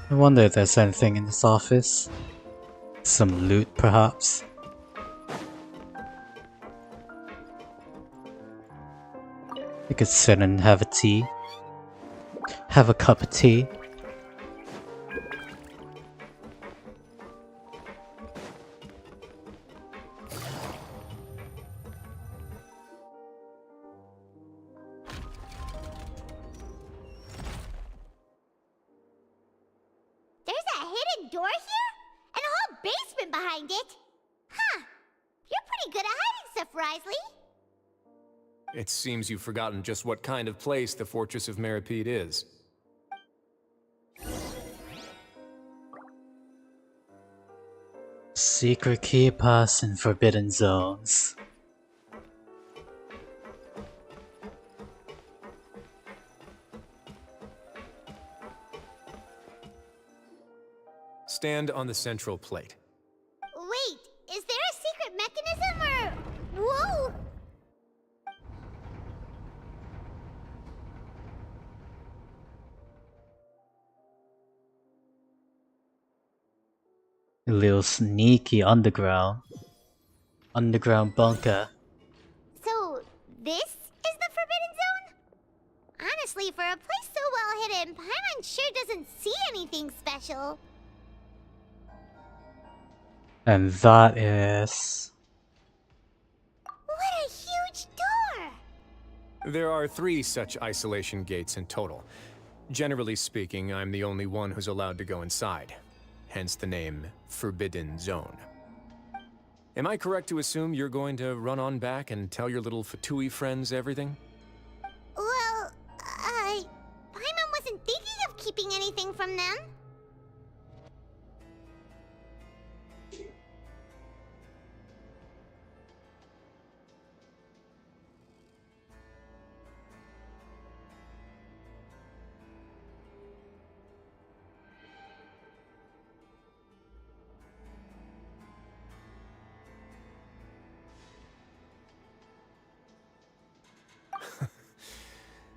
I wonder if there's anything in this office. Some loot, perhaps. We could sit and have a tea. Have a cup of tea. There's a hidden door here? And a whole basement behind it? Huh. You're pretty good at hiding stuff, Risley. It seems you've forgotten just what kind of place the Fortress of Meripede is. Secret key pass in Forbidden Zones. Stand on the central plate. Wait, is there a secret mechanism or... Whoa! A little sneaky underground bunker. So, this is the Forbidden Zone? Honestly, for a place so well hidden, Paimon sure doesn't see anything special. And that is... What a huge door! There are 3 such isolation gates in total. Generally speaking, I'm the only one who's allowed to go inside. Hence the name Forbidden Zone. Am I correct to assume you're going to run on back and tell your little Fatui friends everything? Well, Paimon wasn't thinking of keeping anything from them.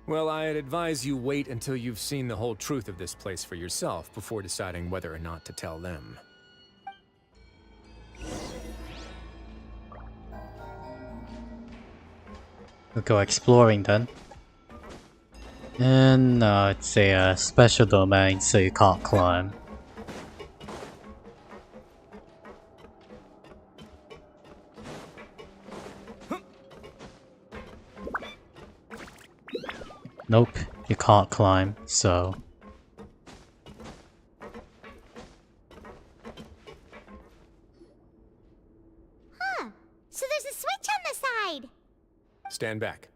Well, I'd advise you wait until you've seen the whole truth of this place for yourself before deciding whether or not to tell them. We'll go exploring then. And no, it's a special domain, so you can't climb. Nope, you can't climb, so... Huh. So there's a switch on the side. Stand back.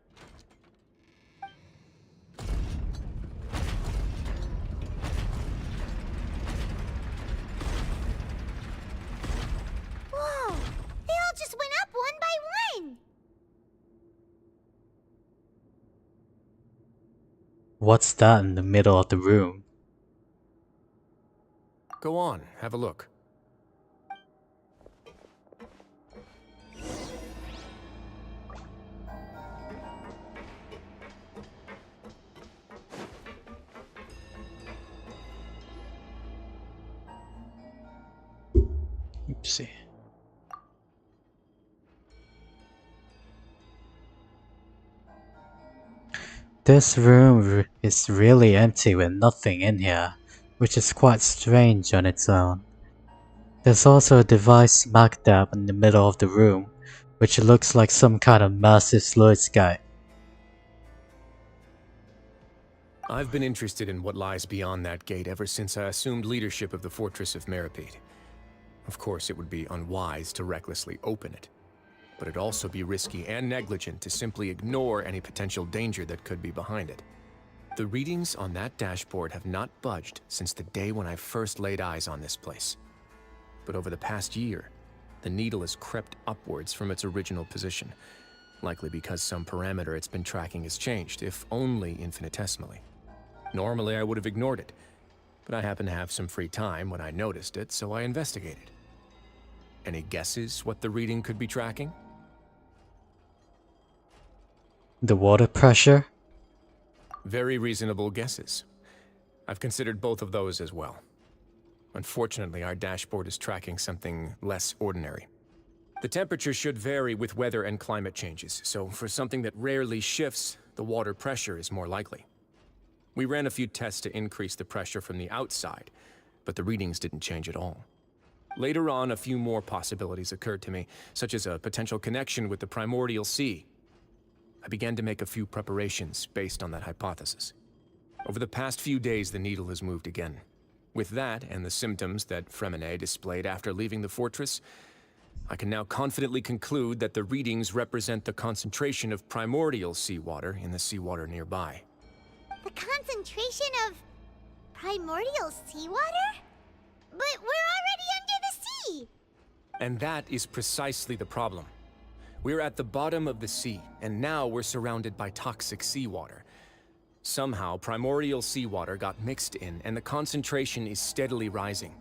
Whoa. What's that in the middle of the room? Go on, have a look. Oopsie. This room is really empty with nothing in here, which is quite strange on its own. There's also a device smack dab in the middle of the room, which looks like some kind of massive sluice gate. I've been interested in what lies beyond that gate ever since I assumed leadership of the Fortress of Meripede. Of course, it would be unwise to recklessly open it, but it'd also be risky and negligent to simply ignore any potential danger that could be behind it. The readings on that dashboard have not budged since the day when I first laid eyes on this place. But over the past year, the needle has crept upwards from its original position, likely because some parameter it's been tracking has changed, if only infinitesimally. Normally, I would have ignored it, but I happened to have some free time when I noticed it, so I investigated. Any guesses what the reading could be tracking? The water pressure? Very reasonable guesses. I've considered both of those as well. Unfortunately, our dashboard is tracking something less ordinary. The temperature should vary with weather and climate changes, so for something that rarely shifts, the water pressure is more likely. We ran a few tests to increase the pressure from the outside, but the readings didn't change at all. Later on, a few more possibilities occurred to me, such as a potential connection with the primordial sea. I began to make a few preparations based on that hypothesis. Over the past few days, the needle has moved again. With that, and the symptoms that Fremine displayed after leaving the fortress, I can now confidently conclude that the readings represent the concentration of primordial seawater in the seawater nearby. The concentration of primordial seawater? But we're already under the sea! And that is precisely the problem. We're at the bottom of the sea, and now we're surrounded by toxic seawater. Somehow, primordial seawater got mixed in, and the concentration is steadily rising.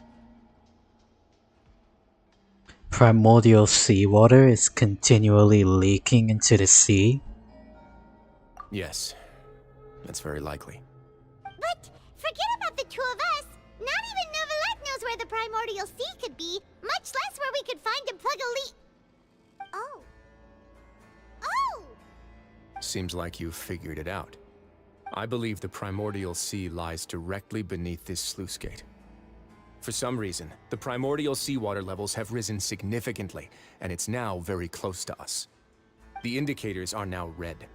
Primordial seawater is continually leaking into the sea? Yes, that's very likely. But forget about the two of us. Not even Neuvillette knows where the primordial sea could be, much less where we could find and plug a leak. Oh. Oh! Seems like you've figured it out. I believe the primordial sea lies directly beneath this sluice gate. For some reason, the primordial seawater levels have risen significantly, and it's now very close to us. The indicators are now red.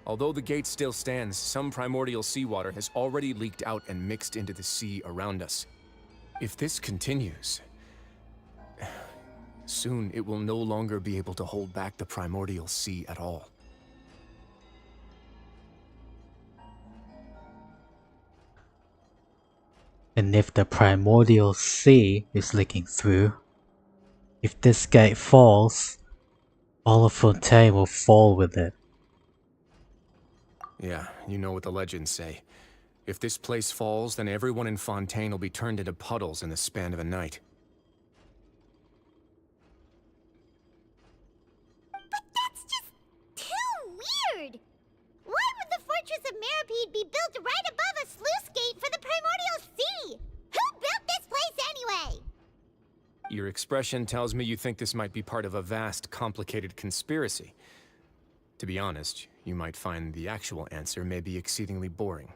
Although the gate still stands, some primordial seawater has already leaked out and mixed into the sea around us. If this continues, soon it will no longer be able to hold back the primordial sea at all. And if the primordial sea is leaking through, if this gate falls, all of Fontaine will fall with it. Yeah, you know what the legends say. If this place falls, then everyone in Fontaine will be turned into puddles in the span of a night. But that's just too weird! Why would the Fortress of Meripede be built right above a sluice gate for the primordial sea? Who built this place anyway? Your expression tells me you think this might be part of a vast, complicated conspiracy. To be honest, you might find the actual answer may be exceedingly boring.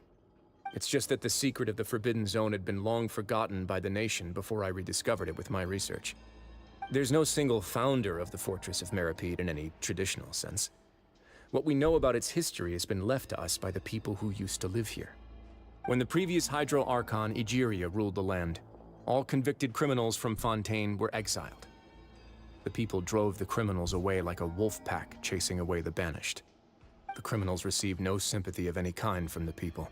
It's just that the secret of the Forbidden Zone had been long forgotten by the nation before I rediscovered it with my research. There's no single founder of the Fortress of Meripede in any traditional sense. What we know about its history has been left to us by the people who used to live here. When the previous Hydro Archon Egeria ruled the land, all convicted criminals from Fontaine were exiled. The people drove the criminals away like a wolf pack chasing away the banished. The criminals received no sympathy of any kind from the people.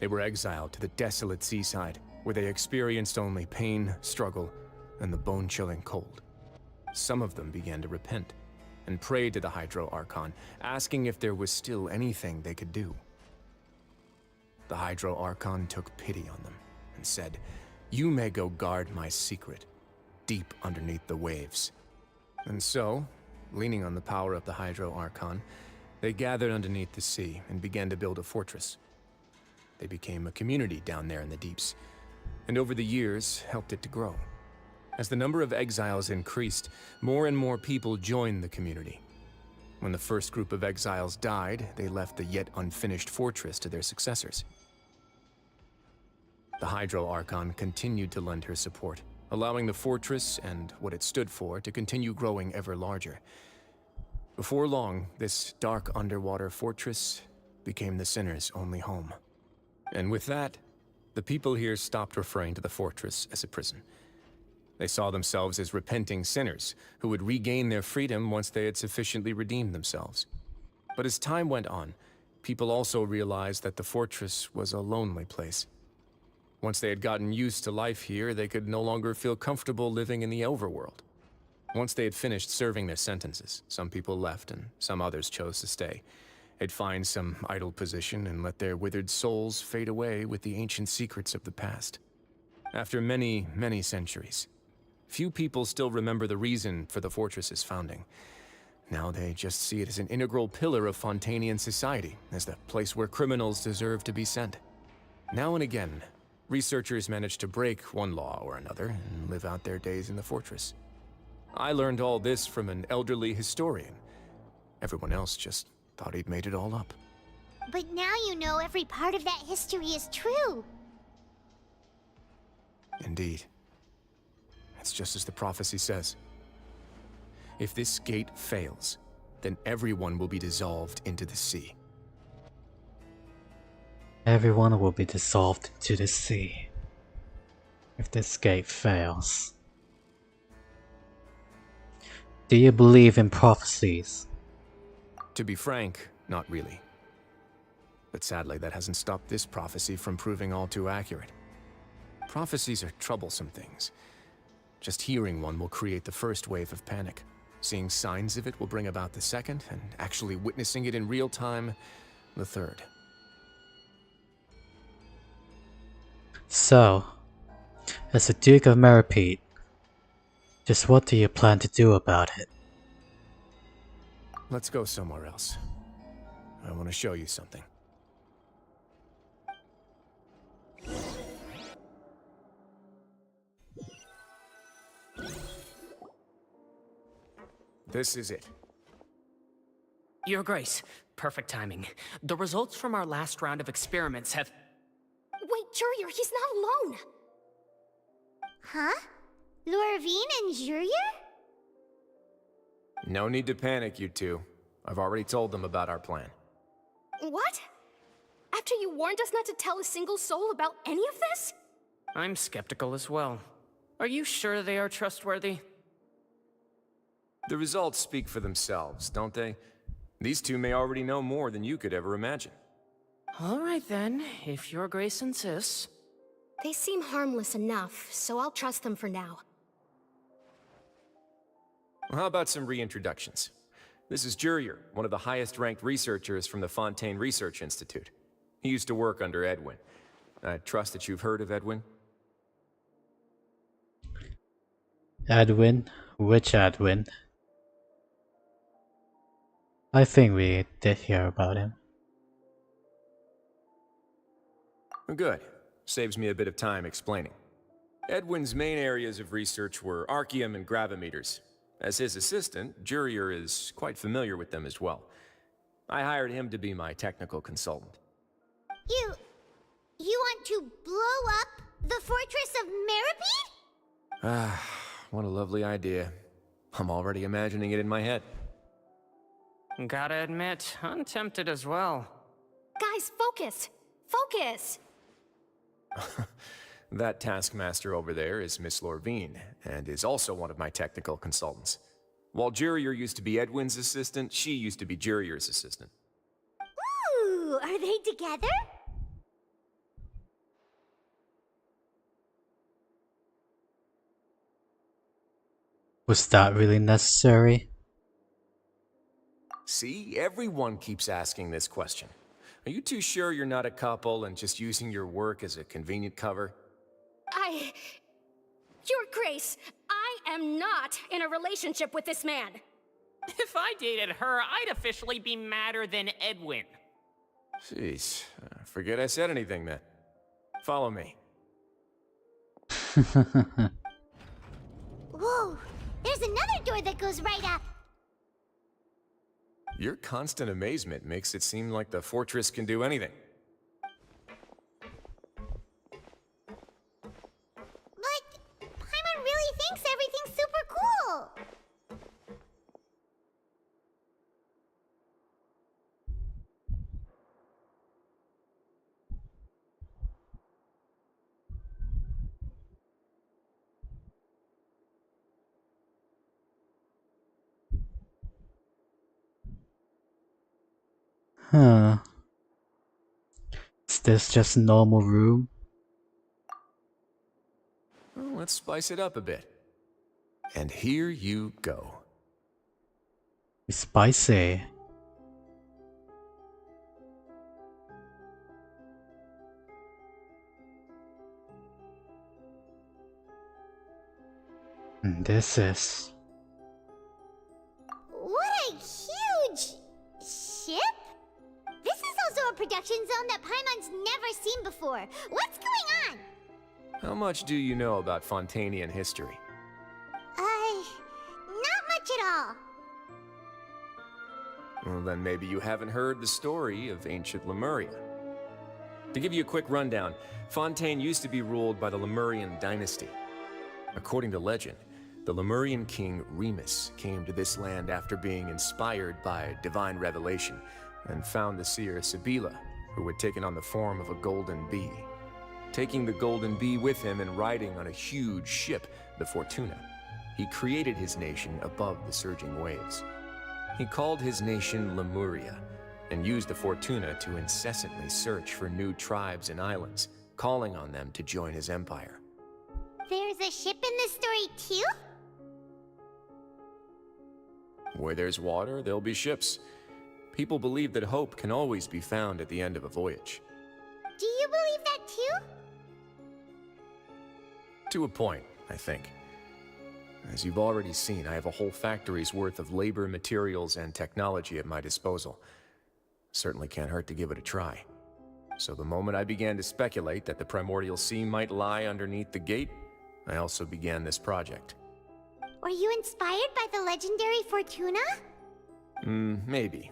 They were exiled to the desolate seaside, where they experienced only pain, struggle, and the bone-chilling cold. Some of them began to repent, and prayed to the Hydro Archon, asking if there was still anything they could do. the Hydro Archon took pity on them and said, "You may go guard my secret, deep underneath the waves." And so, leaning on the power of the Hydro Archon, they gathered underneath the sea and began to build a fortress. They became a community down there in the deeps, and over the years helped it to grow. As the number of exiles increased, more and more people joined the community. When the first group of exiles died, they left the yet unfinished fortress to their successors. The Hydro Archon continued to lend her support, allowing the fortress and what it stood for to continue growing ever larger. Before long, this dark underwater fortress became the sinner's only home. And with that, the people here stopped referring to the fortress as a prison. They saw themselves as repenting sinners who would regain their freedom once they had sufficiently redeemed themselves. But as time went on, people also realized that the fortress was a lonely place. Once they had gotten used to life here, they could no longer feel comfortable living in the overworld. Once they had finished serving their sentences, some people left and some others chose to stay. They'd find some idle position and let their withered souls fade away with the ancient secrets of the past. After many, many centuries, few people still remember the reason for the fortress's founding. Now they just see it as an integral pillar of Fontainian society, as the place where criminals deserve to be sent. Now and again, researchers manage to break one law or another and live out their days in the fortress. I learned all this from an elderly historian. Everyone else just thought he'd made it all up. But now you know every part of that history is true. Indeed. It's just as the prophecy says. If this gate fails, then everyone will be dissolved into the sea. Everyone will be dissolved into the sea if this gate fails. Do you believe in prophecies? To be frank, not really. But sadly, that hasn't stopped this prophecy from proving all too accurate. Prophecies are troublesome things. Just hearing one will create the first wave of panic. Seeing signs of it will bring about the second, and actually witnessing it in real time, the third. So, as the Duke of Meripede, just what do you plan to do about it? Let's go somewhere else. I want to show you something. This is it. Your Grace, perfect timing. The results from our last round of experiments have... Wait, Jurier, he's not alone! Huh? Lorvine and Jurier? No need to panic, you two. I've already told them about our plan. What? After you warned us not to tell a single soul about any of this? I'm skeptical as well. Are you sure they are trustworthy? The results speak for themselves, don't they? These two may already know more than you could ever imagine. All right then, if Your Grace insists. They seem harmless enough, so I'll trust them for now. Well, how about some reintroductions? This is Jurier, one of the highest-ranked researchers from the Fontaine Research Institute. He used to work under Edwin. I trust that you've heard of Edwin? Edwin? Which Edwin? I think we did hear about him. Good. Saves me a bit of time explaining. Edwin's main areas of research were archaeum and gravimeters. As his assistant, Jurier is quite familiar with them as well. I hired him to be my technical consultant. You want to blow up the fortress of Meripede? Ah, what a lovely idea. I'm already imagining it in my head. Gotta admit, I'm tempted as well. Guys, focus! Focus! That taskmaster over there is Miss Lorvine, and is also one of my technical consultants. While Jurier used to be Edwin's assistant, she used to be Jurier's assistant. Ooh, are they together? Was that really necessary? See, everyone keeps asking this question. Are you too sure you're not a couple and just using your work as a convenient cover? Your Grace, I am not in a relationship with this man. If I dated her, I'd officially be madder than Edwin. Jeez, forget I said anything then. Follow me. Whoa, there's another door that goes right up. Your constant amazement makes it seem like the fortress can do anything. But Paimon really thinks everything's super cool. Huh. Is this just a normal room? Well, let's spice it up a bit. And here you go. Spicy. And this is... What a huge ship! This is also a production zone that Paimon's never seen before. What's going on? How much do you know about Fontainian history? Not much at all. Well, then maybe you haven't heard the story of ancient Lemuria. To give you a quick rundown, Fontaine used to be ruled by the Lemurian dynasty. According to legend, the Lemurian king Remus came to this land after being inspired by divine revelation and found the seer Sibila, who had taken on the form of a golden bee. Taking the golden bee with him and riding on a huge ship, the Fortuna, he created his nation above the surging waves. He called his nation Lemuria and used the Fortuna to incessantly search for new tribes and islands, calling on them to join his empire. There's a ship in this story too? Where there's water, there'll be ships. People believe that hope can always be found at the end of a voyage. Do you believe that too? To a point, I think. As you've already seen, I have a whole factory's worth of labor, materials, and technology at my disposal. Certainly can't hurt to give it a try. So the moment I began to speculate that the primordial sea might lie underneath the gate, I also began this project. Were you inspired by the legendary Fortuna? Maybe.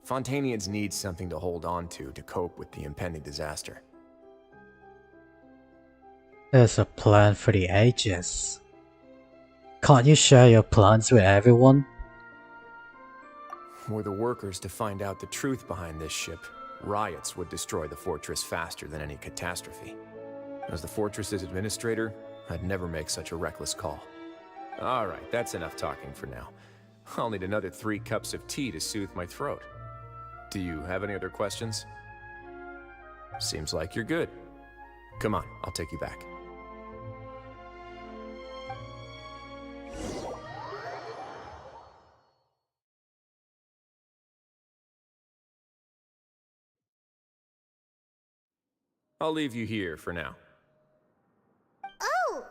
Fontainians need something to hold on to cope with the impending disaster. There's a plan for the ages. Can't you share your plans with everyone? Were the workers to find out the truth behind this ship, riots would destroy the fortress faster than any catastrophe. As the fortress's administrator, I'd never make such a reckless call. Alright, that's enough talking for now. I'll need another 3 cups of tea to soothe my throat. Do you have any other questions? Seems like you're good. Come on, I'll take you back. I'll leave you here for now. Oh,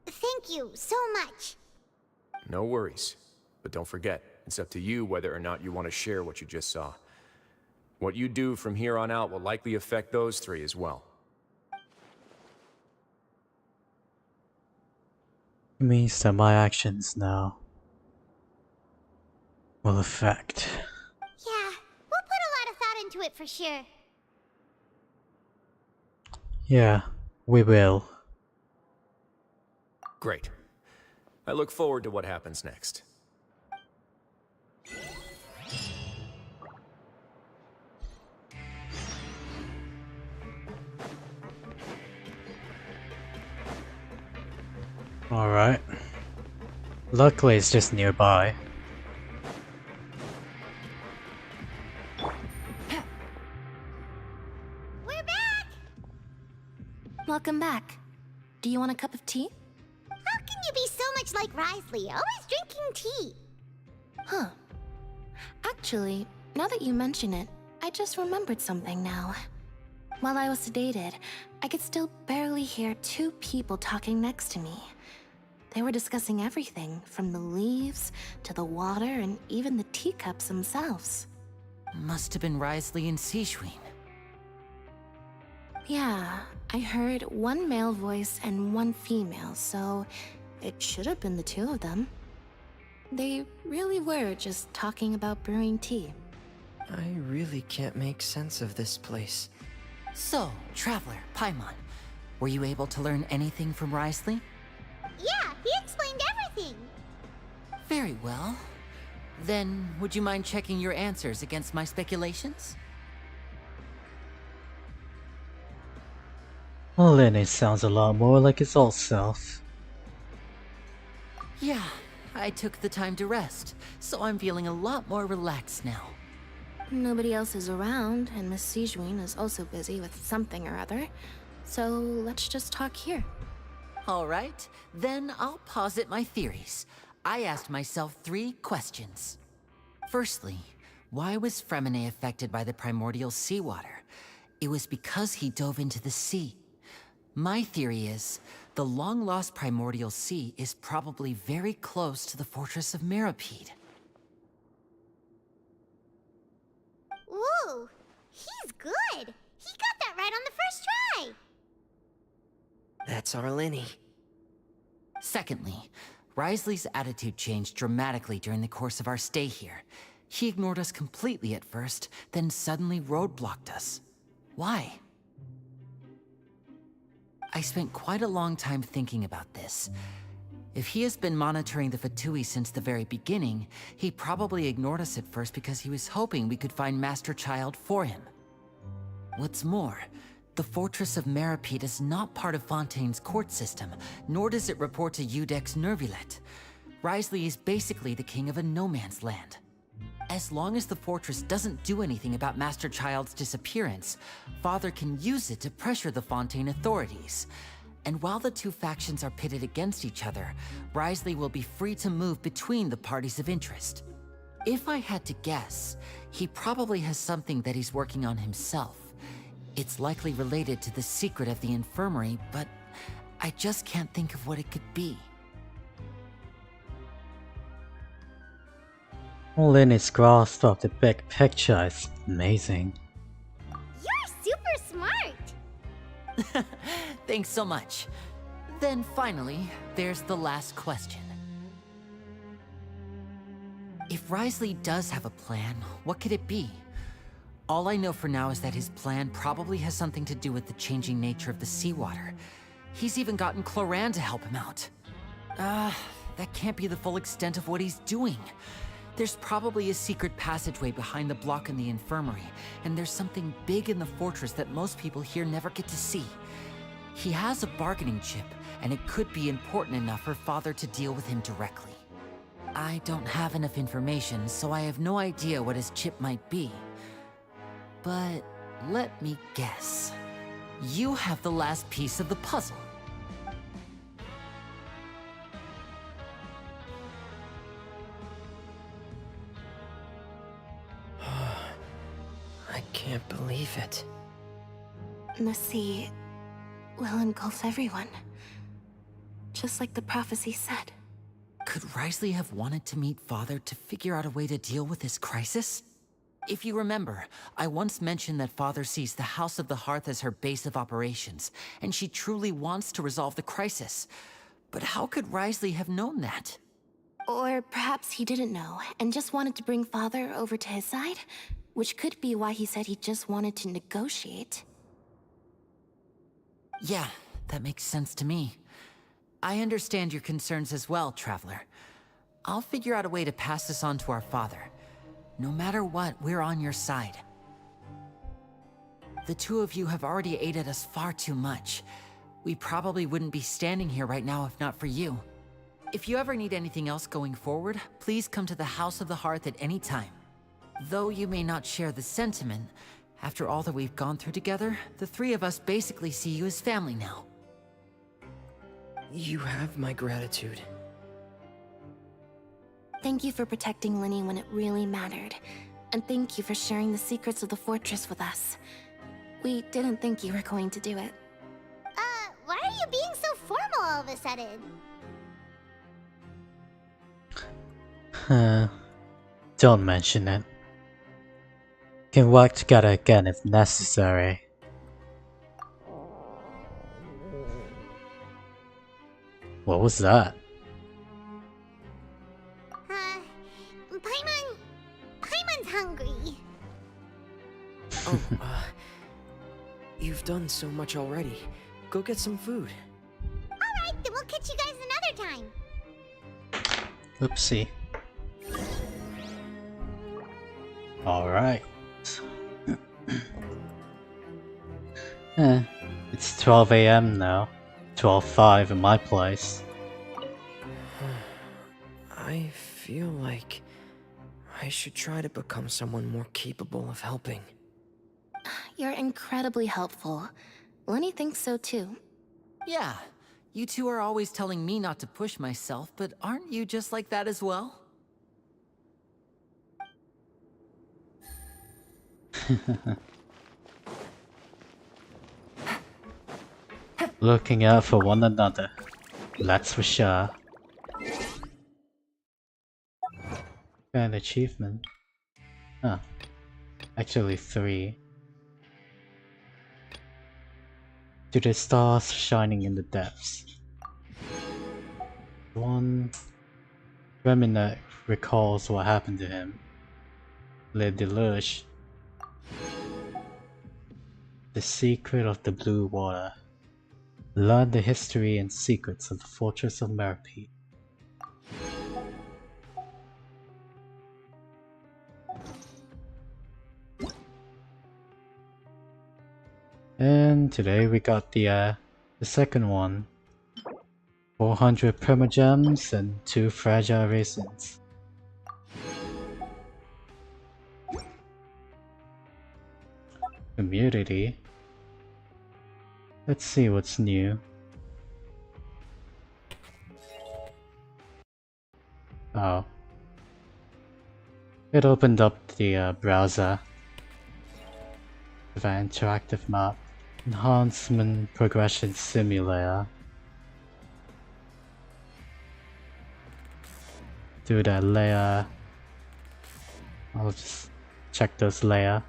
thank you so much. No worries. But don't forget, it's up to you whether or not you want to share what you just saw. What you do from here on out will likely affect those 3 as well. It means that my actions now will affect. Yeah, we'll put a lot of thought into it for sure. Yeah, we will. Great. I look forward to what happens next. Alright. Luckily it's just nearby. We're back! Welcome back. Do you want a cup of tea? How can you be so much like Risley, always drinking tea? Huh. Actually, now that you mention it, I just remembered something now. While I was sedated, I could still barely hear two people talking next to me. They were discussing everything, from the leaves to the water and even the teacups themselves. Must have been Risley and Sijuin. Yeah, I heard one male voice and one female, so it should have been the two of them. They really were just talking about brewing tea. I really can't make sense of this place. So, Traveler, Paimon, were you able to learn anything from Risley? Yeah, he explained everything. Very well. Then, would you mind checking your answers against my speculations? Lenny sounds a lot more like his old self. Yeah, I took the time to rest, so I'm feeling a lot more relaxed now. Nobody else is around, and Miss Sijuin is also busy with something or other. So let's just talk here. All right, then I'll posit my theories. I asked myself 3 questions. Firstly, why was Fremine affected by the primordial seawater? It was because he dove into the sea. My theory is, the long-lost primordial sea is probably very close to the fortress of Meripede. Woo! He's good! He got that right on the first try! That's our Lenny. Secondly, Risley's attitude changed dramatically during the course of our stay here. He ignored us completely at first, then suddenly roadblocked us. Why? I spent quite a long time thinking about this. If he has been monitoring the Fatui since the very beginning, he probably ignored us at first because he was hoping we could find Master Child for him. What's more, the Fortress of Meripede is not part of Fontaine's court system, nor does it report to Udex Nervulet. Risley is basically the king of a no-man's land. As long as the fortress doesn't do anything about Master Child's disappearance, Father can use it to pressure the Fontaine authorities. And while the two factions are pitted against each other, Risley will be free to move between the parties of interest. If I had to guess, he probably has something that he's working on himself. It's likely related to the secret of the infirmary, but I just can't think of what it could be. Lenny's grasp of the big picture is amazing. You're super smart! Thanks so much. Then finally, there's the last question. If Risley does have a plan, what could it be? All I know for now is that his plan probably has something to do with the changing nature of the seawater. He's even gotten Cloran to help him out. That can't be the full extent of what he's doing. There's probably a secret passageway behind the block in the infirmary, and there's something big in the fortress that most people here never get to see. He has a bargaining chip, and it could be important enough for Father to deal with him directly. I don't have enough information, so I have no idea what his chip might be. But let me guess. You have the last piece of the puzzle. I can't believe it. The sea will engulf everyone. Just like the prophecy said. Could Risley have wanted to meet Father to figure out a way to deal with this crisis? If you remember, I once mentioned that Father sees the House of the Hearth as her base of operations, and she truly wants to resolve the crisis. But how could Risley have known that? Or perhaps he didn't know, and just wanted to bring Father over to his side? Which could be why he said he just wanted to negotiate. Yeah, that makes sense to me. I understand your concerns as well, Traveler. I'll figure out a way to pass this on to our father. No matter what, we're on your side. The two of you have already aided us far too much. We probably wouldn't be standing here right now if not for you. If you ever need anything else going forward, please come to the House of the Hearth at any time. Though you may not share the sentiment, after all that we've gone through together, the three of us basically see you as family now. You have my gratitude. Thank you for protecting Lenny when it really mattered. And thank you for sharing the secrets of the fortress with us. We didn't think you were going to do it. Why are you being so formal all of a sudden? Don't mention it. Can work together again if necessary. What was that? Paimon's hungry. Oh, you've done so much already. Go get some food. Alright, then we'll catch you guys another time. Oopsie. Alright. It's 12 AM now. 12:05 in my place. I feel like I should try to become someone more capable of helping. You're incredibly helpful. Lenny thinks so too. Yeah, you two are always telling me not to push myself, but aren't you just like that as well? Looking out for one another. That's for sure. An achievement. Huh. Actually 3. To the stars shining in the depths. 1. Reminet recalls what happened to him. Le Deluge. The secret of the blue water. Learn the history and secrets of the Fortress of Meropide. And today we got the second one. 400 permagems and 2 fragile raisins. Community. Let's see what's new. Oh. It opened up the browser. With an interactive map. Enhancement Progression Simulator. Do that layer. I'll just check those layer.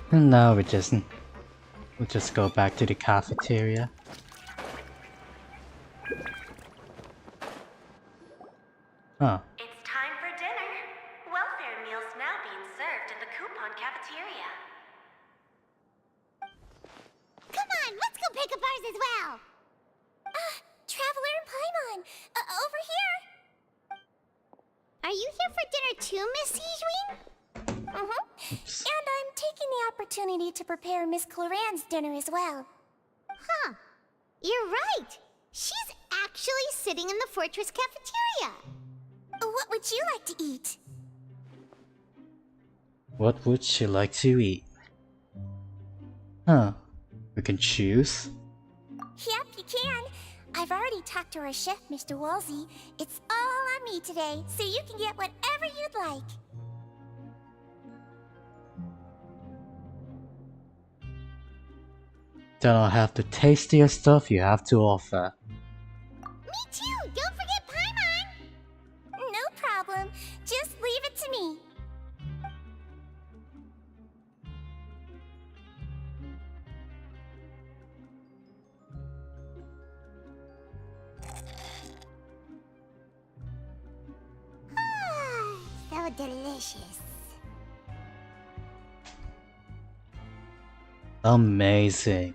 And now we'll just go back to the cafeteria. Huh. It's time for dinner. Welfare meals now being served in the coupon cafeteria. Come on, let's go pick up ours as well. Traveler and Paimon, over here. Are you here for dinner too, Miss Sijween? And I'm taking the opportunity to prepare Miss Cloran's dinner as well. Huh. You're right. She's actually sitting in the fortress cafeteria. What would you like to eat? What would she like to eat? Huh. We can choose? Yep, you can. I've already talked to our chef, Mr. Wolsey. It's all on me today, so you can get whatever you'd like. Then I'll have the tastiest stuff you have to offer. Me too! Don't forget Paimon! No problem. Just leave it to me. So delicious. Amazing.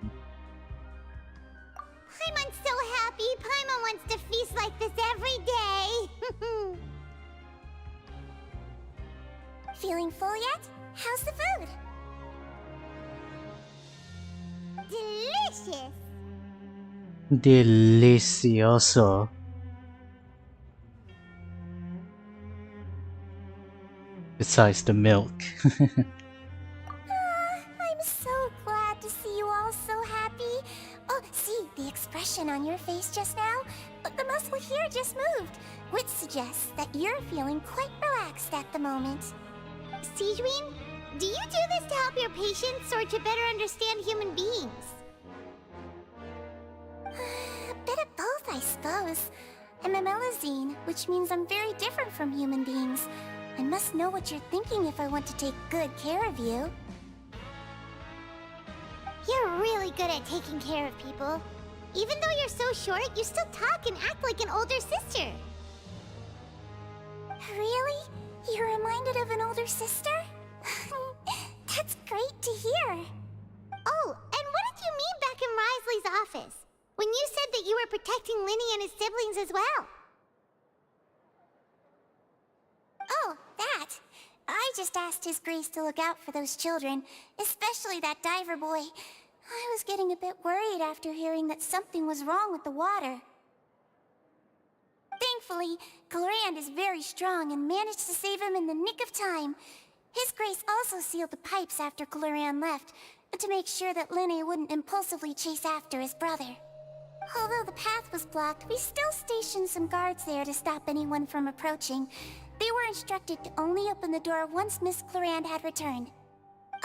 Paimon's so happy. Paimon wants to feast like this every day. Feeling full yet? How's the food? Delicious. Delicioso. Besides the milk. I'm so glad to see you all so happy. Oh, see, the expression on your face just now? The muscle here just moved, which suggests that you're feeling quite relaxed at the moment. Sijuin, do you do this to help your patients or to better understand human beings? A bit of both, I suppose. I'm a Melazine, which means I'm very different from human beings. I must know what you're thinking if I want to take good care of you. You're really good at taking care of people. Even though you're so short, you still talk and act like an older sister. Really? You're reminded of an older sister? That's great to hear. Oh, and what did you mean back in Risley's office? When you said that you were protecting Linny and his siblings as well? Oh, that. I just asked His Grace to look out for those children, especially that diver boy. I was getting a bit worried after hearing that something was wrong with the water. Thankfully, Glorand is very strong and managed to save him in the nick of time. His Grace also sealed the pipes after Glorand left, to make sure that Linny wouldn't impulsively chase after his brother. Although the path was blocked, we still stationed some guards there to stop anyone from approaching. They were instructed to only open the door once Miss Glorand had returned.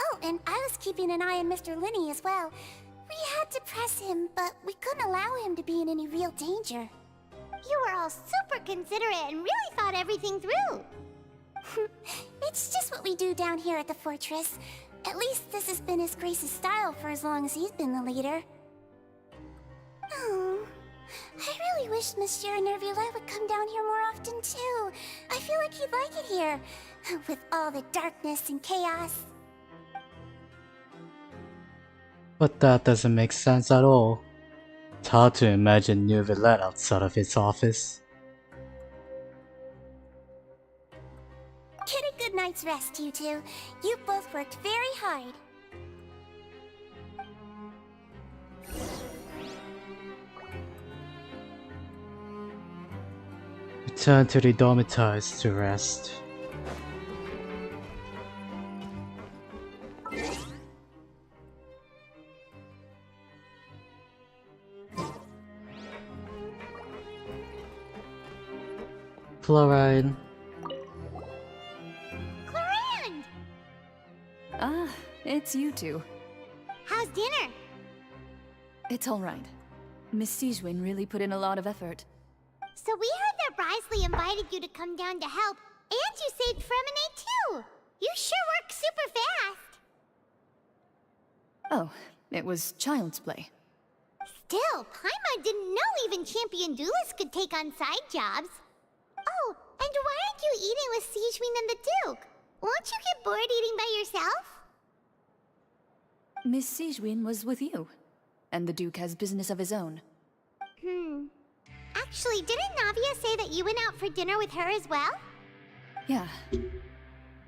Oh, and I was keeping an eye on Mr. Linny as well. We had to press him, but we couldn't allow him to be in any real danger. You were all super considerate and really thought everything through. It's just what we do down here at the fortress. At least this has been His Grace's style for as long as he's been the leader. Oh, I really wish Monsieur Nervula would come down here more often too. I feel like he'd like it here, with all the darkness and chaos. But that doesn't make sense at all. It's hard to imagine New Villette outside of its office. Get a good night's rest, you two. You both worked very hard. Return to the dormitories to rest. Fluoride. Glorand! Ah, it's you two. How's dinner? It's all right. Miss Sijuin really put in a lot of effort. So we heard that Risley invited you to come down to help, and you saved Fremine too! You sure work super fast! Oh, it was child's play. Still, Paimon didn't know even champion duelists could take on side jobs. Oh, and why aren't you eating with Sijuin and the Duke? Won't you get bored eating by yourself? Miss Sijuin was with you, and the Duke has business of his own. Actually, didn't Navia say that you went out for dinner with her as well? Yeah.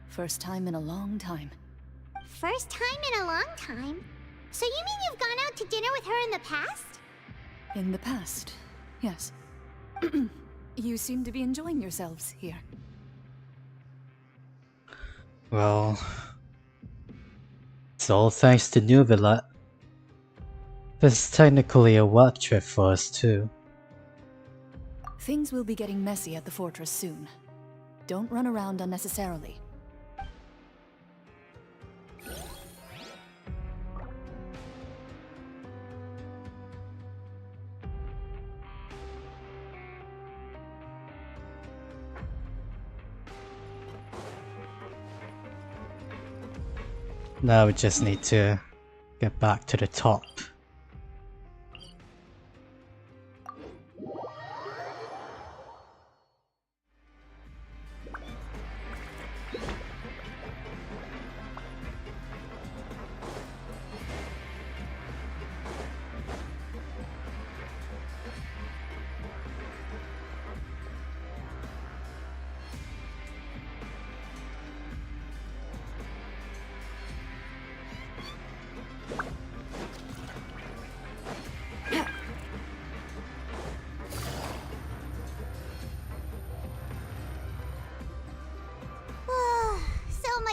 First time in a long time. First time in a long time? So you mean you've gone out to dinner with her in the past? In the past, yes. You seem to be enjoying yourselves here. Well, it's all thanks to New Villette. This is technically a work trip for us too. Things will be getting messy at the fortress soon. Don't run around unnecessarily. Now we just need to get back to the top.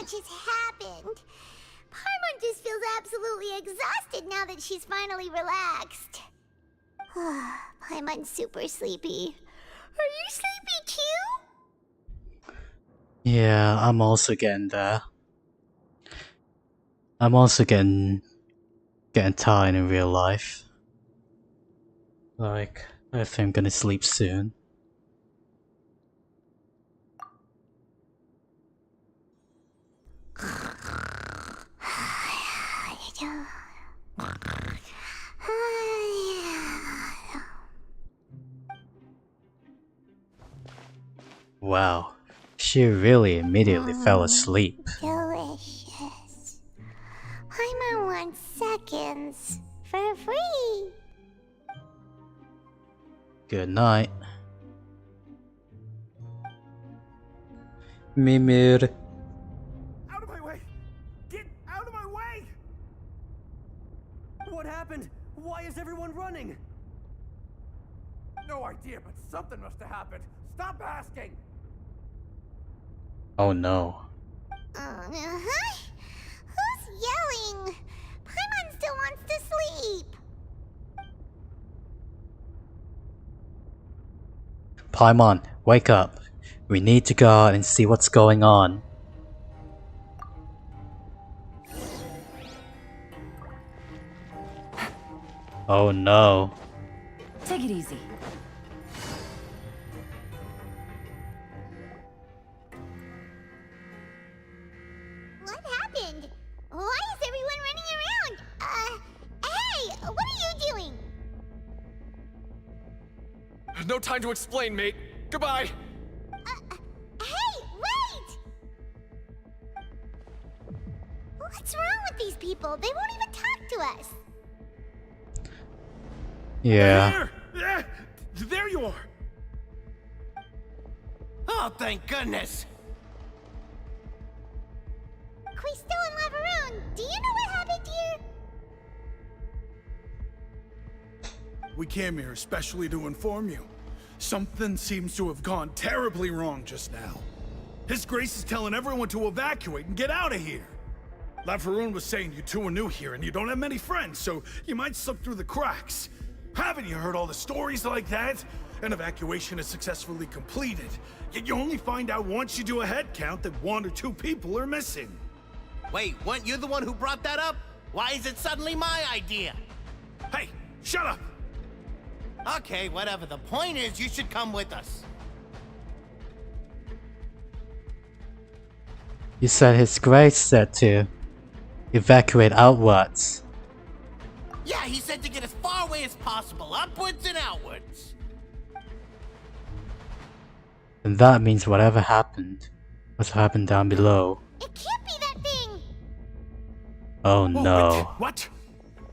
much has happened. Paimon just feels absolutely exhausted now that she's finally relaxed. Paimon's super sleepy. Are you sleepy too? Yeah, I'm also getting there. I'm also getting tired in real life. Like, I think I'm gonna sleep soon. Wow, she really immediately fell asleep. Delicious. Paimon wants seconds for free. Good night. Mimir. Out of my way! Get out of my way! What happened? Why is everyone running? No idea, but something must have happened. Stop asking! Oh no. Who's yelling? Paimon still wants to sleep. Paimon, wake up. We need to go out and see what's going on. Oh no. Take it easy. What happened? Why is everyone running around? Hey, what are you doing? No time to explain, mate. Goodbye! Hey, wait! What's wrong with these people? They won't even talk to us. Yeah. There you are. Oh, thank goodness. Quisto and Laveroon, do you know what happened here? We came here especially to inform you. Something seems to have gone terribly wrong just now. His Grace is telling everyone to evacuate and get out of here. Laveroon was saying you two are new here and you don't have many friends, so you might slip through the cracks. Haven't you heard all the stories like that? An evacuation is successfully completed, yet you only find out once you do a head count that 1 or 2 people are missing. Wait, weren't you the one who brought that up? Why is it suddenly my idea? Hey, shut up! Okay, whatever. The point is, you should come with us. You said His Grace said to evacuate outwards. Yeah, he said to get as far away as possible, upwards and outwards. And that means whatever happened must have happened down below. It can't be that thing! Oh Whoa, no. wait, what?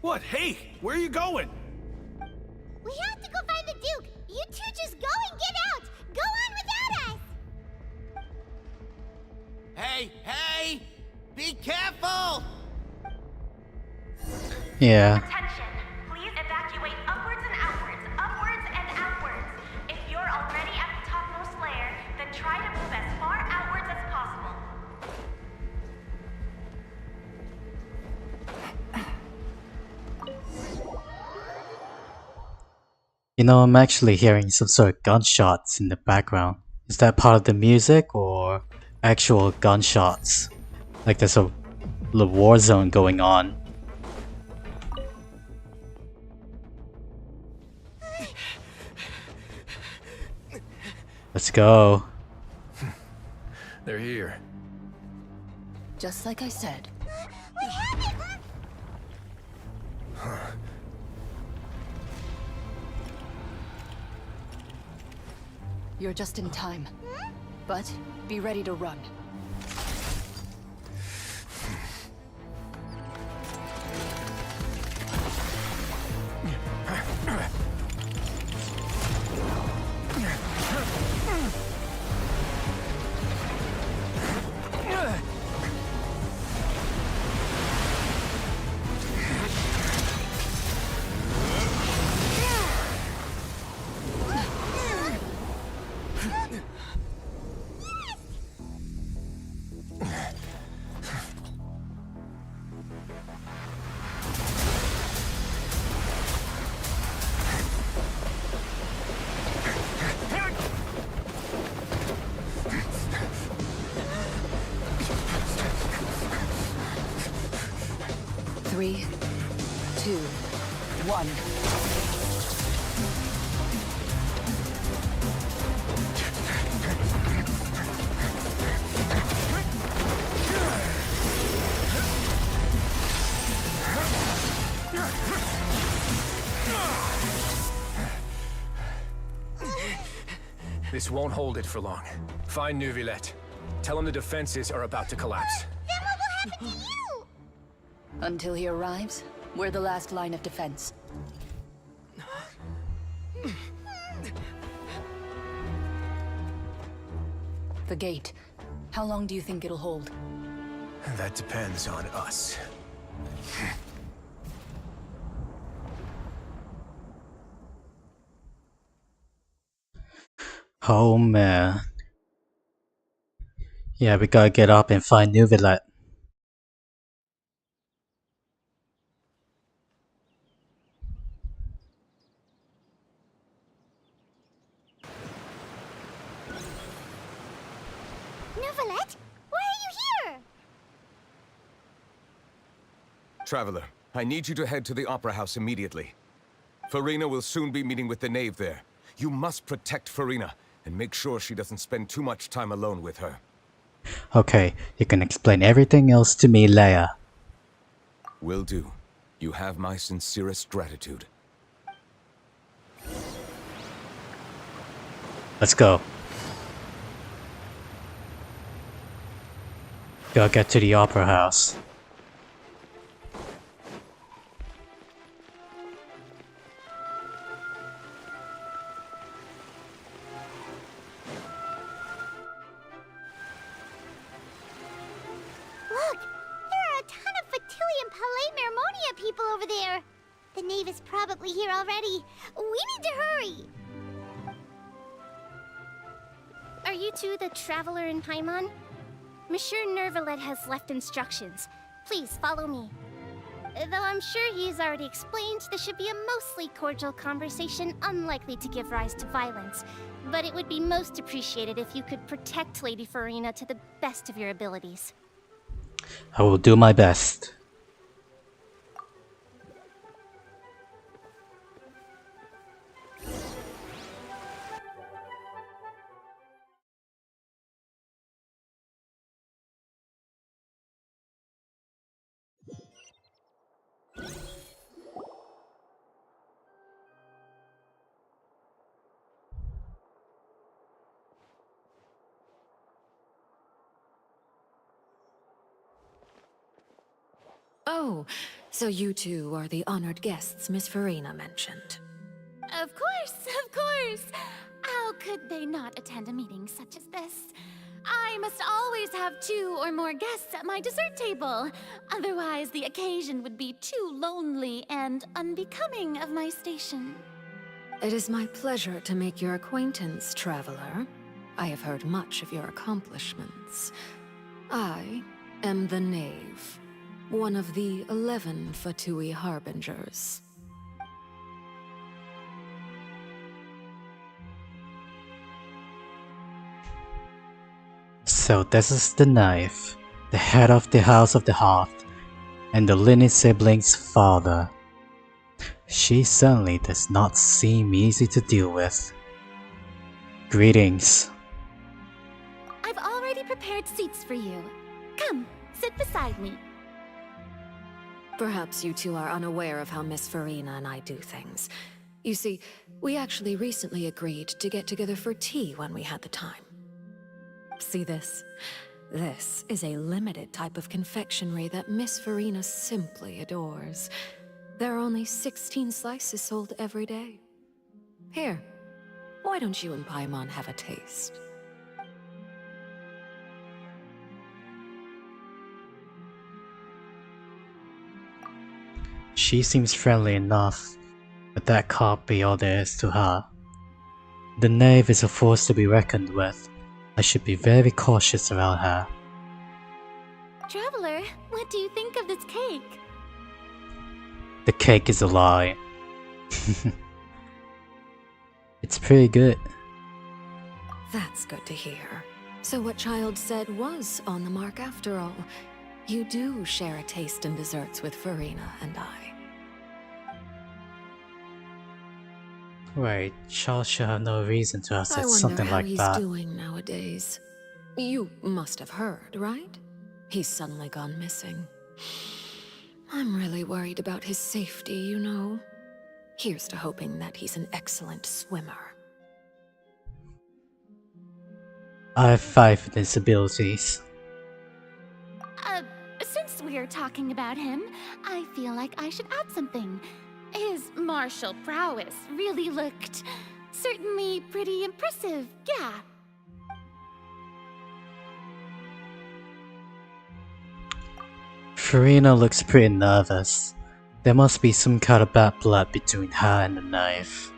What? Hey, where are you going? We have to go find the Duke! You two just go and get out! Go on without us! Hey, hey! Be careful! Yeah. Attention! Please evacuate upwards and outwards, upwards and outwards. If you're already at the topmost layer, then try to move as far outwards as possible. You know, I'm actually hearing some sort of gunshots in the background. Is that part of the music or actual gunshots? Like there's a little war zone going on. Let's go. They're here. Just like I said. We have it! You're just in time. But be ready to run. 3, 2, 1. This won't hold it for long. Find Neuvillette. Tell him the defenses are about to collapse. Then what will happen to you? Until he arrives, we're the last line of defense. The gate. How long do you think it'll hold? That depends on us. Oh man. Yeah, we gotta get up and find Neuvillette. Neuvillette? Why are you here? Traveler, I need you to head to the Opera House immediately. Farina will soon be meeting with the Knave there. You must protect Farina, and make sure she doesn't spend too much time alone with her. Okay, you can explain everything else to me later. Will do. You have my sincerest gratitude. Let's go. Gotta get to the Opera House. Look! There are a ton of Fatui and Palais Mermonia people over there! The Knave is probably here already. We need to hurry! Are you two the Traveler in Paimon? Monsieur Neuvillette has left instructions. Please follow me. Though I'm sure he's already explained, this should be a mostly cordial conversation, unlikely to give rise to violence. But it would be most appreciated if you could protect Lady Farina to the best of your abilities. I will do my best. Oh, so you two are the honored guests Miss Farina mentioned. Of course, of course. How could they not attend a meeting such as this? I must always have 2 or more guests at my dessert table. Otherwise, the occasion would be too lonely and unbecoming of my station. It is my pleasure to make your acquaintance, traveler. I have heard much of your accomplishments. I am the Knave, one of the 11 Fatui Harbingers. So this is the Knife, the head of the House of the Hearth, and the lineage sibling's father. She certainly does not seem easy to deal with. Greetings. I've already prepared seats for you. Come, sit beside me. Perhaps you two are unaware of how Miss Farina and I do things. You see, we actually recently agreed to get together for tea when we had the time. See this? This is a limited type of confectionery that Miss Farina simply adores. There are only 16 slices sold every day. Here, why don't you and Paimon have a taste? She seems friendly enough, but that can't be all there is to her. The Knave is a force to be reckoned with. I should be very cautious around her. Traveler, what do you think of this cake? The cake is a lie. It's pretty good. That's good to hear. So what Child said was on the mark after all. You do share a taste in desserts with Farina and I. Wait, Charles should have no reason to have I said wonder something how like he's that. doing nowadays. You must have heard, right? He's suddenly gone missing. I'm really worried about his safety, you know. Here's to hoping that he's an excellent swimmer. I have faith in his abilities. Since we're talking about him, I feel like I should add something. His martial prowess really looked certainly pretty impressive, yeah. Farina looks pretty nervous. There must be some kind of bad blood between her and the knife.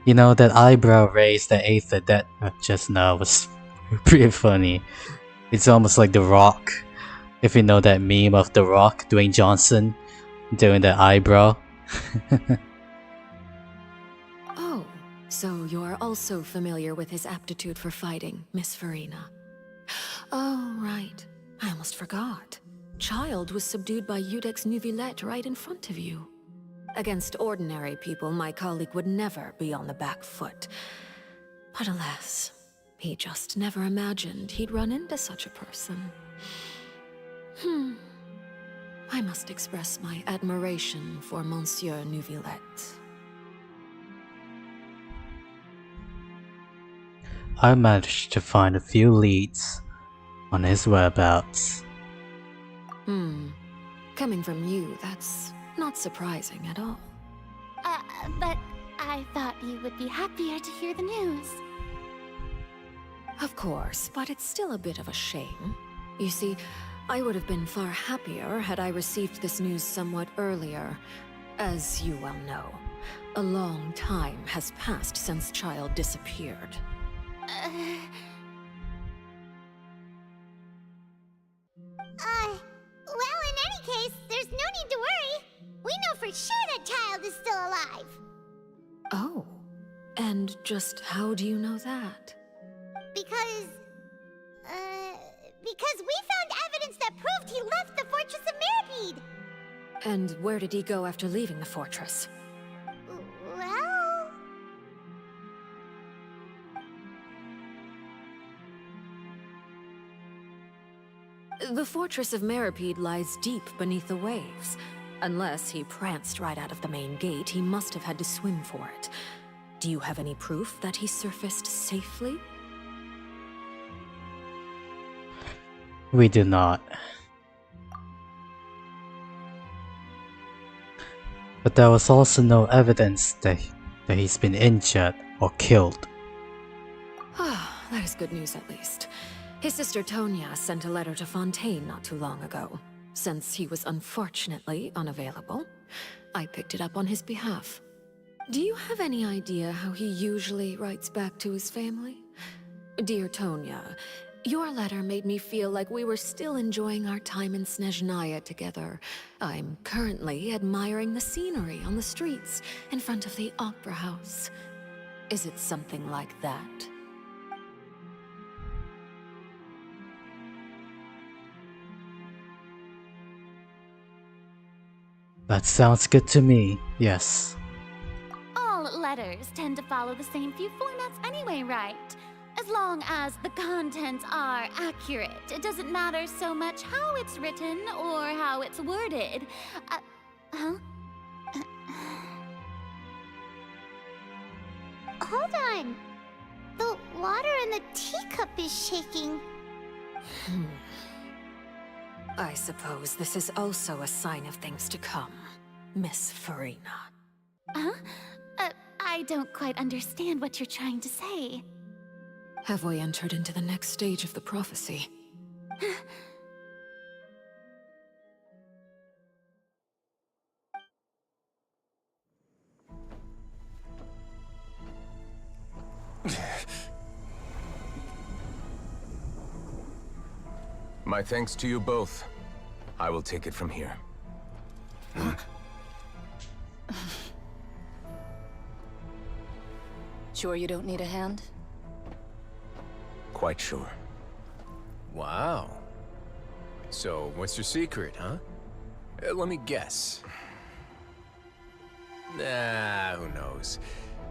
You know, that eyebrow raise that Aether that just now was pretty funny. It's almost like The Rock. If you know that meme of The Rock, Dwayne Johnson, doing the eyebrow. Oh, so you're also familiar with his aptitude for fighting, Miss Farina. Oh, right. I almost forgot. Child was subdued by Udex Nuvillette right in front of you. Against ordinary people, my colleague would never be on the back foot. But alas, he just never imagined he'd run into such a person. I must express my admiration for Monsieur Nuvillette. I managed to find a few leads on his whereabouts. Coming from you, that's not surprising at all. But I thought you would be happier to hear the news. Of course, but it's still a bit of a shame. You see, I would have been far happier had I received this news somewhat earlier. As you well know, a long time has passed since Child disappeared. Well, in any case, there's no need to worry. We know for sure that Child is still alive. Oh, and just how do you know that? Because we found evidence that proved he left the Fortress of Mirapede. And where did he go after leaving the fortress? Well... The Fortress of Mirapede lies deep beneath the waves. Unless he pranced right out of the main gate, he must have had to swim for it. Do you have any proof that he surfaced safely? We do not. But there was also no evidence that he's been injured or killed. Ah, that is good news at least. His sister Tonya sent a letter to Fontaine not too long ago. Since he was unfortunately unavailable, I picked it up on his behalf. Do you have any idea how he usually writes back to his family? Dear Tonya, your letter made me feel like we were still enjoying our time in Snezhnaya together. I'm currently admiring the scenery on the streets in front of the Opera House. Is it something like that? That sounds good to me, yes. All letters tend to follow the same few formats anyway, right? As long as the contents are accurate, it doesn't matter so much how it's written or how it's worded. Hold on. The water in the teacup is shaking. I suppose this is also a sign of things to come, Miss Farina. Huh? I don't quite understand what you're trying to say. Have we entered into the next stage of the prophecy? My thanks to you both. I will take it from here. Sure you don't need a hand? Quite sure. Wow. So, what's your secret, huh? Let me guess. Nah, who knows?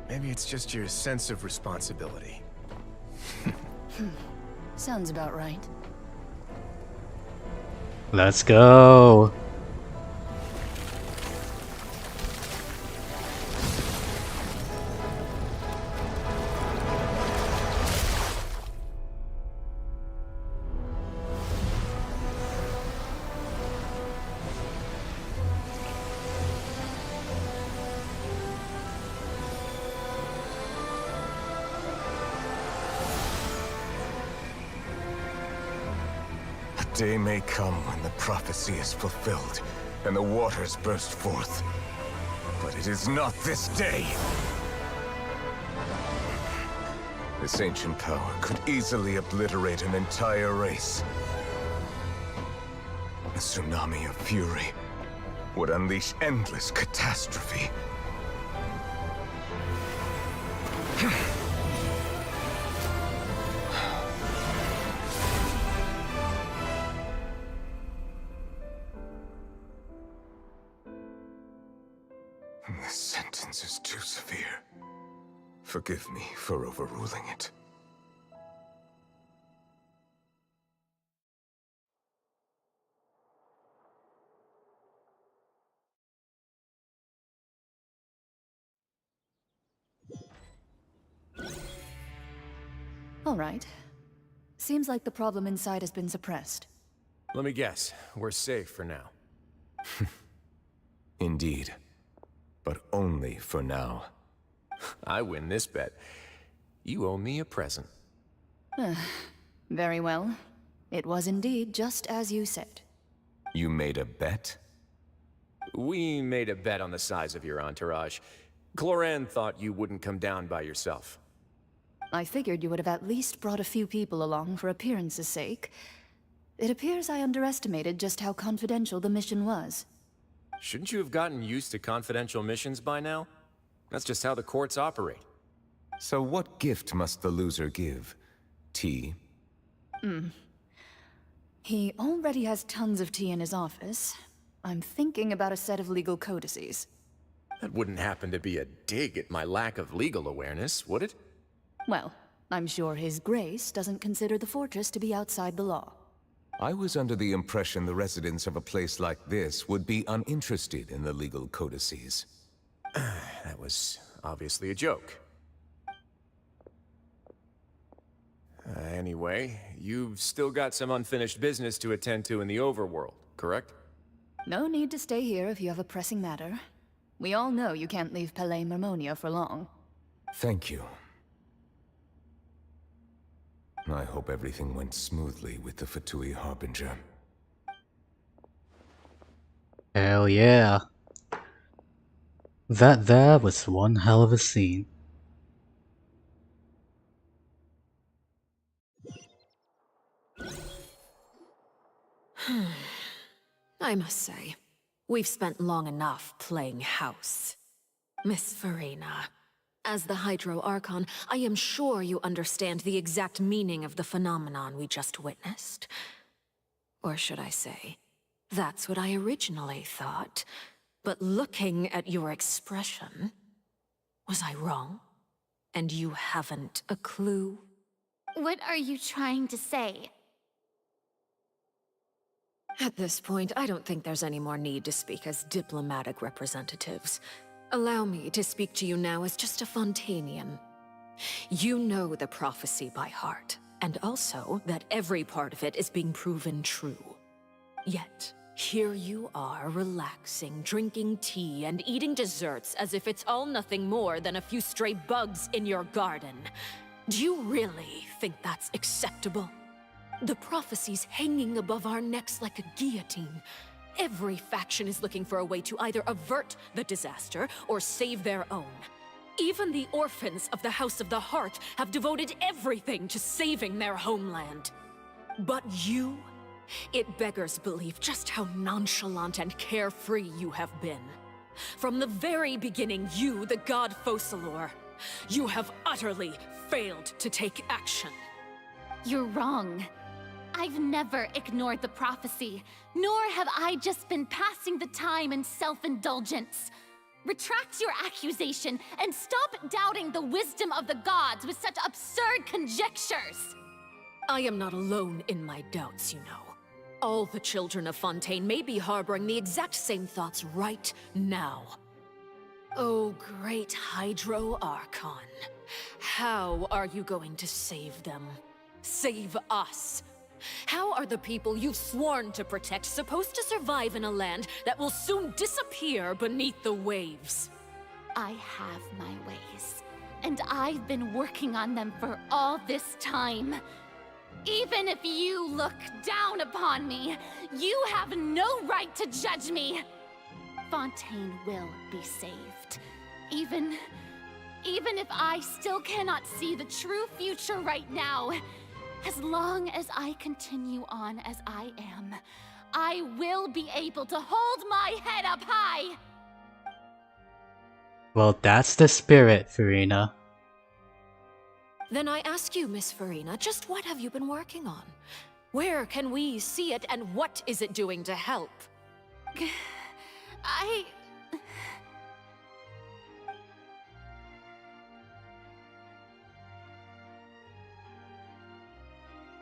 Maybe it's just your sense of responsibility. Sounds about right. Let's go. Day may come when the prophecy is fulfilled, and the waters burst forth. But it is not this day! This ancient power could easily obliterate an entire race. A tsunami of fury would unleash endless catastrophe. This sentence is too severe. Forgive me for overruling it. All right. Seems like the problem inside has been suppressed. Let me guess, we're safe for now. Indeed. But only for now. I win this bet. You owe me a present. Very well. It was indeed just as you said. You made a bet? We made a bet on the size of your entourage. Cloran thought you wouldn't come down by yourself. I figured you would have at least brought a few people along for appearance's sake. It appears I underestimated just how confidential the mission was. Shouldn't you have gotten used to confidential missions by now? That's just how the courts operate. So what gift must the loser give? Tea? He already has tons of tea in his office. I'm thinking about a set of legal codices. That wouldn't happen to be a dig at my lack of legal awareness, would it? Well, I'm sure His Grace doesn't consider the fortress to be outside the law. I was under the impression the residents of a place like this would be uninterested in the legal codices. That was obviously a joke. Anyway, you've still got some unfinished business to attend to in the overworld, correct? No need to stay here if you have a pressing matter. We all know you can't leave Palais Mermonia for long. Thank you. I hope everything went smoothly with the Fatui Harbinger. Hell yeah. That there was one hell of a scene. I must say, we've spent long enough playing house. Miss Farina, as the Hydro Archon, I am sure you understand the exact meaning of the phenomenon we just witnessed. Or should I say, that's what I originally thought. But looking at your expression, was I wrong? And you haven't a clue? What are you trying to say? At this point, I don't think there's any more need to speak as diplomatic representatives. Allow me to speak to you now as just a Fontainian. You know the prophecy by heart, and also that every part of it is being proven true. Yet, here you are relaxing, drinking tea, and eating desserts as if it's all nothing more than a few stray bugs in your garden. Do you really think that's acceptable? The prophecy's hanging above our necks like a guillotine. Every faction is looking for a way to either avert the disaster or save their own. Even the orphans of the House of the Heart have devoted everything to saving their homeland. But you? It beggars belief just how nonchalant and carefree you have been. From the very beginning, you, the god Focalor, you have utterly failed to take action. You're wrong. I've never ignored the prophecy, nor have I just been passing the time in self-indulgence. Retract your accusation and stop doubting the wisdom of the gods with such absurd conjectures! I am not alone in my doubts, you know. All the children of Fontaine may be harboring the exact same thoughts right now. Oh, great Hydro Archon. How are you going to save them? Save us? How are the people you've sworn to protect supposed to survive in a land that will soon disappear beneath the waves? I have my ways, and I've been working on them for all this time. Even if you look down upon me, you have no right to judge me. Fontaine will be saved. Even if I still cannot see the true future right now, as long as I continue on as I am, I will be able to hold my head up high! Well, that's the spirit, Farina. Then I ask you, Miss Farina, just what have you been working on? Where can we see it, and what is it doing to help?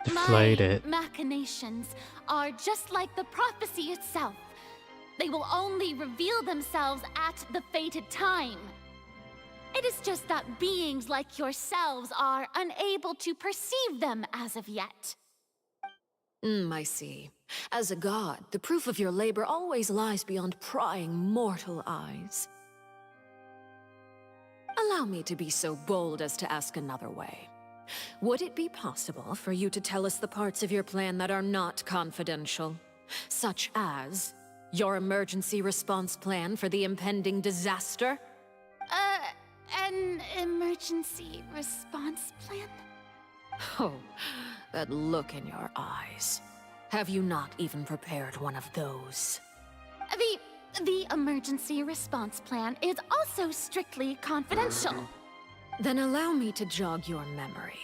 Deflated. My machinations are just like the prophecy itself. They will only reveal themselves at the fated time. It is just that beings like yourselves are unable to perceive them as of yet. I see. As a god, the proof of your labor always lies beyond prying mortal eyes. Allow me to be so bold as to ask another way. Would it be possible for you to tell us the parts of your plan that are not confidential? Such as your emergency response plan for the impending disaster? An emergency response plan? Oh, that look in your eyes. Have you not even prepared one of those? The emergency response plan is also strictly confidential. Then allow me to jog your memory.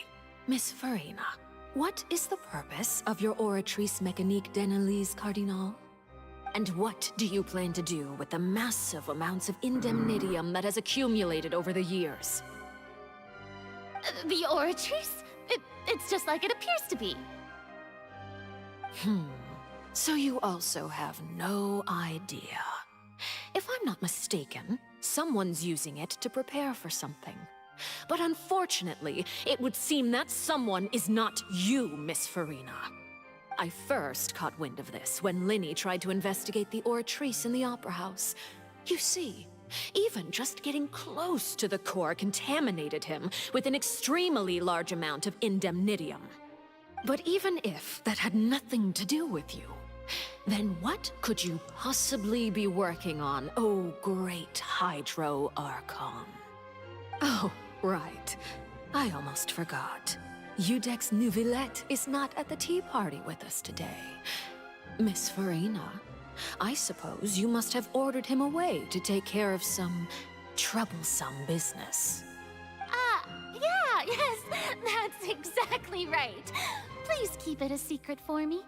Miss Farina, what is the purpose of your Oratrice Mécanique d'Analyse Cardinal? And what do you plan to do with the massive amounts of indemnitium that has accumulated over the years? The Oratrice? It's just like it appears to be. So you also have no idea. If I'm not mistaken, someone's using it to prepare for something. But unfortunately, it would seem that someone is not you, Miss Farina. I first caught wind of this when Linny tried to investigate the Oratrice in the Opera House. You see, even just getting close to the core contaminated him with an extremely large amount of indemnitium. But even if that had nothing to do with you, then what could you possibly be working on, oh great Hydro Archon? Oh, right. I almost forgot. Udex Nouvillette is not at the tea party with us today. Miss Farina, I suppose you must have ordered him away to take care of some troublesome business. Yes, that's exactly right. Please keep it a secret for me.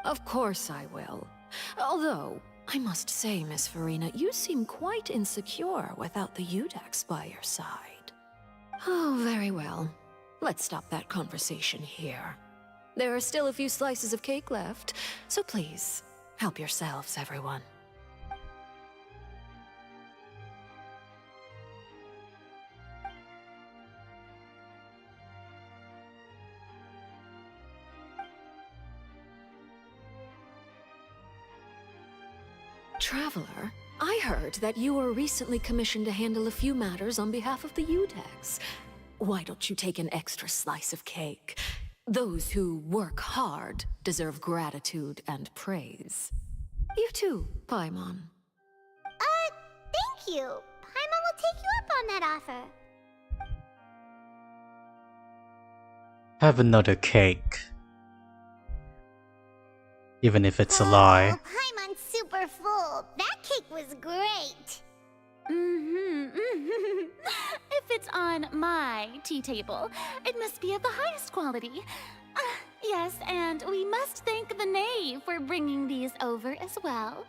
Of course I will. Although, I must say, Miss Farina, you seem quite insecure without the Udex by your side. Oh, very well. Let's stop that conversation here. There are still a few slices of cake left, so please, help yourselves, everyone. Traveler, I heard that you were recently commissioned to handle a few matters on behalf of the Udex. Why don't you take an extra slice of cake? Those who work hard deserve gratitude and praise. You too, Paimon. Thank you. Paimon will take you up on that offer. Have another cake. Even if it's a lie. Paimon's super full. That cake was great. If it's on my tea table, it must be of the highest quality. Yes, and we must thank the knave for bringing these over as well.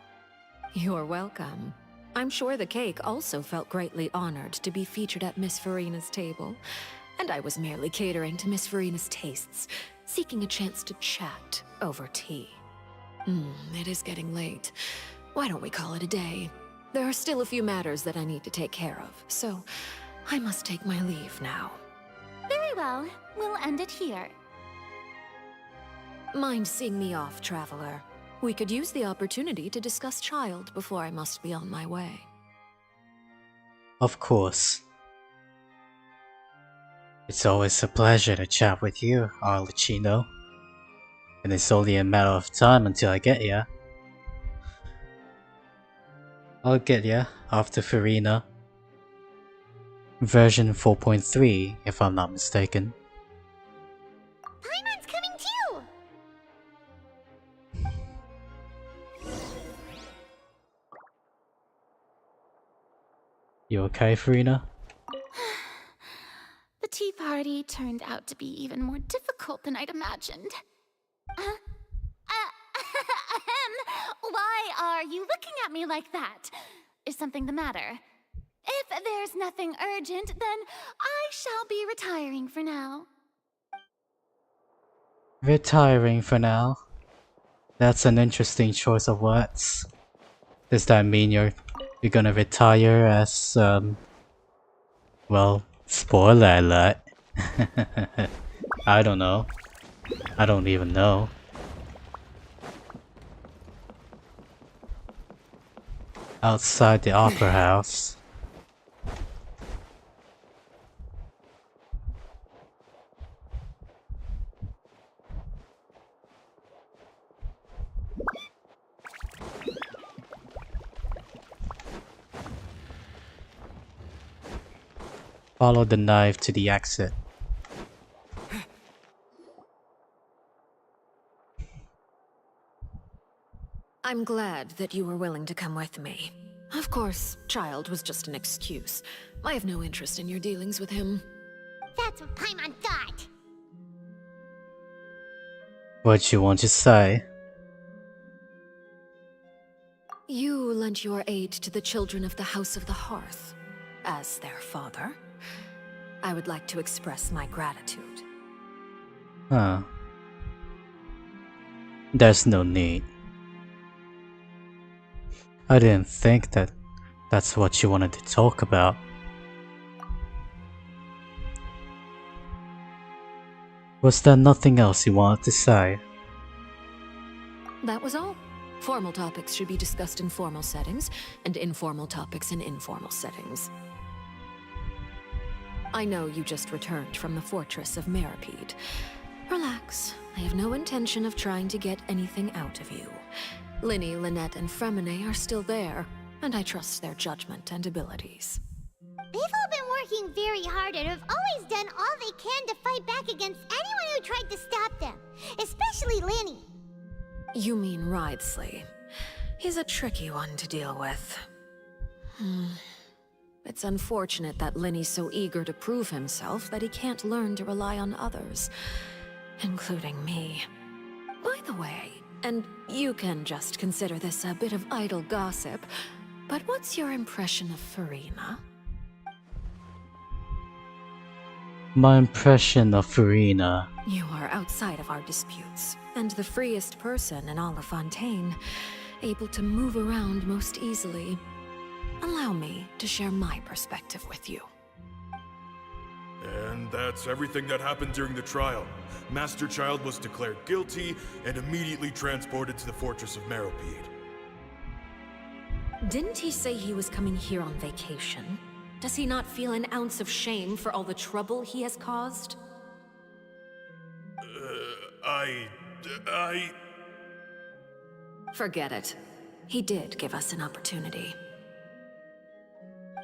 You're welcome. I'm sure the cake also felt greatly honored to be featured at Miss Farina's table. And I was merely catering to Miss Farina's tastes, seeking a chance to chat over tea. It is getting late. Why don't we call it a day? There are still a few matters that I need to take care of, so I must take my leave now. Very well. We'll end it here. Mind seeing me off, traveler? We could use the opportunity to discuss Child before I must be on my way. Of course. It's always a pleasure to chat with you, Arlecchino. And it's only a matter of time until I get ya. I'll get ya after Farina. Version 4.3, if I'm not mistaken. Paimon's coming too! You okay, Farina? The tea party turned out to be even more difficult than I'd imagined. Why are you looking at me like that? Is something the matter? If there's nothing urgent, then I shall be retiring for now. Retiring for now? That's an interesting choice of words. Does that mean you're gonna retire as, well, spoiler alert. I don't know. I don't even know. Outside the opera house. Follow the knife to the exit. I'm glad that you were willing to come with me. Of course, Child was just an excuse. I have no interest in your dealings with him. That's what Paimon thought. What you want to say? You lent your aid to the children of the House of the Hearth. As their father, I would like to express my gratitude. Huh. There's no need. I didn't think that's what you wanted to talk about. Was there nothing else you wanted to say? That was all. Formal topics should be discussed in formal settings, and informal topics in informal settings. I know you just returned from the fortress of Meripede. Relax. I have no intention of trying to get anything out of you. Linny, Lynette, and Fremine are still there, and I trust their judgment and abilities. They've all been working very hard and have always done all they can to fight back against anyone who tried to stop them. Especially Linny. You mean Wriothesley. He's a tricky one to deal with. It's unfortunate that Linny's so eager to prove himself that he can't learn to rely on others, including me. By the way, and you can just consider this a bit of idle gossip, but what's your impression of Farina? My impression of Farina. You are outside of our disputes, and the freest person in all of Fontaine, able to move around most easily. Allow me to share my perspective with you. And that's everything that happened during the trial. Master Child was declared guilty and immediately transported to the Fortress of Meripede. Didn't he say he was coming here on vacation? Does he not feel an ounce of shame for all the trouble he has caused? Forget it. He did give us an opportunity.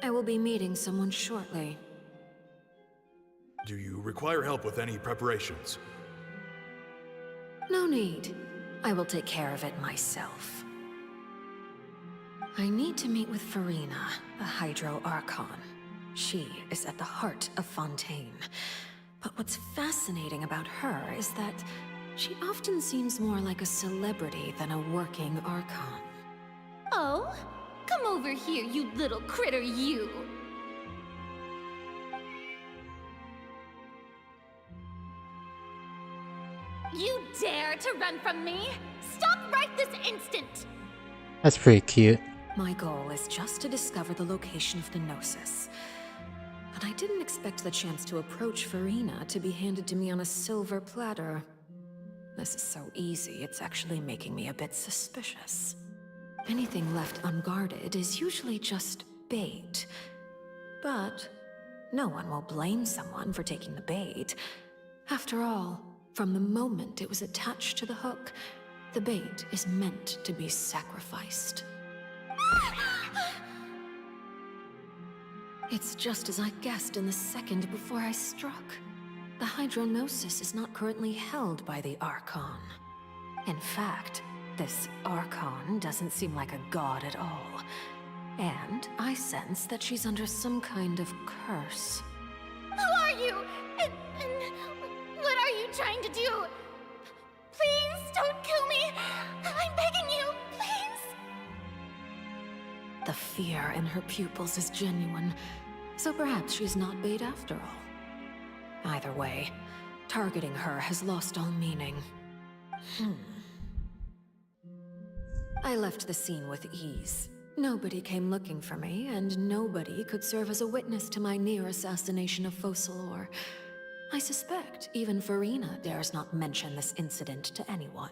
I will be meeting someone shortly. Do you require help with any preparations? No need. I will take care of it myself. I need to meet with Farina, the Hydro Archon. She is at the heart of Fontaine. But what's fascinating about her is that she often seems more like a celebrity than a working Archon. Oh? Come over here, you little critter, you! You dare to run from me? Stop right this instant! That's pretty cute. My goal is just to discover the location of the Gnosis. But I didn't expect the chance to approach Farina to be handed to me on a silver platter. This is so easy, it's actually making me a bit suspicious. Anything left unguarded is usually just bait. But no one will blame someone for taking the bait. After all, from the moment it was attached to the hook, the bait is meant to be sacrificed. It's just as I guessed in the second before I struck. The Hydronosis is not currently held by the Archon. In fact, this Archon doesn't seem like a god at all. And I sense that she's under some kind of curse. Who are you? And what are you trying to do? Please don't kill me! I'm begging you, please! The fear in her pupils is genuine, so perhaps she's not bait after all. Either way, targeting her has lost all meaning. I left the scene with ease. Nobody came looking for me, and nobody could serve as a witness to my near assassination of Focalor. I suspect even Farina dares not mention this incident to anyone.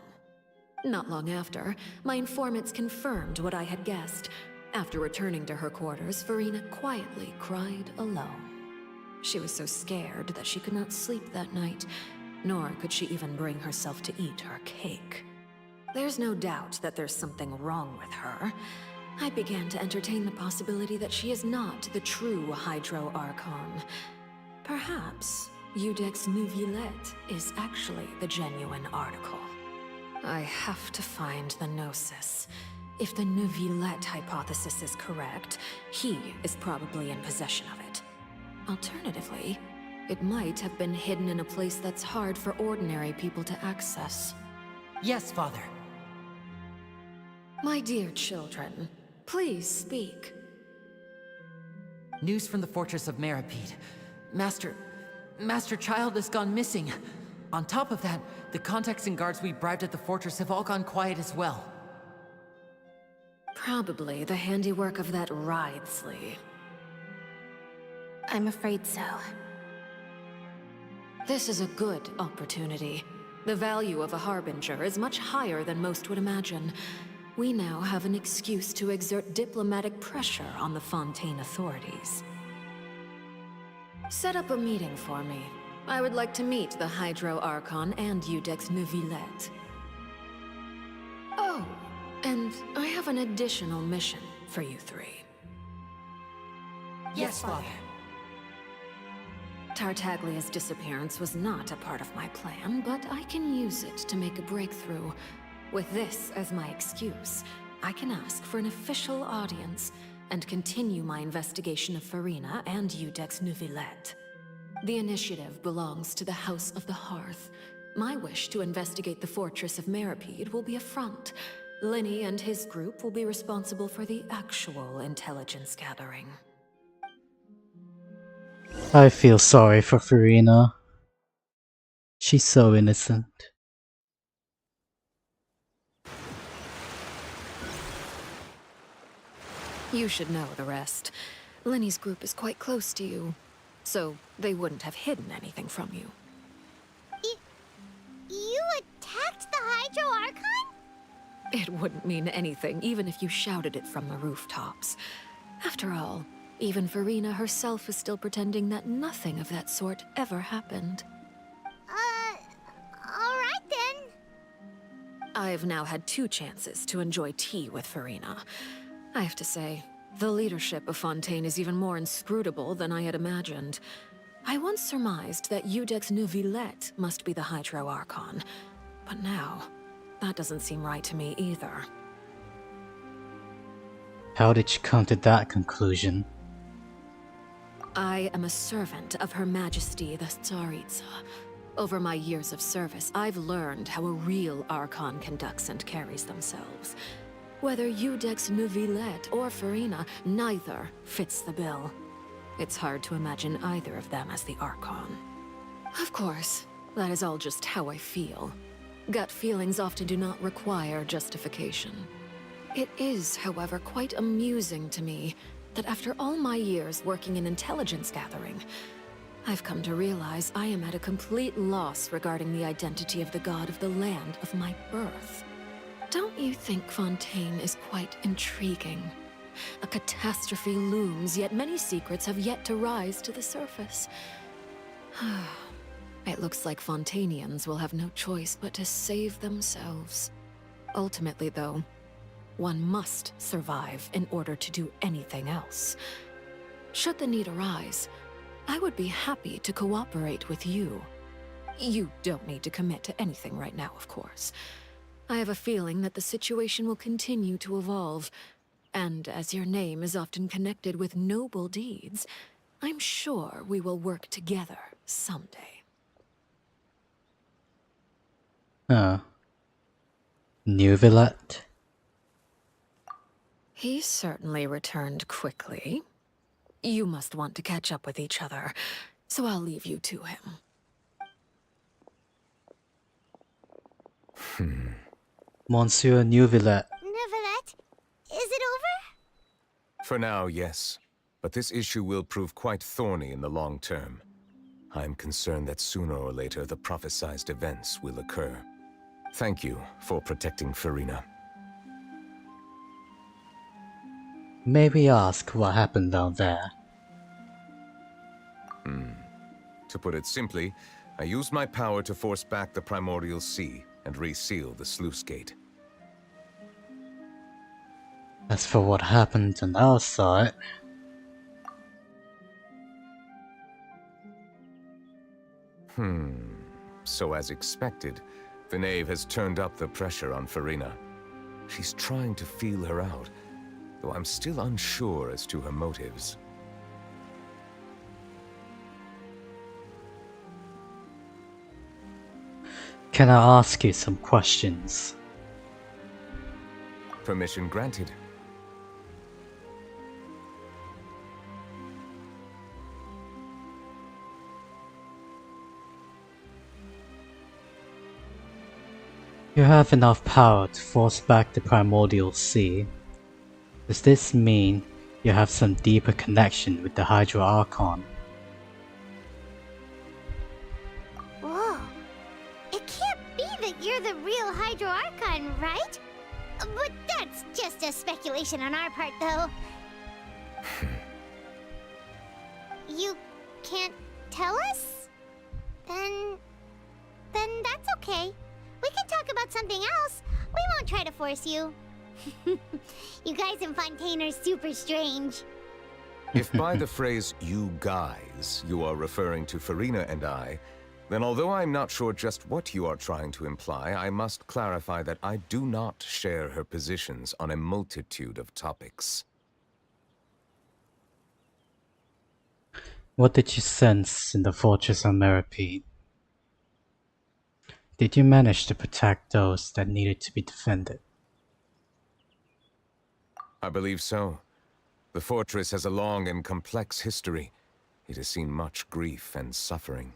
Not long after, my informants confirmed what I had guessed. After returning to her quarters, Farina quietly cried alone. She was so scared that she could not sleep that night, nor could she even bring herself to eat her cake. There's no doubt that there's something wrong with her. I began to entertain the possibility that she is not the true Hydro Archon. Perhaps Iudex Neuvillette is actually the genuine article. I have to find the Gnosis. If the Neuvillette hypothesis is correct, he is probably in possession of it. Alternatively, it might have been hidden in a place that's hard for ordinary people to access. Yes, Father. My dear children, please speak. News from the fortress of Meripede. Master Child has gone missing. On top of that, the contacts and guards we bribed at the fortress have all gone quiet as well. Probably the handiwork of that Ridesley. I'm afraid so. This is a good opportunity. The value of a Harbinger is much higher than most would imagine. We now have an excuse to exert diplomatic pressure on the Fontaine authorities. Set up a meeting for me. I would like to meet the Hydro Archon and Iudex Neuvillette. Oh, and I have an additional mission for you three. Yes, Father. Tartaglia's disappearance was not a part of my plan, but I can use it to make a breakthrough. With this as my excuse, I can ask for an official audience and continue my investigation of Farina and Iudex Neuvillette. The initiative belongs to the House of the Hearth. My wish to investigate the fortress of Meripede will be a front. Linny and his group will be responsible for the actual intelligence gathering. I feel sorry for Farina. She's so innocent. You should know the rest. Linny's group is quite close to you, so they wouldn't have hidden anything from you. You attacked the Hydro Archon? It wouldn't mean anything, even if you shouted it from the rooftops. After all, even Farina herself is still pretending that nothing of that sort ever happened. Alright then. I've now had 2 chances to enjoy tea with Farina. I have to say, the leadership of Fontaine is even more inscrutable than I had imagined. I once surmised that Iudex Neuvillette must be the Hydro Archon, but now, that doesn't seem right to me either. How did you come to that conclusion? I am a servant of Her Majesty the Tsaritsa. Over my years of service, I've learned how a real Archon conducts and carries themselves. Whether Udex Neuvillette or Farina, neither fits the bill. It's hard to imagine either of them as the Archon. Of course, that is all just how I feel. Gut feelings often do not require justification. It is, however, quite amusing to me that after all my years working in intelligence gathering, I've come to realize I am at a complete loss regarding the identity of the god of the land of my birth. Don't you think Fontaine is quite intriguing? A catastrophe looms, yet many secrets have yet to rise to the surface. It looks like Fontainians will have no choice but to save themselves. Ultimately, though, one must survive in order to do anything else. Should the need arise, I would be happy to cooperate with you. You don't need to commit to anything right now, of course. I have a feeling that the situation will continue to evolve, and as your name is often connected with noble deeds, I'm sure we will work together someday. Neuvillette? He certainly returned quickly. You must want to catch up with each other, so I'll leave you to him. Monsieur Neuvillette. Neuvillette, is it over? For now, yes. But this issue will prove quite thorny in the long term. I'm concerned that sooner or later the prophesized events will occur. Thank you for protecting Farina. Maybe ask what happened down there. To put it simply, I used my power to force back the primordial sea and reseal the sluice gate. As for what happened on our side... So as expected, the knave has turned up the pressure on Farina. She's trying to feel her out, though I'm still unsure as to her motives. Can I ask you some questions? Permission granted. You have enough power to force back the primordial sea. Does this mean you have some deeper connection with the Hydro Archon? Whoa. It can't be that you're the real Hydro Archon, right? But that's just a speculation on our part, though. You can't tell us? Then that's okay. We can talk about something else. We won't try to force you. You guys in Fontaine are super strange. If by the phrase, you guys, you are referring to Farina and I, then although I'm not sure just what you are trying to imply, I must clarify that I do not share her positions on a multitude of topics. What did you sense in the Fortress of Meripede? Did you manage to protect those that needed to be defended? I believe so. The fortress has a long and complex history. It has seen much grief and suffering.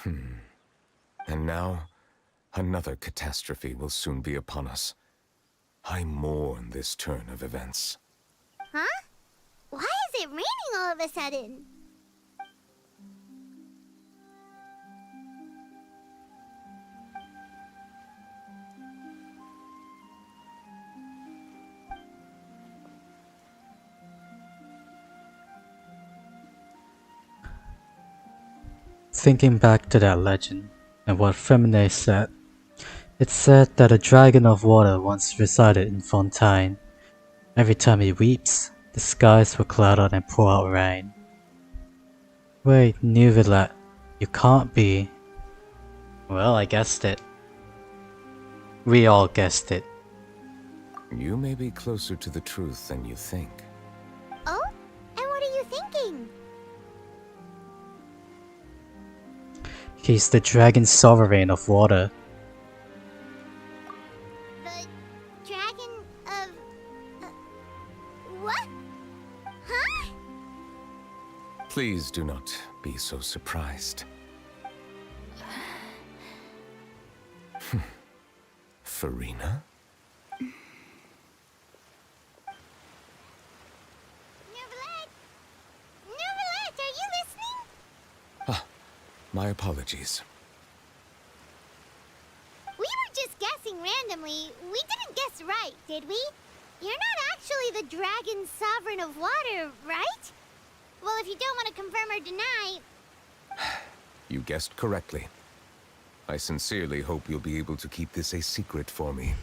And now, another catastrophe will soon be upon us. I mourn this turn of events. Huh? Why is it raining all of a sudden? Thinking back to that legend, and what Femine said, it said that a dragon of water once resided in Fontaine. Every time he weeps, the skies will cloud out and pour out rain. Wait, Neuvillette, you can't be... Well, I guessed it. We all guessed it. You may be closer to the truth than you think. Oh? And what are you thinking? He's the dragon sovereign of water. The dragon of... what? Huh? Please do not be so surprised. Farina? Neverlet, are you listening? Ah, my apologies. We were just guessing randomly. We didn't guess right, did we? You're not actually the dragon sovereign of water, right? Well, if you don't want to confirm or deny... You guessed correctly. I sincerely hope you'll be able to keep this a secret for me.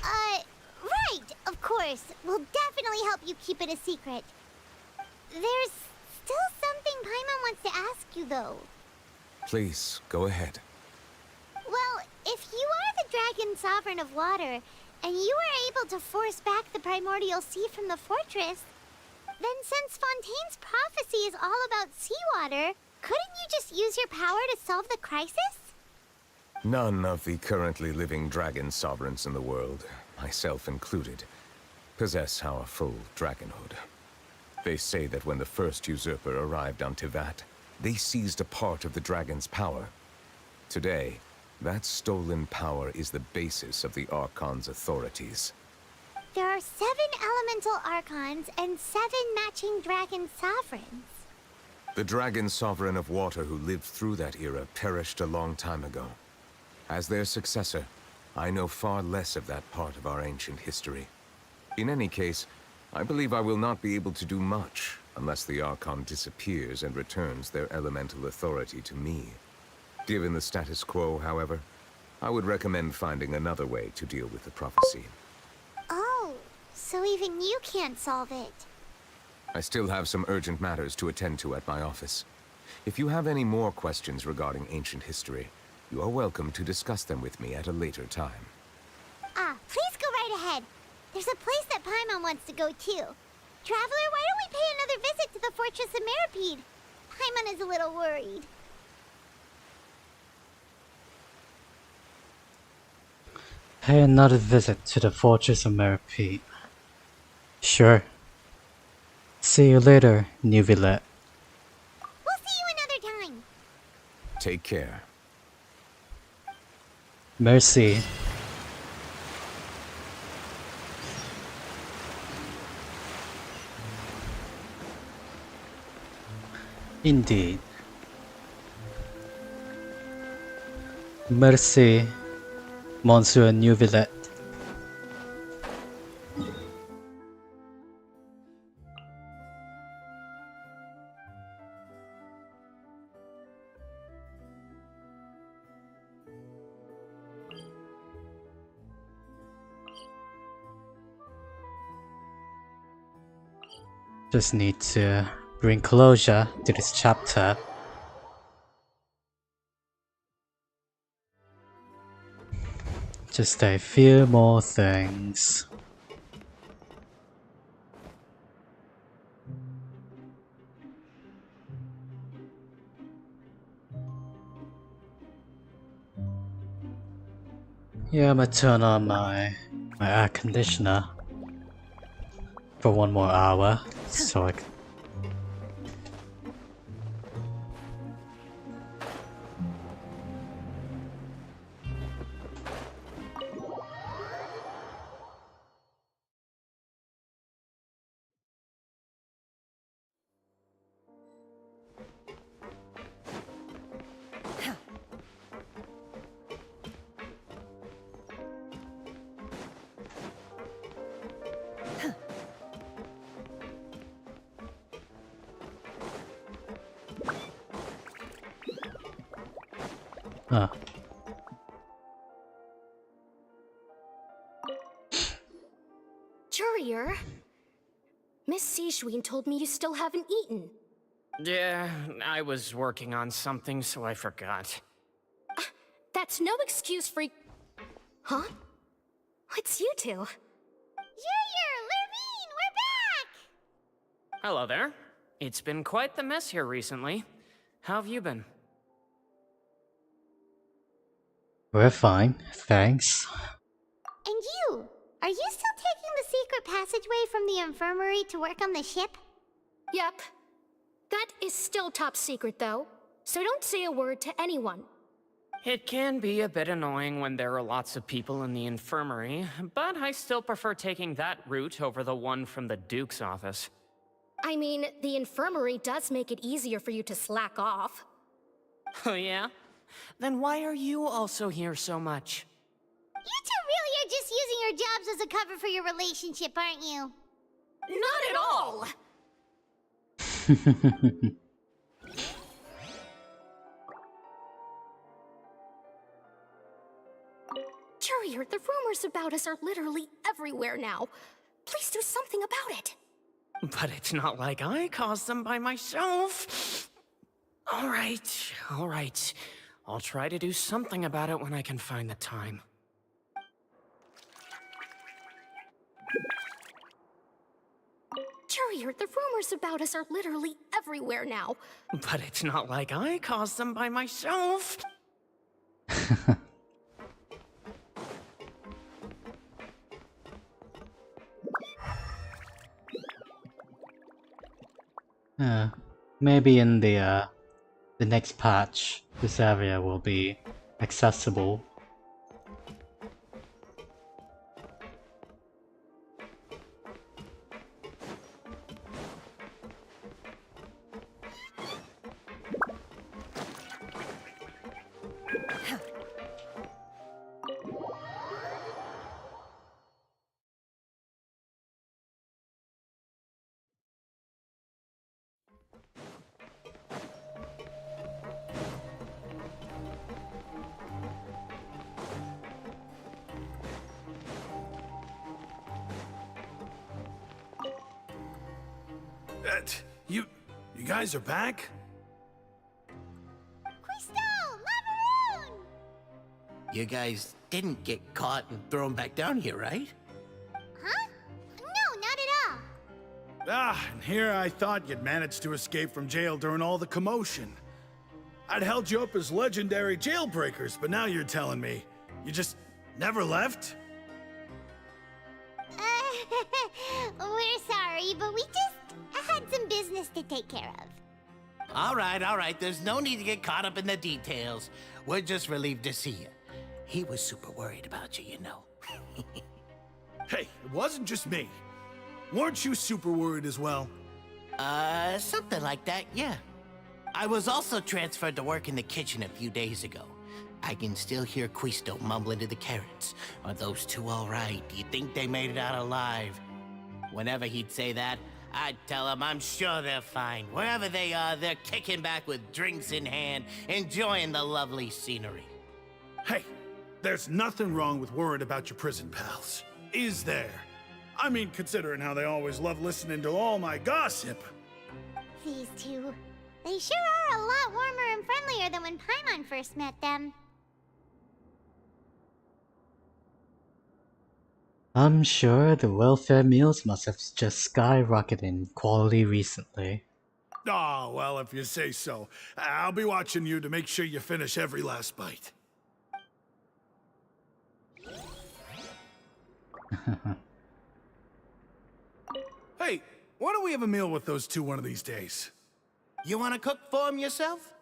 Right, of course. We'll definitely help you keep it a secret. There's still something Paimon wants to ask you, though. Please, go ahead. Well, if you are the dragon sovereign of water, and you were able to force back the primordial sea from the fortress, then since Fontaine's prophecy is all about seawater, couldn't you just use your power to solve the crisis? None of the currently living dragon sovereigns in the world, myself included, possess our full dragonhood. They say that when the first usurper arrived on Tivat, they seized a part of the dragon's power. Today, that stolen power is the basis of the Archon's authorities. There are 7 elemental archons and 7 matching dragon sovereigns. The dragon sovereign of water who lived through that era perished a long time ago. As their successor, I know far less of that part of our ancient history. In any case, I believe I will not be able to do much unless the Archon disappears and returns their elemental authority to me. Given the status quo, however, I would recommend finding another way to deal with the prophecy. Oh, so even you can't solve it. I still have some urgent matters to attend to at my office. If you have any more questions regarding ancient history, you are welcome to discuss them with me at a later time. Please go right ahead. There's a place that Paimon wants to go too. Traveler, why don't we pay another visit to the Fortress of Meripede? Paimon is a little worried. Pay another visit to the Fortress of Meripede. Sure. See you later, Nuvillet. We'll see you another time. Take care. Mercy. Indeed. Merci, Monsieur Nuvillet. Just need to bring closure to this chapter. Just a few more things. Yeah, I'm gonna turn on my air conditioner for 1 more hour, so I can... Courier? Miss Sijween told me you still haven't eaten. Yeah, I was working on something, so I forgot. That's no excuse for... Huh? It's you two. Courier, Lurvine, we're back! Hello there. It's been quite the mess here recently. How have you been? We're fine, thanks. And you? Are you still taking the secret passageway from the infirmary to work on the ship? Yep. That is still top secret, though. So don't say a word to anyone. It can be a bit annoying when there are lots of people in the infirmary, but I still prefer taking that route over the one from the Duke's office. I mean, the infirmary does make it easier for you to slack off. Oh yeah? Then why are you also here so much? You two really are just using your jobs as a cover for your relationship, aren't you? Not at all! Courier, the rumors about us are literally everywhere now. Please do something about it. But it's not like I caused them by myself. All right. I'll try to do something about it when I can find the time. Courier, the rumors about us are literally everywhere now. But it's not like I caused them by myself. Maybe in the next patch, this area will be accessible. You guys are back? You guys didn't get caught and thrown back down here, right? Huh? No, not at all. And here I thought you'd managed to escape from jail during all the commotion. I'd held you up as legendary jailbreakers, but now you're telling me you just never left? We're sorry, but we just had some business to take care of. All right. There's no need to get caught up in the details. We're just relieved to see you. He was super worried about you, you know. Hey, it wasn't just me. Weren't you super worried as well? Something like that, yeah. I was also transferred to work in the kitchen a few days ago. I can still hear Quisto mumbling to the carrots. Are those two all right? Do you think they made it out alive? Whenever he'd say that, I'd tell him I'm sure they're fine. Wherever they are, they're kicking back with drinks in hand, enjoying the lovely scenery. Hey, there's nothing wrong with worrying about your prison pals. Is there? I mean, considering how they always love listening to all my gossip. These two. They sure are a lot warmer and friendlier than when Paimon first met them. I'm sure the welfare meals must have just skyrocketed in quality recently. Oh, well, if you say so. I'll be watching you to make sure you finish every last bite. Hey, why don't we have a meal with those two one of these days? You want to cook for them yourself?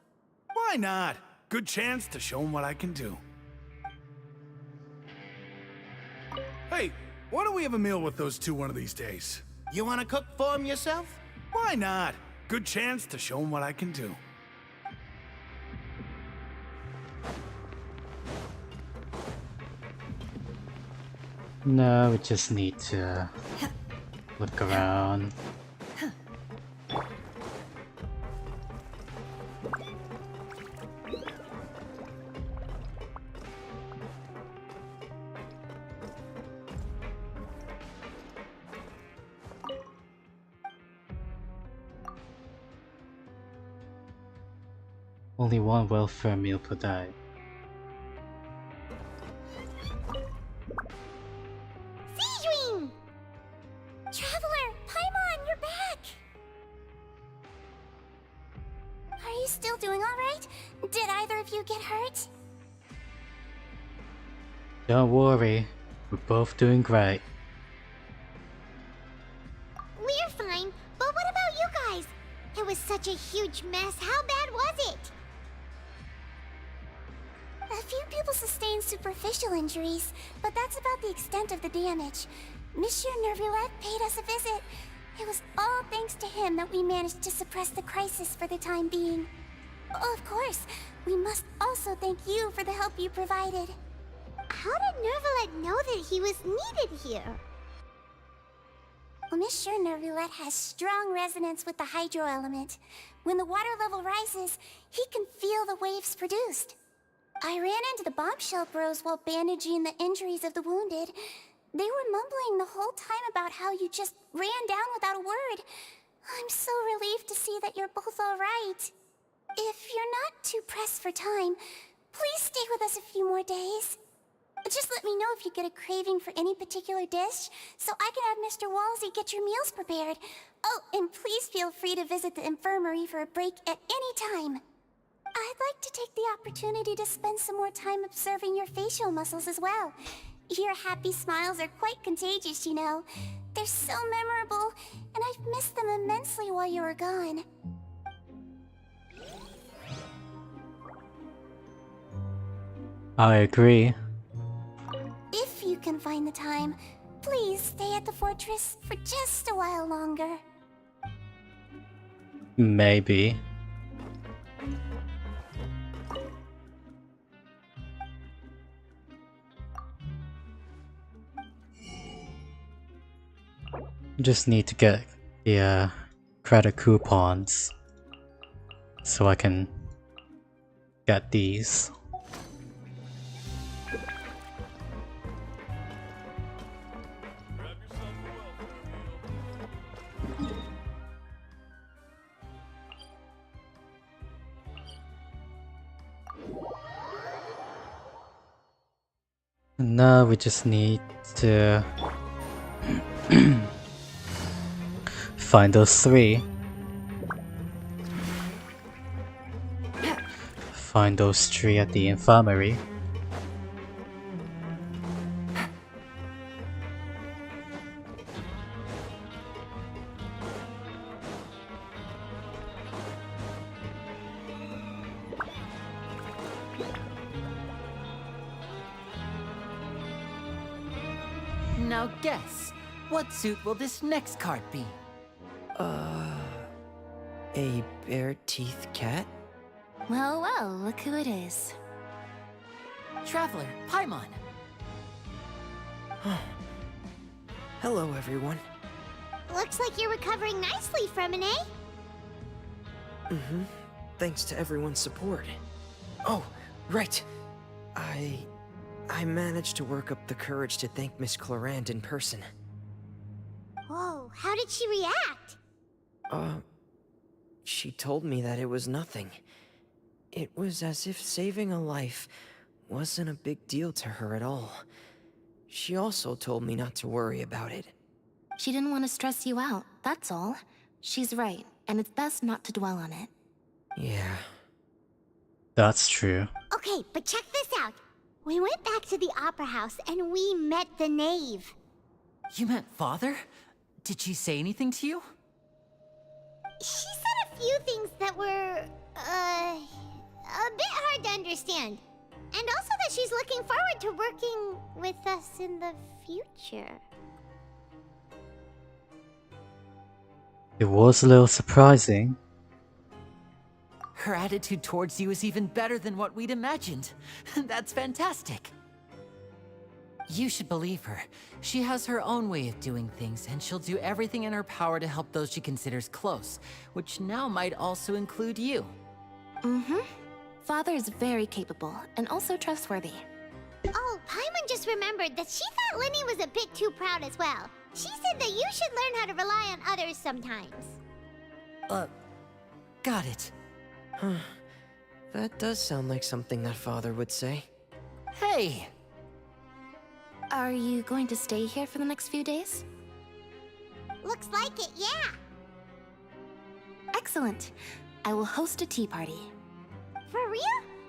Why not? Good chance to show them what I can do. Hey, why don't we have a meal with those two one of these days? You want to cook for them yourself? Why not? Good chance to show them what I can do. No, we just need to look around. Only one welfare meal per day. Seedwing! Traveler, Paimon, you're back! Are you still doing all right? Did either of you get hurt? Don't worry, we're both doing great. We're fine, but what about you guys? It was such a huge mess. How bad was it? A few people sustained superficial injuries, but that's about the extent of the damage. Monsieur Nervillette paid us a visit. It was all thanks to him that we managed to suppress the crisis for the time being. Of course, we must also thank you for the help you provided. How did Nervillette know that he was needed here? Well, Monsieur Nervillette has strong resonance with the hydro element. When the water level rises, he can feel the waves produced. I ran into the bombshell bros while bandaging the injuries of the wounded. They were mumbling the whole time about how you just ran down without a word. I'm so relieved to see that you're both alright. If you're not too pressed for time, please stay with us a few more days. Just let me know if you get a craving for any particular dish, so I can have Mr. Walsey get your meals prepared. Oh, and please feel free to visit the infirmary for a break at any time. I'd like to take the opportunity to spend some more time observing your facial muscles as well. Your happy smiles are quite contagious, you know. They're so memorable, and I've missed them immensely while you were gone. I agree. If you can find the time, please stay at the fortress for just a while longer. Maybe. Just need to get the credit coupons so I can get these. Now we just need to find those three. Find those three at the infirmary. Now guess, what suit will this next card be? A bare-teeth cat? Well, well, look who it is. Traveler, Paimon. Hello, everyone. Looks like you're recovering nicely from an A. Mm-hmm. Thanks to everyone's support. Oh, right. I managed to work up the courage to thank Miss Clorand in person. Whoa, how did she react? She told me that it was nothing. It was as if saving a life wasn't a big deal to her at all. She also told me not to worry about it. She didn't want to stress you out, that's all. She's right, and it's best not to dwell on it. Yeah. That's true. Okay, but check this out. We went back to the opera house and we met the knave. You met Father? Did she say anything to you? She said a few things that were, a bit hard to understand. And also that she's looking forward to working with us in the future. It was a little surprising. Her attitude towards you is even better than what we'd imagined. That's fantastic. You should believe her. She has her own way of doing things, and she'll do everything in her power to help those she considers close, which now might also include you. Mm-hmm. Father is very capable, and also trustworthy. Oh, Paimon just remembered that she thought Linny was a bit too proud as well. She said that you should learn how to rely on others sometimes. Got it. Huh. That does sound like something that Father would say. Hey! Are you going to stay here for the next few days? Looks like it, yeah. Excellent. I will host a tea party. For real?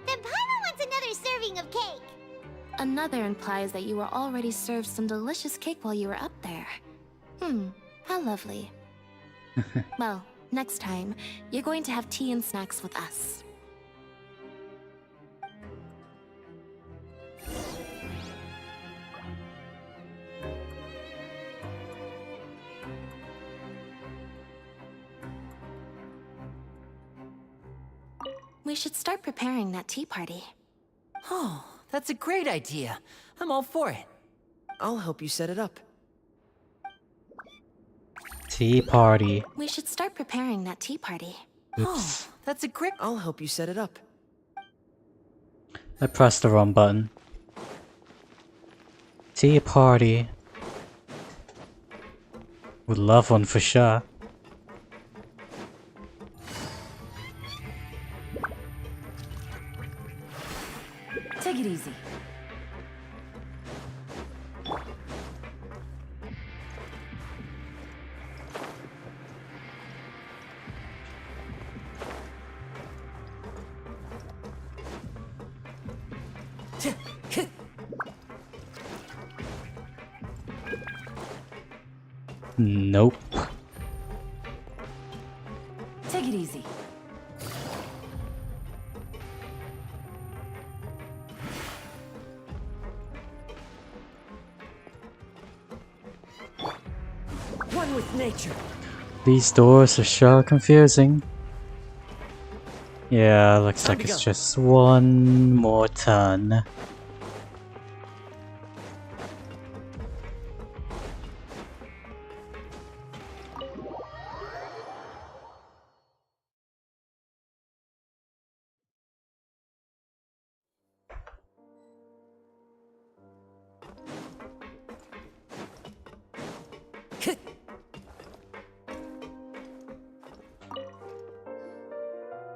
Then Paimon wants another serving of cake. Another implies that you were already served some delicious cake while you were up there. How lovely. Well, next time, you're going to have tea and snacks with us. We should start preparing that tea party. Oh, that's a great idea. I'm all for it. I'll help you set it up. Tea party. We should start preparing that tea party. Oops. Oh, that's a great... I'll help you set it up. I pressed the wrong button. Tea party. Would love one for sure. Take it easy. Nope. Take it easy. One with nature. These doors are sure confusing. Yeah, looks like it's just one more turn.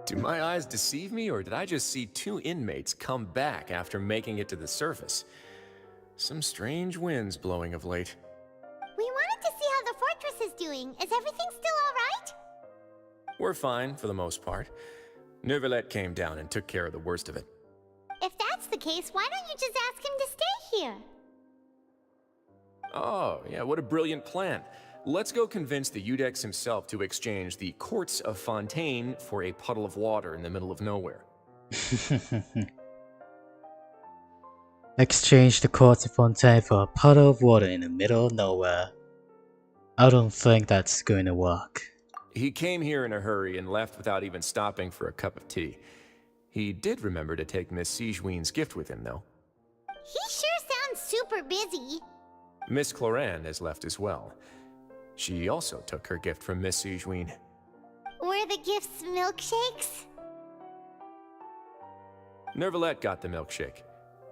Do my eyes deceive me, or did I just see two inmates come back after making it to the surface? Some strange winds blowing of late. We wanted to see how the fortress is doing. Is everything still alright? We're fine, for the most part. Neuvillette came down and took care of the worst of it. If that's the case, why don't you just ask him to stay here? Oh, yeah, what a brilliant plan. Let's go convince the Eudex himself to exchange the courts of Fontaine for a puddle of water in the middle of nowhere. Exchange the courts of Fontaine for a puddle of water in the middle of nowhere. I don't think that's going to work. He came here in a hurry and left without even stopping for a cup of tea. He did remember to take Miss Sigewinne's gift with him, though. He sure sounds super busy. Miss Clorinde has left as well. She also took her gift from Miss Sigewinne. Were the gifts milkshakes? Neuvillette got the milkshake.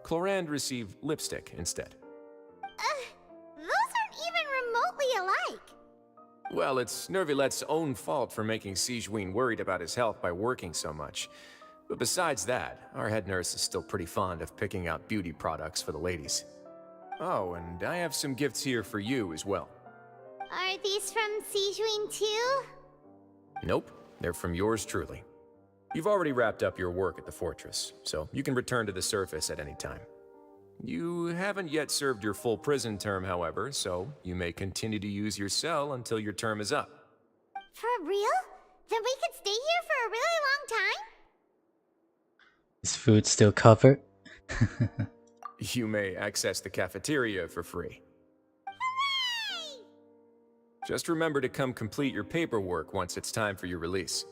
Clorinde received lipstick instead. Those aren't even remotely alike. Well, it's Neuvillette's own fault for making Sigewinne worried about his health by working so much. But besides that, our head nurse is still pretty fond of picking out beauty products for the ladies. Oh, and I have some gifts here for you as well. Are these from Sigewinne too? Nope, they're from yours truly. You've already wrapped up your work at the fortress, so you can return to the surface at any time. You haven't yet served your full prison term, however, so you may continue to use your cell until your term is up. For real? Then we could stay here for a really long time? Is food still covered? You may access the cafeteria for free. Hooray! Just remember to come complete your paperwork once it's time for your release.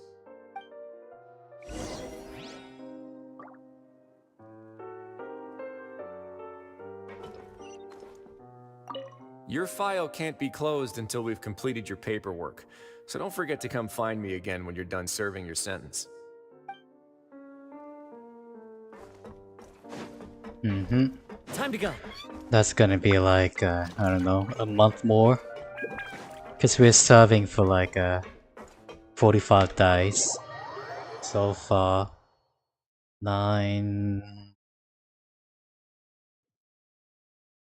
Your file can't be closed until we've completed your paperwork, so don't forget to come find me again when you're done serving your sentence. Time to go. That's gonna be like, I don't know, a month more. Because we're serving for like 45 days. So far,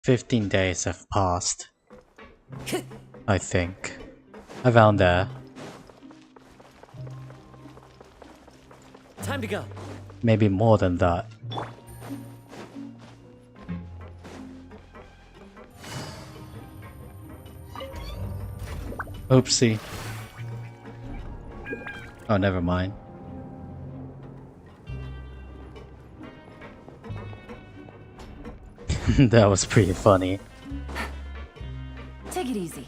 15 days have passed. I think. Around there. Time to go. Maybe more than that. Oopsie. Oh, never mind. That was pretty funny. Take it easy.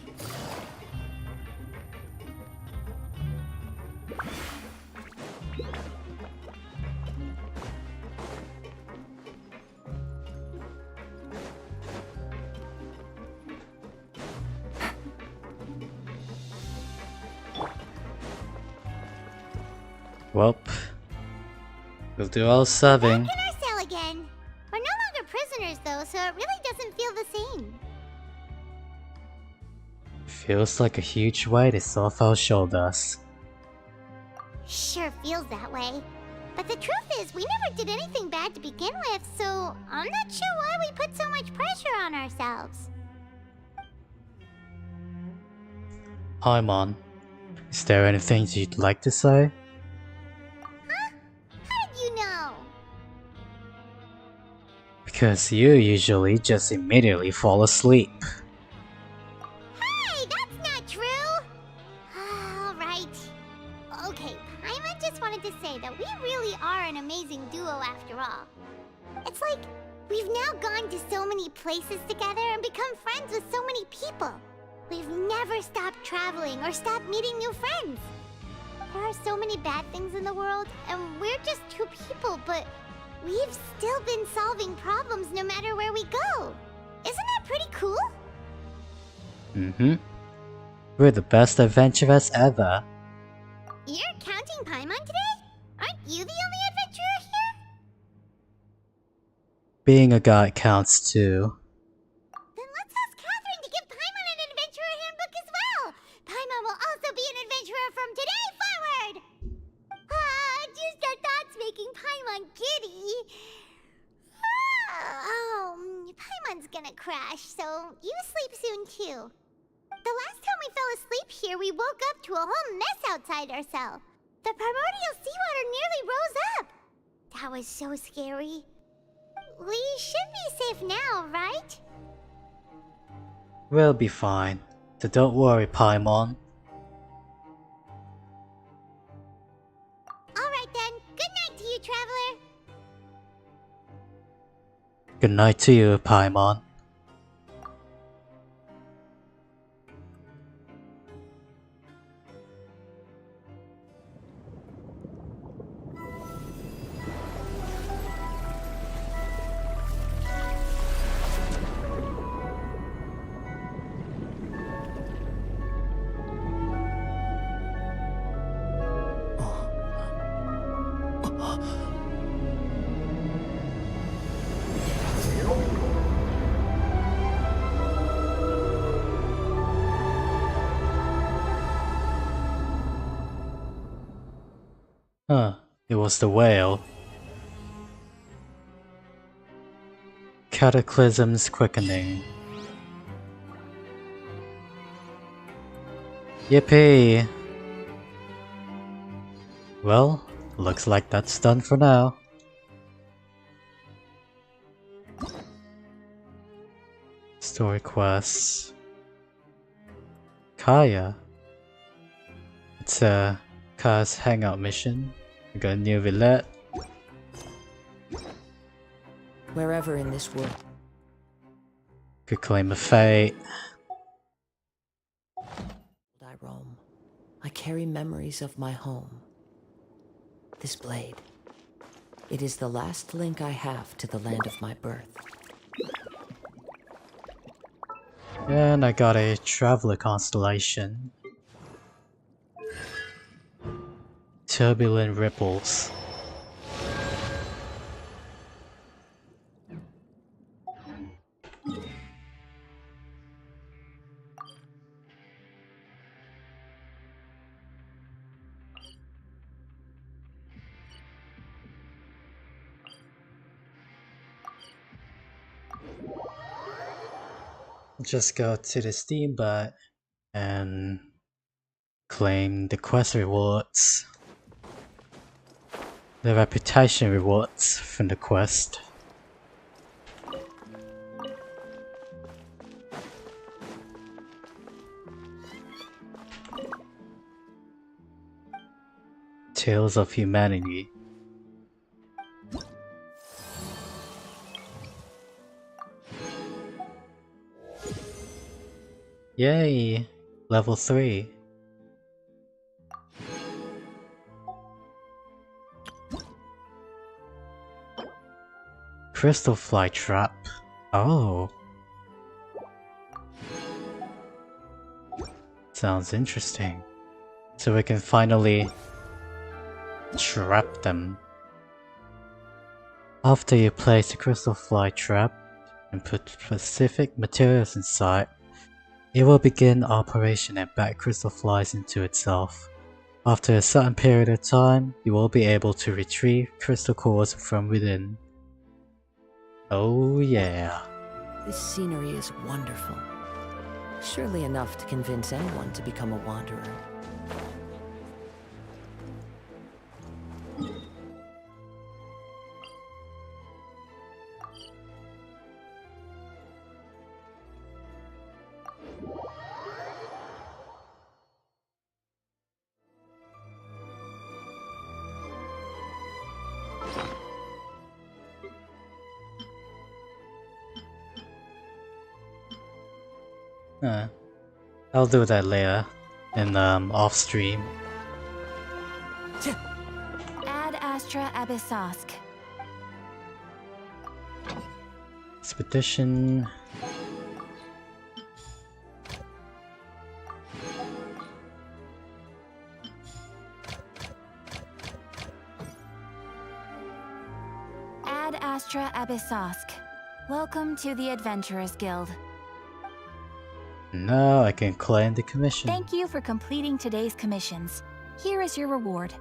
Welp. We'll do all serving. Back in our cell again. We're no longer prisoners though, so it really doesn't feel the same. Feels like a huge weight is off our shoulders. Sure feels that way. But the truth is, we never did anything bad to begin with, so I'm not sure why we put so much pressure on ourselves. Paimon, is there anything you'd like to say? Huh? How did you know? Because you usually just immediately fall asleep. Hey, that's not true! Alright. Okay, Paimon just wanted to say that we really are an amazing duo after all. It's like, we've now gone to so many places together and become friends with so many people. We've never stopped traveling or stopped meeting new friends. There are so many bad things in the world, and we're just two people, but we've still been solving problems no matter where we go. Isn't that pretty cool? Mm-hmm. We're the best adventurers ever. You're counting Paimon today? Aren't you the only adventurer here? Being a guide counts too. Then let's ask Catherine to give Paimon an adventurer handbook as well. Paimon will also be an adventurer from today forward. Just our thoughts making Paimon giddy. Paimon's gonna crash, so you sleep soon too. The last time we fell asleep here, we woke up to a whole mess outside our cell. The primordial seawater nearly rose up. That was so scary. We should be safe now, right? We'll be fine. So don't worry, Paimon. Alright then, good night to you, Traveler. Good night to you, Paimon. Huh, it was the whale. Cataclysm's quickening. Yippee! Well, looks like that's done for now. Story quests. Kaya. It's a Kaya's hangout mission. We got a new Villette. Wherever in this world. Could claim a fate. I roam. I carry memories of my home. This blade. It is the last link I have to the land of my birth. And I got a Traveler Constellation. Turbulent Ripples. Just go to the Steam bot and claim the quest rewards. The reputation rewards from the quest. Tales of Humanity. Yay! Level 3. Crystal Fly Trap. Oh. Sounds interesting. So we can finally trap them. After you place the Crystal Fly Trap and put specific materials inside, it will begin operation and back crystal flies into itself. After a certain period of time, you will be able to retrieve crystal cores from within. Oh yeah. This scenery is wonderful. Surely enough to convince anyone to become a wanderer. I'll do that later, in off stream. Ad Astra Abyssosk. Expedition. Ad Astra Abyssosk. Welcome to the Adventurers Guild. Now I can claim the commission. Thank you for completing today's commissions. Here is your reward.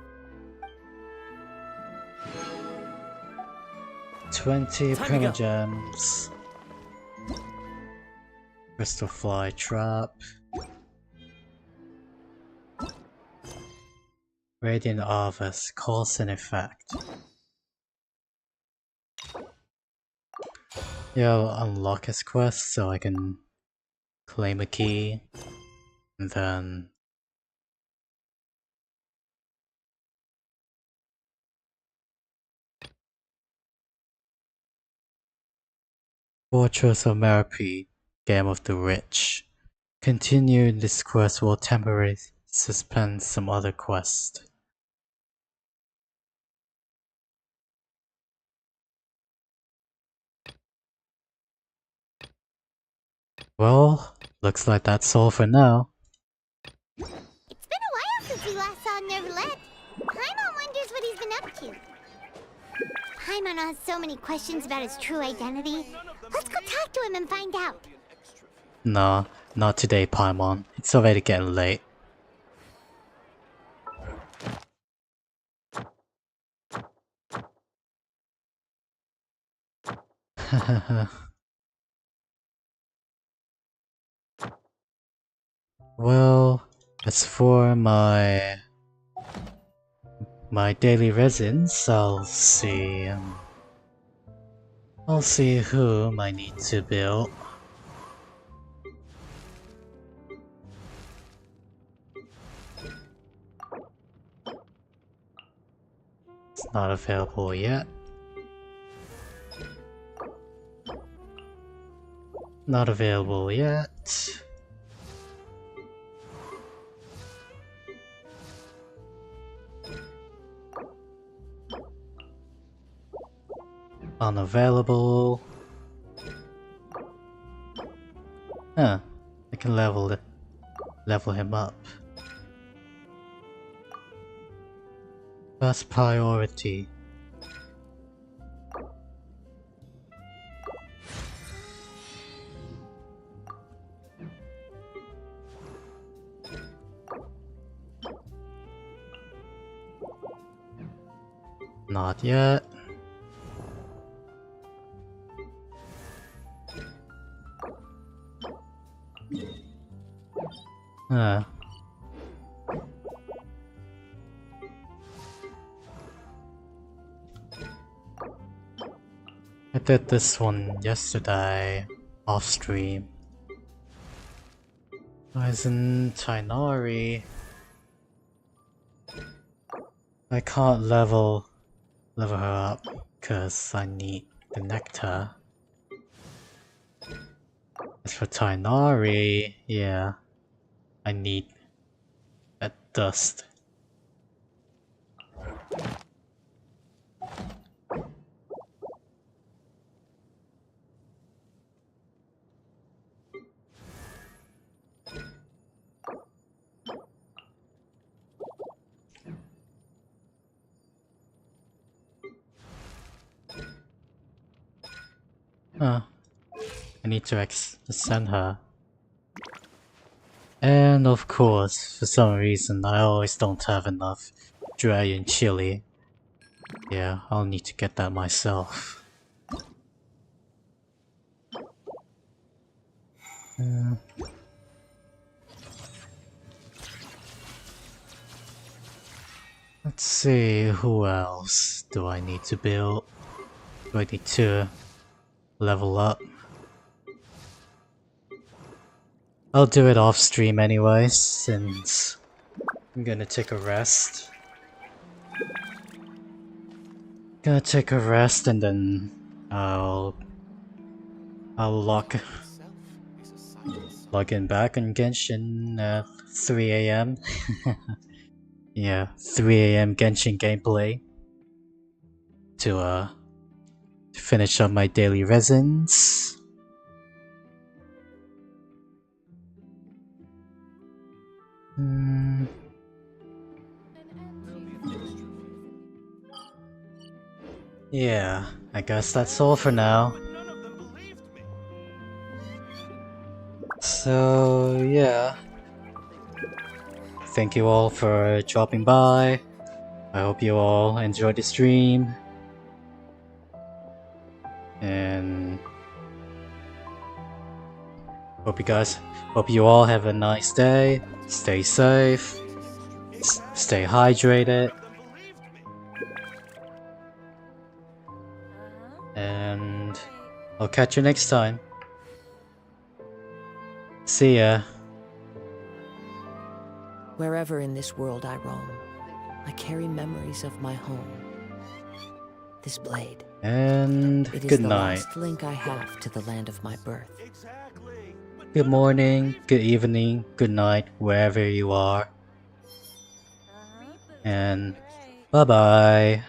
20 primogems. Crystal Fly Trap. Radiant Harvest, cause and effect. Yeah, I'll unlock his quest so I can claim a key, and then Fortress of Merapy, Game of the Rich. Continuing this quest will temporarily suspend some other quest. Well, looks like that's all for now. It's been a while since we last saw Nervalette. Paimon wonders what he's been up to. Paimon has so many questions about his true identity. Let's go talk to him and find out. Nah, not today, Paimon. It's already getting late. Well, as for my daily residence, I'll see whom I need to build. It's not available yet. Not available yet. Unavailable. Huh. I can level him up. First priority. Not yet. Huh. I did this one yesterday, off stream. Why isn't Tainari? I can't level her up because I need the nectar. As for Tainari, yeah, I need that dust. Huh. I need to send her. And of course, for some reason, I always don't have enough dragon chili. Yeah, I'll need to get that myself. Let's see, who else do I need to build? Do I need to level up? I'll do it off stream anyways, since I'm gonna take a rest. Gonna take a rest and then I'll log in back on Genshin at 3 AM. Yeah, 3 AM Genshin gameplay to finish up my daily resins. Yeah, I guess that's all for now. So, yeah. Thank you all for dropping by. I hope you all enjoyed the stream. And hope you all have a nice day. Stay safe. Stay hydrated. And I'll catch you next time. See ya. Wherever in this world I roam, I carry memories of my home. This blade. And it is good the night. last link I have to the land of my birth. Good morning, good evening, good night, wherever you are. And bye bye.